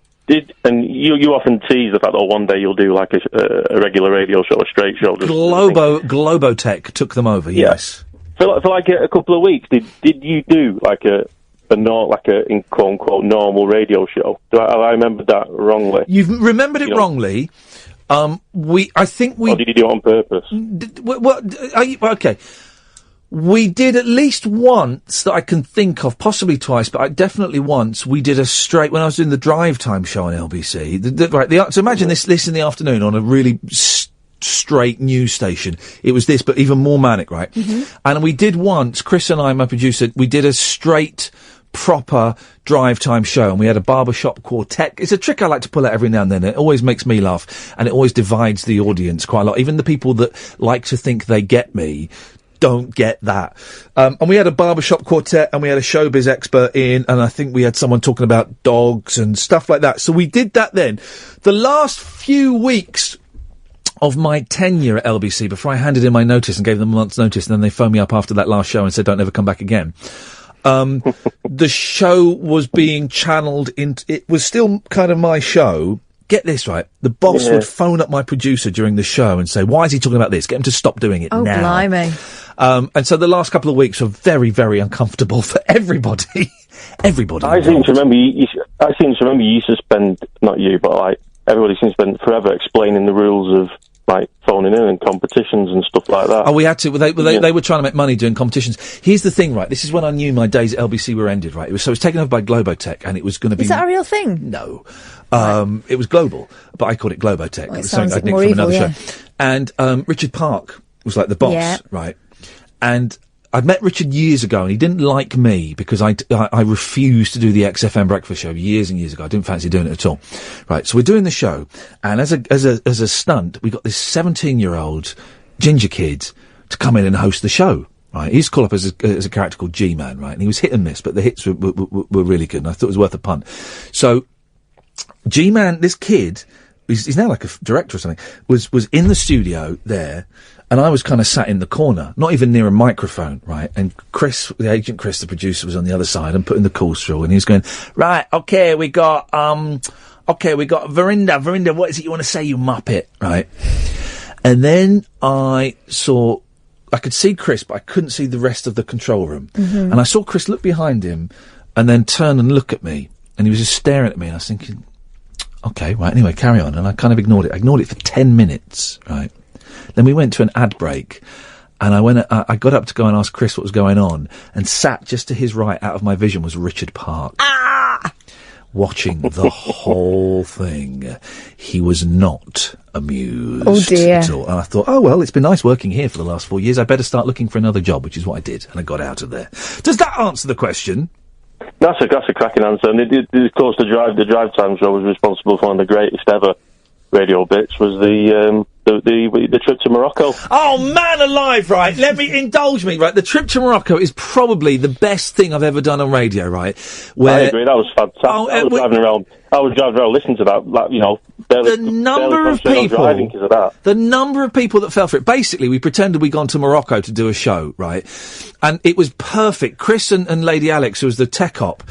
And you often tease the fact that one day you'll do like a regular radio show, a straight show. Globotech took them over. Yeah. Yes. For like a couple of weeks, did you do like a in quote unquote normal radio show? Do I remember that wrongly? You've remembered it wrongly. I think we. Or did you do it on purpose? Okay. We did at least once that I can think of, possibly twice, but definitely once. We did a straight when I was doing the drive time show on LBC. So imagine this in the afternoon on a really straight news station. It was this, but even more manic, right? Mm-hmm. And we did once. Chris and I, my producer, we did a straight, proper drive time show, and we had a barbershop quartet. It's a trick I like to pull out every now and then. It always makes me laugh, and it always divides the audience quite a lot. Even the people that like to think they get me don't get that. And we had a barbershop quartet, and we had a showbiz expert in, and I think we had someone talking about dogs and stuff like that. So we did that then. The last few weeks of my tenure at LBC, before I handed in my notice and gave them a month's notice, and then they phoned me up after that last show and said, don't ever come back again. The show was being channeled into... It was still kind of my show. Get this right. The boss would phone up my producer during the show and say, why is he talking about this? Get him to stop doing it now. Oh, blimey. And so the last couple of weeks were very, very uncomfortable for everybody. Everybody. I seem to remember you used to spend, not you, but like everybody seems to spend forever explaining the rules of like phoning in and competitions and stuff like that. Oh, we had to. They were trying to make money doing competitions. Here's the thing, right? This is when I knew my days at LBC were ended, right? It was taken over by Globotech, and it was going to be... Is that a real thing? No. It was Global, but I called it Globotech. Well, it was something I'd nicked from another show. And Richard Park was like the boss, right? And I'd met Richard years ago, and he didn't like me because I refused to do the XFM breakfast show years and years ago. I didn't fancy doing it at all. Right, so we're doing the show, and as a stunt, we got this 17-year-old ginger kid to come in and host the show. Right, he's called up as a character called G-Man, right? And he was hit and miss, but the hits were really good, and I thought it was worth a punt. So G-Man, this kid, he's now like a director or something, was in the studio there. And I was kind of sat in the corner, not even near a microphone, right? And Chris, the producer, was on the other side and putting the calls through, and he was going, right, okay, we got Verinda, what is it you want to say, you muppet, right? And then I could see Chris, but I couldn't see the rest of the control room. Mm-hmm. And I saw Chris look behind him and then turn and look at me, and he was just staring at me, and I was thinking, okay, right, anyway, carry on. And I kind of ignored it. I ignored it for 10 minutes, right? Then we went to an ad break, And I got up to go and ask Chris what was going on, and sat just to his right, out of my vision, was Richard Park. Watching the whole thing. He was not amused at all. And I thought, oh, well, it's been nice working here for the last 4 years. I better start looking for another job, which is what I did, and I got out of there. Does that answer the question? That's a cracking answer. And of course, the drive time show was responsible for one of the greatest ever radio bits, was the trip to Morocco. Oh, man alive, right? Indulge me, right? The trip to Morocco is probably the best thing I've ever done on radio, right? I agree, that was fantastic. I was driving around listening to that, the number of people that fell for it. Basically, we pretended we'd gone to Morocco to do a show, right? And it was perfect. Chris and Lady Alex, who was the tech op,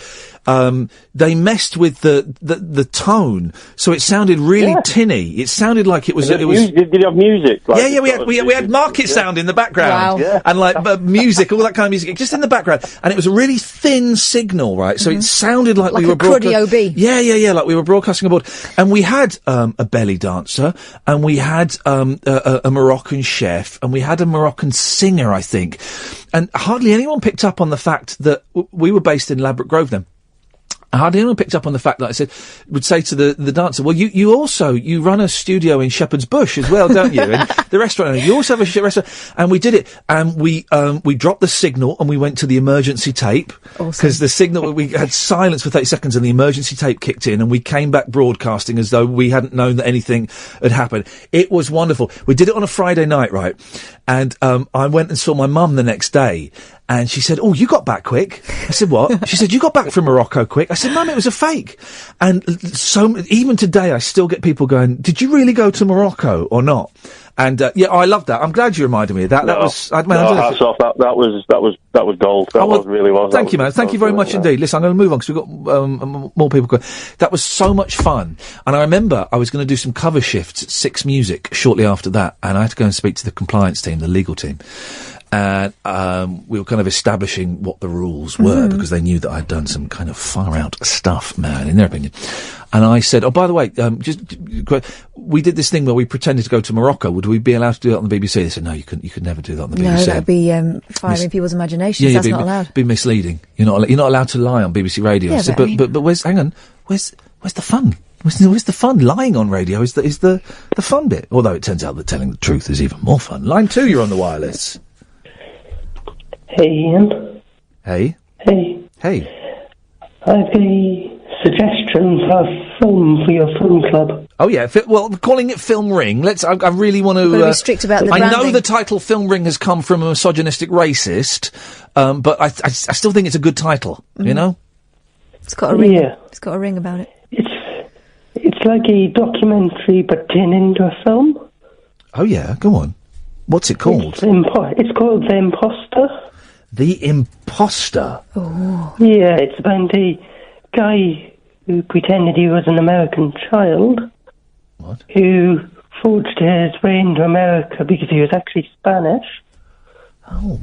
they messed with the tone, so it sounded really tinny. It sounded like it was. Did you have music? We had market sound in the background, and music, all that kind of music, just in the background, and it was a really thin signal, right? So it sounded like we were broadcasting. Yeah, like we were broadcasting aboard, and we had a belly dancer, and we had a Moroccan chef, and we had a Moroccan singer, I think, and hardly anyone picked up on the fact that we were based in Ladbroke Grove then. Hardly anyone picked up on the fact that would say to the dancer, well, you also run a studio in Shepherd's Bush as well, don't you? And the restaurant, you also have a restaurant. And we did it. And we dropped the signal and we went to the emergency tape. Because the signal, we had silence for 30 seconds and the emergency tape kicked in and we came back broadcasting as though we hadn't known that anything had happened. It was wonderful. We did it on a Friday night, right? And, I went and saw my mum the next day. And she said, oh, you got back quick. I said, what? She said, you got back from Morocco quick. I said, Mum, it was a fake. And even today, I still get people going, did you really go to Morocco or not? And, I love that. I'm glad you reminded me of that. Hats off. That was gold. That really was. Thank you, man. Thank you very much indeed. Listen, I'm going to move on because we've got, more people going. That was so much fun. And I remember I was going to do some cover shifts at 6 Music shortly after that. And I had to go and speak to the compliance team, the legal team. And we were kind of establishing what the rules were because they knew that I'd done some kind of far out stuff, man, in their opinion. And I said, oh, by the way, we did this thing where we pretended to go to Morocco. Would we be allowed to do that on the BBC? They said, no, you could never do that on the BBC. No, that'd be firing people's imaginations. That's not allowed. Be misleading. You're not allowed to lie on BBC Radio. Yeah, I said, but where's the fun? Where's the fun? Lying on radio is the fun bit. Although it turns out that telling the truth is even more fun. Line 2, you're on the wireless. Hey, Ian. Hey. I have a suggestion for a film for your film club. Oh yeah, calling it Film Ring. I really want to. Be strict about the branding. I know the title Film Ring has come from a misogynistic racist, but I still think it's a good title. You know, it's got a ring. Yeah. It's got a ring about it. It's like a documentary, but turned into a film. Oh yeah, go on. What's it called? It's called The Imposter. The Imposter? Oh. Yeah, it's about a guy who pretended he was an American child. What? Who forged his way into America because he was actually Spanish. Oh,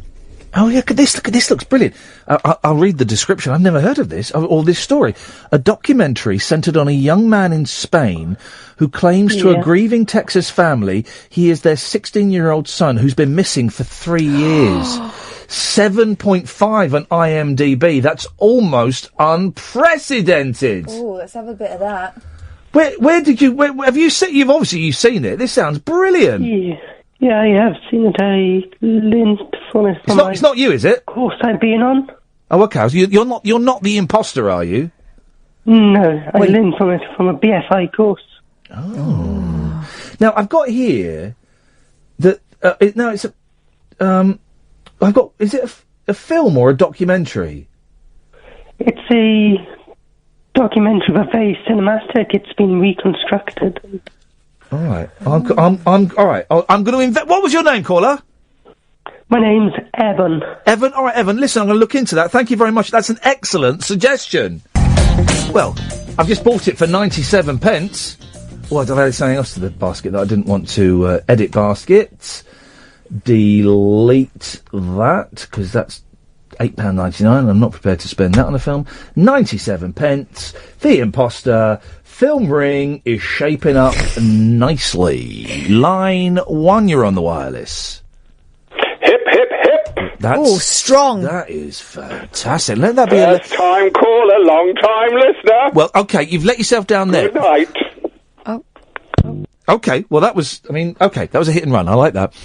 yeah, look at this looks brilliant. I'll read the description. I've never heard of this, or this story. A documentary centred on a young man in Spain who claims to a grieving Texas family he is their 16-year-old son who's been missing for 3 years. 7.5 on IMDb. That's almost unprecedented. Oh, let's have a bit of that. Where have you seen? You've seen it. This sounds brilliant. Yeah, I have seen it. I learned from it. It's not you, is it? Course I've been on. Oh, okay. So you're not the imposter, are you? No, I learned from it from a BFI course. Oh. Now I've got here that it's is it a film or a documentary? It's a documentary, but very cinematic. It's been reconstructed. All right. I'm all right. I'm going to invest. What was your name, caller? My name's Evan. Evan? All right, Evan. Listen, I'm going to look into that. Thank you very much. That's an excellent suggestion. Well, I've just bought it for 97 pence. Oh, I've added something else to the basket that I didn't want to edit basket. Delete that, because that's £8.99. I'm not prepared to spend that on a film. 97 pence. The Imposter. Film Ring is shaping up nicely. Line 1, you're on the wireless. Hip, Oh, strong. That is fantastic. Let that be First time caller, long time listener. Well, okay, you've let yourself down there. Good night. Okay, well, that was a hit and run. I like that.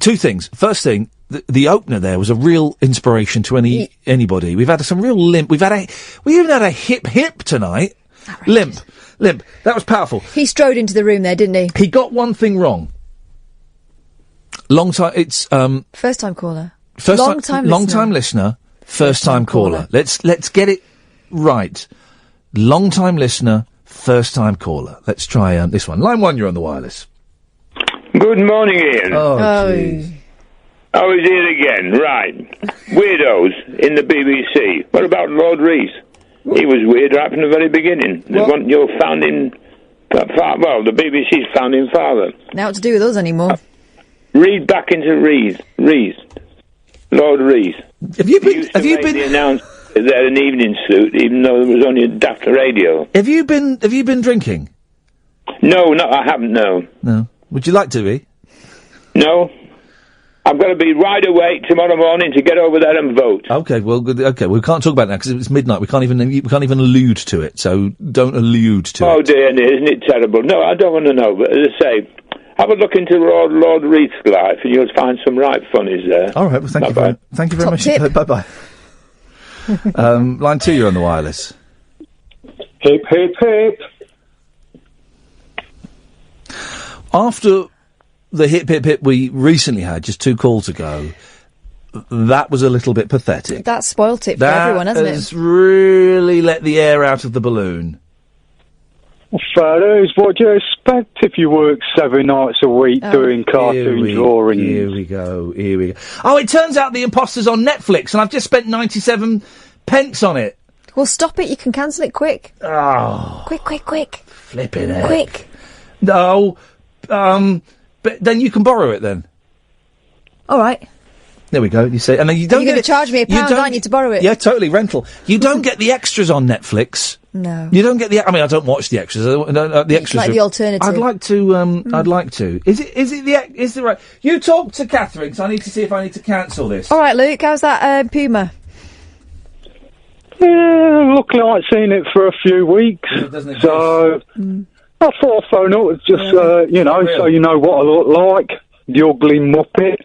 Two things. First thing, the opener there was a real inspiration to anybody. We've had some real limp. We even had a hip tonight. Limp. That was powerful. He strode into the room there, didn't he? He got one thing wrong. Long time. It's First time caller. Long time listener. First time caller. Let's get it right. Long time listener. First time caller. Let's try this one. Line 1, you're on the wireless. Good morning, Ian. Oh, geez. I was here again. Right. Weirdos in the BBC. What about Lord Rees? He was weird right from the very beginning. They want your founding... the BBC's founding father. Now what to do with us anymore. Read back into Rees. Lord Rees. Have you been... announced that they had an evening suit, even though there was only a daft radio. Have you been drinking? No, I haven't, no. No. Would you like to be? No. I've got to be wide awake tomorrow morning to get over there and vote. Okay, well, good. Okay, we can't talk about that because it's midnight. We can't even allude to it. So don't allude to it. Oh dear, isn't it terrible? No, I don't want to know. But as I say, have a look into Lord Reed's life, and you'll find some right funnies there. All right. Well, thank you very much. Bye bye. Line 2, you're on the wireless. Hip, hip, hip. After the hip, hip, hip we recently had just 2 calls ago, that was a little bit pathetic. That spoilt it for everyone, hasn't it? That has really let the air out of the balloon. Well, fellas, what do you expect if you work 7 nights a week doing cartoon drawings? Here we go. Oh, it turns out The Imposter's on Netflix, and I've just spent 97 pence on it. Well, stop it. You can cancel it quick. Oh. Quick. Flipping it. Quick. No. But then you can borrow it then. All right. There we go. You say, and then you don't. You're going to charge me £1, aren't you, to borrow it? Yeah, totally rental. You don't get the extras on Netflix. No. You don't get the. I mean, I don't watch the extras. The extras. Like the alternative. I'd like to. I'd like to. Is the right? You talk to Catherine, so I need to see if I need to cancel this. All right, Luke. How's that Puma? Yeah, look like seen it for a few weeks. So I thought I'd phone up, just so you know what I look like. The ugly muppet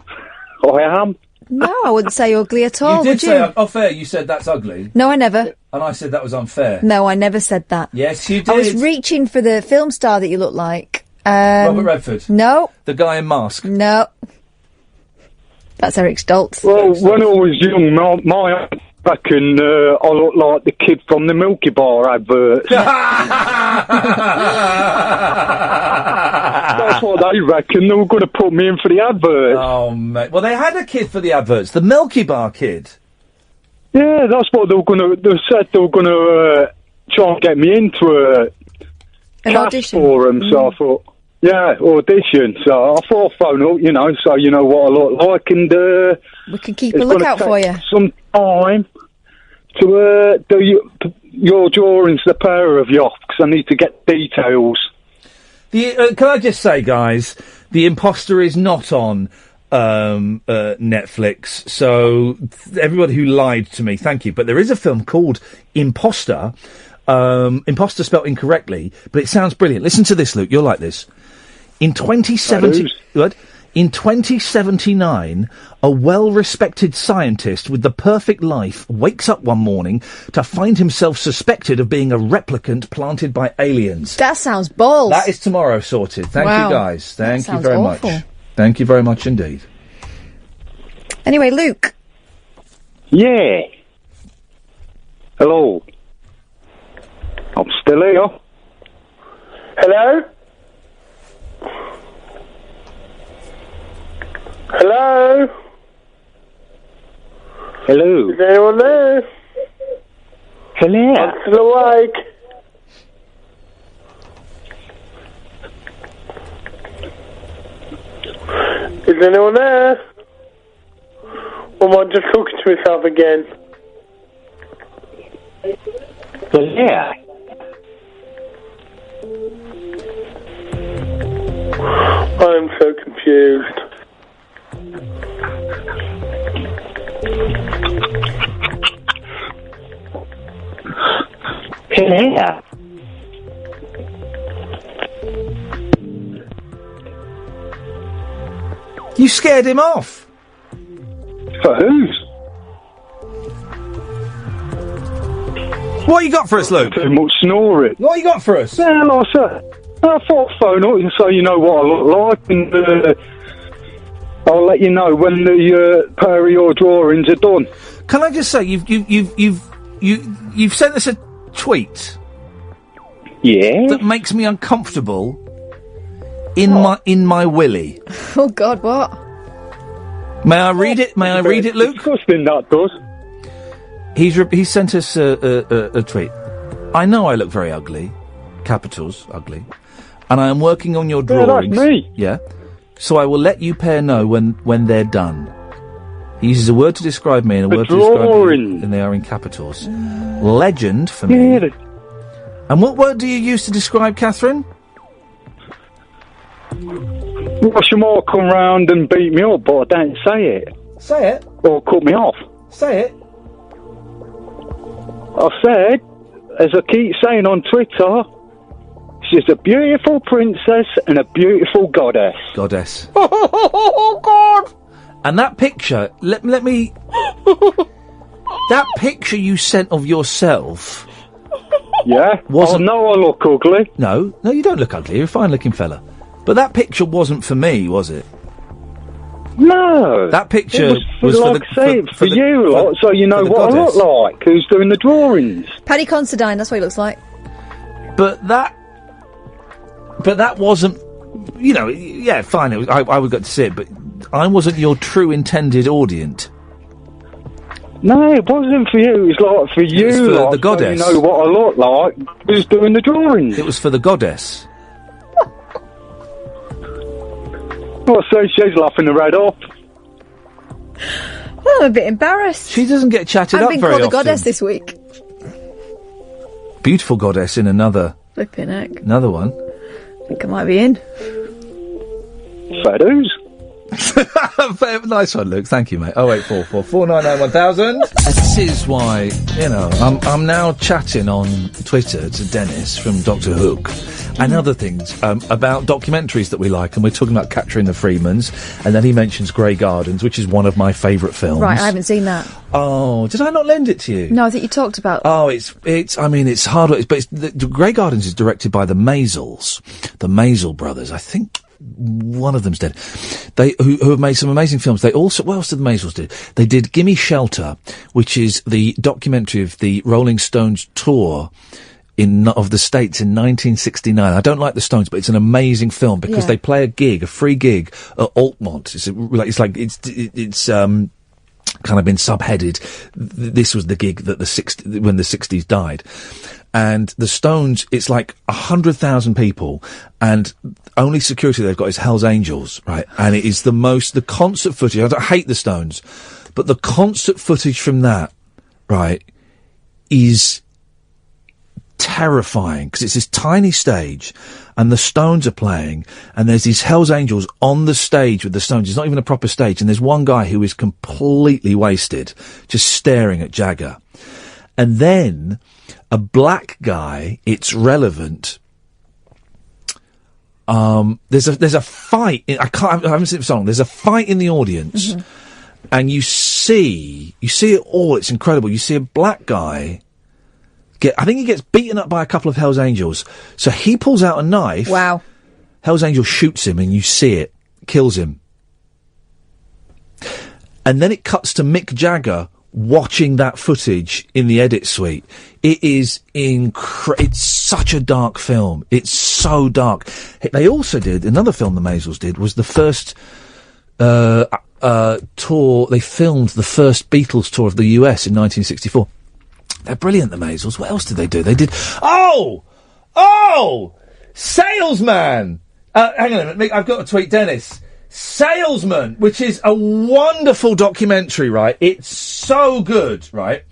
I am. No, I wouldn't say ugly at all. You did say, fair. You said that's ugly. No, I never. And I said that was unfair. No, I never said that. Yes, you did. I was reaching for the film star that you look like. Robert Redford. No. The guy in Mask. No. That's Eric Stoltz. Well, when I was young, my reckon I look like the kid from the Milky Bar adverts. That's what they reckon. They were going to put me in for the adverts. Oh, mate. Well, they had a kid for the adverts. The Milky Bar kid. Yeah, that's what they were going to... They said they were going to try and get me into an audition for them, so I thought... Yeah, audition. So I thought I'd phone up, so you know what I look like, and... we can keep a lookout for you. Some time to do your drawings, the pair of you, because I need to get details. Can I just say, guys, The Imposter is not on Netflix, so everybody who lied to me, thank you. But there is a film called Imposter, Imposter spelt incorrectly, but it sounds brilliant. Listen to this, Luke, you'll like this. In 2079, a well-respected scientist with the perfect life wakes up one morning to find himself suspected of being a replicant planted by aliens. That sounds balls. That is tomorrow sorted. Thank you, guys. Thank you very much. Thank you very much indeed. Anyway, Luke. Yeah. Hello. I'm still here. Hello? Hello? Hello. Is anyone there? Hello. I'm still awake. Is anyone there? Or am I just talking to myself again? Yeah. I'm so confused. Yeah. You scared him off. For whose? What you got for us, Luke? Too much snoring. What you got for us? Yeah, like I said, I thought I'd phone up so you know what I look like, and I'll let you know when the pair of your drawings are done. Can I just say you've sent us a tweet? Yeah. That makes me uncomfortable in my willy. Oh God, what? May I read it? May I read it, Luke? Disgusting, that does. He's sent us a tweet. I know I look very ugly, capitals ugly, and I am working on your drawings. Yeah, that's me. Yeah. So I will let you pair know when they're done. He uses a word to describe me and a word to describe you, and they are in capitals. Legend for me. Yeah, and what word do you use to describe Catherine? Well, she might come round and beat me up, but I don't say it. Say it. Or cut me off. Say it. I said, as I keep saying on Twitter, she's a beautiful princess and a beautiful goddess. Goddess. Oh, God! And that picture, let me... that picture you sent of yourself... Yeah? Wasn't... I know I look ugly. No, you don't look ugly. You're a fine-looking fella. But that picture wasn't for me, was it? No. That picture was like for you lot, so you know what I look like. Who's doing the drawings? Paddy Considine, that's what he looks like. But that wasn't, you know, yeah, fine, it was, I would get to see it, but I wasn't your true intended audience. No, it wasn't for you, it was like for you, for lot, the goddess. So you know what I look like, who's doing the drawings. It was for the goddess. Well, so she's laughing her head off. Well, I'm a bit embarrassed. She doesn't get chatted up very often. I've been called a goddess this week. Beautiful goddess in another... Flipping heck. Another one. I think I might be in. Shadows. Nice one, Luke. Thank you, mate. 0844 499 1000. This is why, you know, I'm now chatting on Twitter to Dennis from Dr. Hook and other things about documentaries that we like, and we're talking about Capturing the Freemans, and then he mentions Grey Gardens, which is one of my favourite films. Right, I haven't seen that. Oh, did I not lend it to you? No, I think you talked about... Oh, I mean, it's hard, but the Grey Gardens is directed by the Maisels, the Maisel brothers. I think one of them's dead. Who have made some amazing films. They also, what else did the Maisels do? They did Gimme Shelter, which is the documentary of the Rolling Stones tour of the States in 1969. I don't like the Stones, but it's an amazing film because they play a free gig at Altmont. It's kind of been subheaded. This was the gig that when the 60s died. And the Stones, it's like 100,000 people, and only security they've got is Hell's Angels, right? And it is the concert footage. I hate the Stones, but the concert footage from that, right, is terrifying, because it's this tiny stage, and the Stones are playing, and there's these Hell's Angels on the stage with the Stones. It's not even a proper stage, and there's one guy who is completely wasted, just staring at Jagger. And then a black guy, it's relevant. There's a fight. I haven't seen it for so long. There's a fight in the audience, and you see it all. It's incredible. You see a black guy I think he gets beaten up by a couple of Hell's Angels. So he pulls out a knife. Wow. Hell's Angel shoots him, and you see it, kills him. And then it cuts to Mick Jagger watching that footage in the edit suite. It is it's such a dark film. It's so dark. They also did, another film the Maisels did, was the first tour. They filmed the first Beatles tour of the US in 1964. They're brilliant, the Maisels. What else did they do? They did... Oh! Salesman! Hang on a minute, I've got to tweet Dennis. Salesman, which is a wonderful documentary, right? It's so good, right?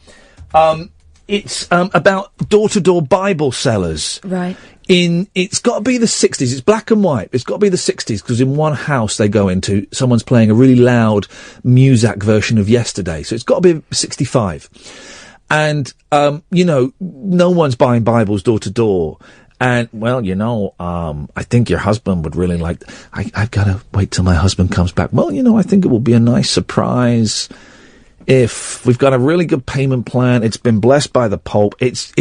It's about door-to-door Bible sellers. Right. It's got to be the 60s. It's black and white. It's got to be the 60s because in one house they go into, someone's playing a really loud Muzak version of Yesterday. So it's got to be 65. And, no one's buying Bibles door to door. And, well, I think your husband would really like... I've got to wait till my husband comes back. Well, I think it will be a nice surprise if we've got a really good payment plan. It's been blessed by the Pope. It's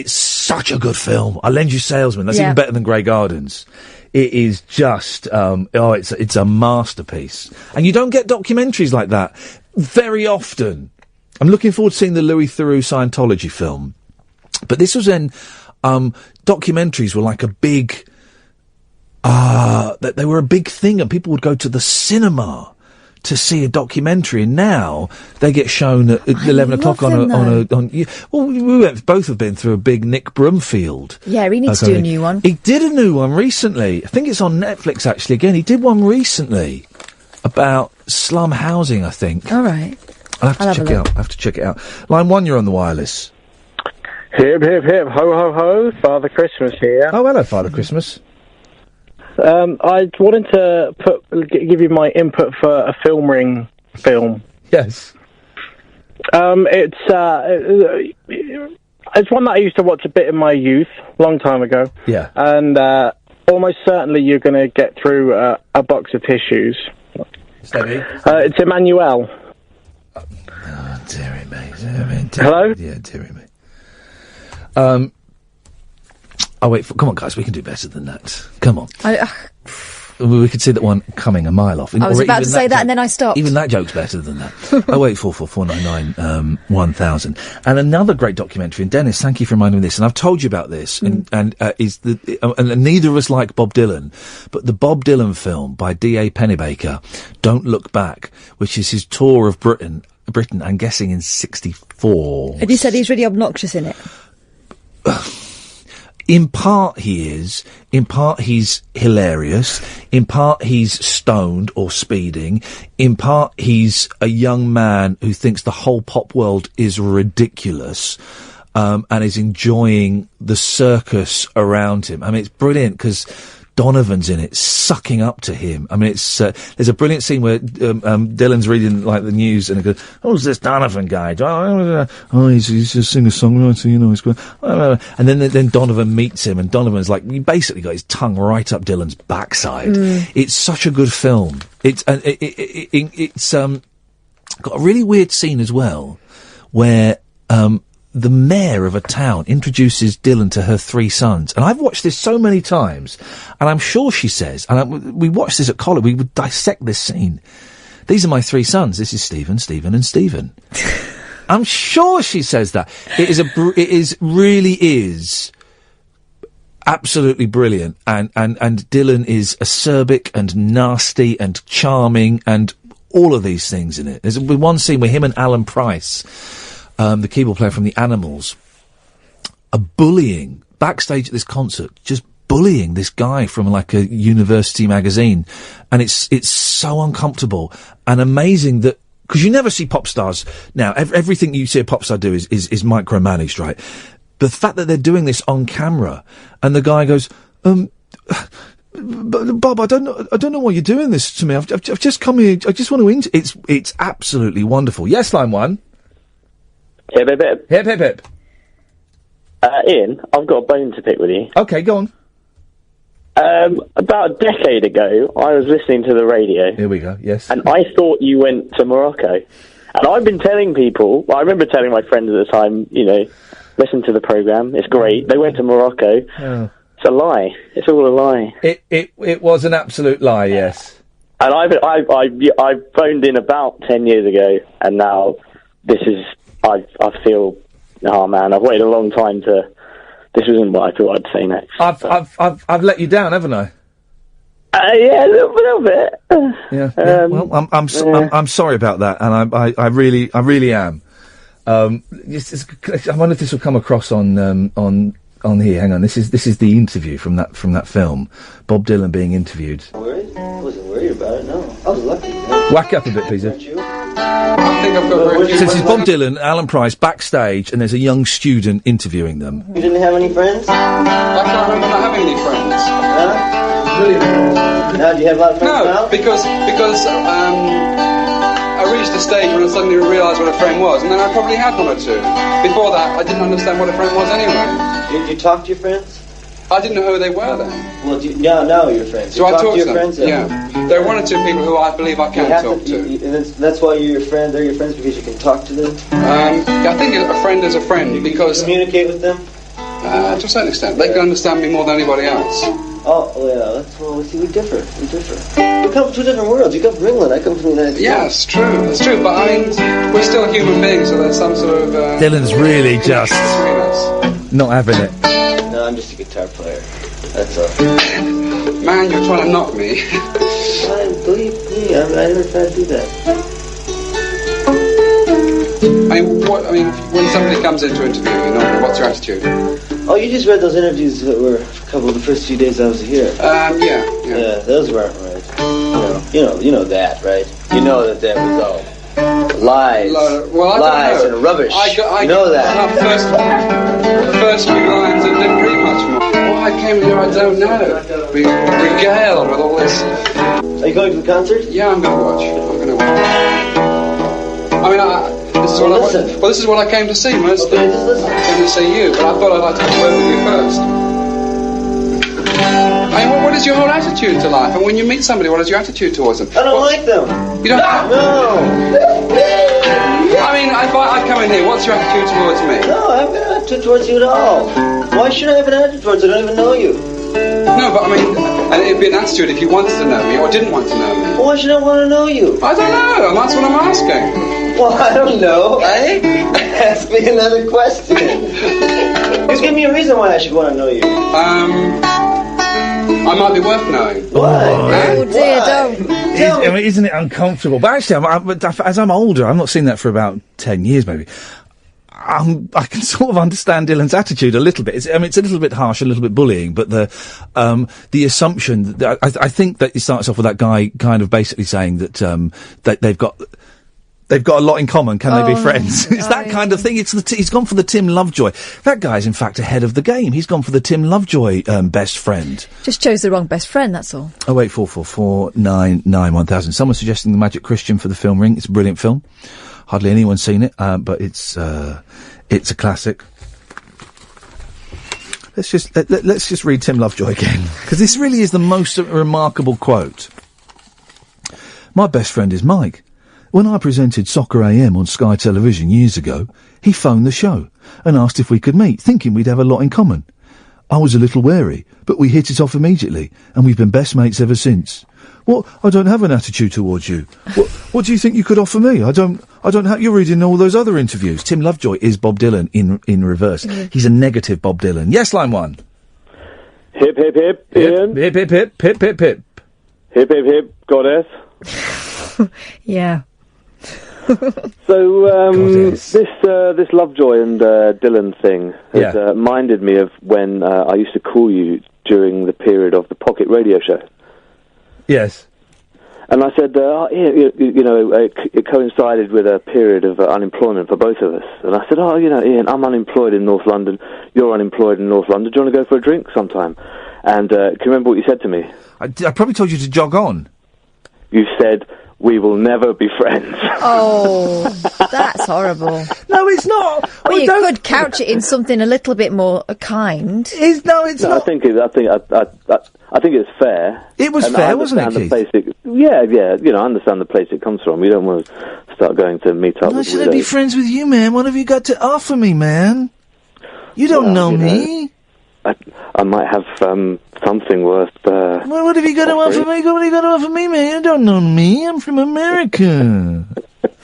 such a good film. I Lend You Salesman. That's even better than Grey Gardens. It is just, it's a masterpiece. And you don't get documentaries like that very often. I'm looking forward to seeing the Louis Theroux Scientology film. But this was when documentaries were like a big, they were a big thing, and people would go to the cinema to see a documentary, and now they get shown at 11 o'clock we both have been through a big Nick Brumfield. Yeah, he needs to do a new one. He did a new one recently. I think it's on Netflix, actually, again. He did one recently about slum housing, I think. All right. I'll have to check it out. Line 1, you're on the wireless. Hip, hip, hip, ho, ho, ho, Father Christmas here. Oh, hello, Father Christmas. I wanted to give you my input for a film ring film. Yes. It's one that I used to watch a bit in my youth, long time ago. Yeah. And almost certainly you're going to get through a box of tissues. Steady. It's Emmanuel. Oh, dearie me. Hello? Yeah, dearie me. Come on, guys, we can do better than that. Come on. We could see that one coming a mile off. I was about to say that and then I stopped. Even that joke's better than that. 0844499 1000. And another great documentary, and Dennis, thank you for reminding me of this, and I've told you about this, and neither of us like Bob Dylan, but the Bob Dylan film by D.A. Pennebaker, Don't Look Back, which is his tour of Britain, I'm guessing in 64. And you said he's really obnoxious in it. In part he is, in part he's hilarious, in part he's stoned or speeding, in part he's a young man who thinks the whole pop world is ridiculous, and is enjoying the circus around him. I mean, it's brilliant because Donovan's in it, sucking up to him. I mean, it's there's a brilliant scene where Dylan's reading like the news and he goes, "Who's this Donovan guy? He's a singer-songwriter, He's going." And then Donovan meets him, and Donovan's like, he basically got his tongue right up Dylan's backside. It's such a good film. It's got a really weird scene as well, where the mayor of a town introduces Dylan to her 3 sons. And I've watched this so many times, and I'm sure she says, we watched this at college, we would dissect this scene. These are my 3 sons. This is Stephen, Stephen, and Stephen. I'm sure she says that. It really is absolutely brilliant. And Dylan is acerbic and nasty and charming and all of these things in it. There's one scene where him and Alan Price, the keyboard player from the Animals, are bullying backstage at this concert, just bullying this guy from like a university magazine, and it's so uncomfortable and amazing that, because you never see pop stars now. Everything you see a pop star do is micromanaged, right? But the fact that they're doing this on camera, and the guy goes, Bob, I don't know why you're doing this to me. I've just come here. I just want to. It's absolutely wonderful. Yes, line 1. Hip, hip, hip. Hip, hip, hip. Ian, I've got a bone to pick with you. Okay, go on. About a decade ago, I was listening to the radio. Here we go, yes. And I thought you went to Morocco. And I've been telling people, I remember telling my friends at the time, listen to the programme, it's great. They went to Morocco. Oh. It's a lie. It's all a lie. It was an absolute lie, yes. And I phoned in about 10 years ago, and now this is... I feel, oh man, I've waited a long time to. This isn't what I thought I'd say next. I've let you down, haven't I? Yeah, a little bit. Yeah. Well, I'm sorry about that, and I really am. I wonder if this will come across on here. Hang on, this is the interview from that film. Bob Dylan being interviewed. I wasn't worried about it. No, I was lucky. Whack up a bit, please. I think I've got very few So this is friends. Bob Dylan, Alan Price, backstage, and there's a young student interviewing them. You didn't have any friends? I can't remember not having any friends. Really? Now, do you have a lot of friends now? No, because I reached a stage when I suddenly realised what a friend was, and then I probably had one or two. Before that, I didn't understand what a friend was anyway. Did you talk to your friends? I didn't know who they were then. Well, now you're friends. So I talk talk to your them. friends? Yeah. There are one or two people who I believe I can talk to. That's why you're your friend. They're your friends because you can talk to them? I think a friend is a friend because... Communicate with them? To a certain extent. They can understand me more than anybody else. Oh, yeah, see, we differ. We come from two different worlds. You come from England, I come from the United States. Yeah, it's true. It's true, but I mean, we're still human beings, so there's some sort of... Dylan's really just not having it. No, I'm just a guitar player. That's all. Man, you're trying to knock me. Believe me, I never tried to do that. I mean, when somebody comes in to interview you, normally, what's your attitude? Oh, you just read those interviews that were a couple of the first few days I was here. Yeah. Yeah, those weren't right. You know that, right? You know that was all lies, lies and rubbish. You know that. The first few lines that didn't read much more. Why I came here, I don't know. Regaled with all this. Are you going to the concert? Yeah, I'm going to watch. I mean, this is what I came to see mostly. Okay, just listen. I came to see you, but I thought I'd like to have a word with you first. I mean, what is your whole attitude to life? And when you meet somebody, what is your attitude towards them? I don't like them. You don't? No. I mean, if I come in here, what's your attitude towards me? No, I have no attitude towards you at all. Why should I have an attitude towards you? I don't even know you. No, but I mean, and it'd be an attitude if you wanted to know me or didn't want to know me. Well, why should I want to know you? I don't know, and that's what I'm asking. Well, I don't know, eh? Ask me another question. Just give me a reason why I should want to know you. I might be worth knowing. Why? Oh dear, don't. I mean, isn't it uncomfortable? But actually, as I'm older, I've not seen that for about 10 years, maybe. I can sort of understand Dylan's attitude a little bit. It's a little bit harsh, a little bit bullying, but the assumption that I think that it starts off with that guy kind of basically saying that that they've got a lot in common. Can they be friends? It's that kind of thing. He's gone for the Tim Lovejoy. That guy's in fact ahead of the game. He's gone for the Tim Lovejoy best friend. Just chose the wrong best friend, that's all. 08444 999 1000. Someone's suggesting The Magic Christian for the film Ring. It's a brilliant film. Hardly anyone's seen it, but it's a classic. Let's just read Tim Lovejoy again, because this really is the most remarkable quote. My best friend is Mike. When I presented Soccer AM on Sky Television years ago, he phoned the show and asked if we could meet, thinking we'd have a lot in common. I was a little wary, but we hit it off immediately, and we've been best mates ever since. What? I don't have an attitude towards you. What do you think you could offer me? I don't have... You're reading all those other interviews. Tim Lovejoy is Bob Dylan in reverse. He's a negative Bob Dylan. Yes, line one. Hip, hip, hip, Ian. Hip, hip, hip, hip, hip, hip. Hip, hip, hip, goddess. Yeah. So, this Lovejoy and Dylan thing has reminded me of when I used to call you during the period of the Pocket Radio Show. Yes. And I said, it coincided with a period of unemployment for both of us. And I said, Ian, I'm unemployed in North London. You're unemployed in North London. Do you want to go for a drink sometime? And can you remember what you said to me? I probably told you to jog on. You said, we will never be friends. Oh, that's horrible. No, it's not. Well, you could couch it in something a little bit more kind. It's not. I think it's fair. It was fair, wasn't it, Keith? I understand the place it comes from. You don't want to start going to meet up. Why should I be friends with you, man? What have you got to offer me, man? You don't know me. I might have something worth. What have you got to offer me? What have you got to offer me, man? You don't know me. I'm from America.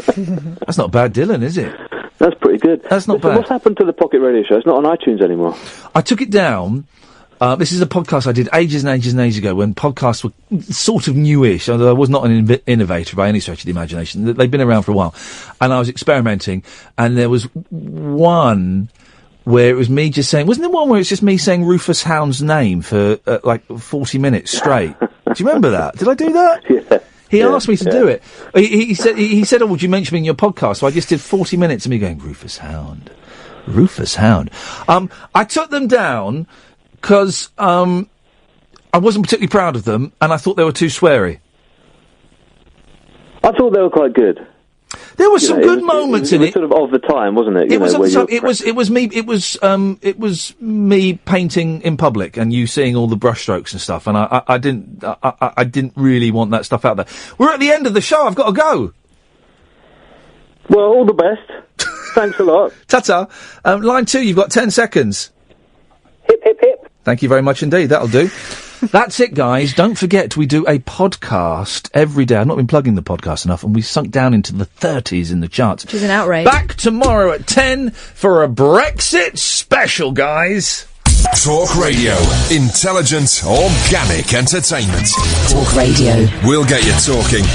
That's not bad, Dylan, is it? That's pretty good. That's not bad. What's happened to the Pocket Radio Show? It's not on iTunes anymore. I took it down. This is a podcast I did ages and ages and ages ago when podcasts were sort of newish, although I was not an innovator by any stretch of the imagination. They've been around for a while. And I was experimenting, and there was one where it was me just saying... Wasn't there one where it's just me saying Rufus Hound's name for, 40 minutes straight? Do you remember that? Did I do that? Yeah. He asked me to do it. He said, "Oh, would you mention me in your podcast?" So I just did 40 minutes of me going, Rufus Hound. I took them down because I wasn't particularly proud of them, and I thought they were too sweary. I thought they were quite good. There were some good moments in it. Sort of the time, wasn't it? It was me painting in public and you seeing all the brushstrokes and stuff, and I didn't really want that stuff out there. We're at the end of the show. I've got to go. Well, all the best. Thanks a lot. Ta-ta. Line 2, you've got 10 seconds. Hip, hip, hip. Thank you very much indeed. That'll do. That's it, guys. Don't forget, we do a podcast every day. I've not been plugging the podcast enough, and we sunk down into the 30s in the charts. Which is an outrage. Back tomorrow at 10 for a Brexit special, guys. Talk Radio. Intelligent, organic entertainment. Talk Radio. We'll get you talking.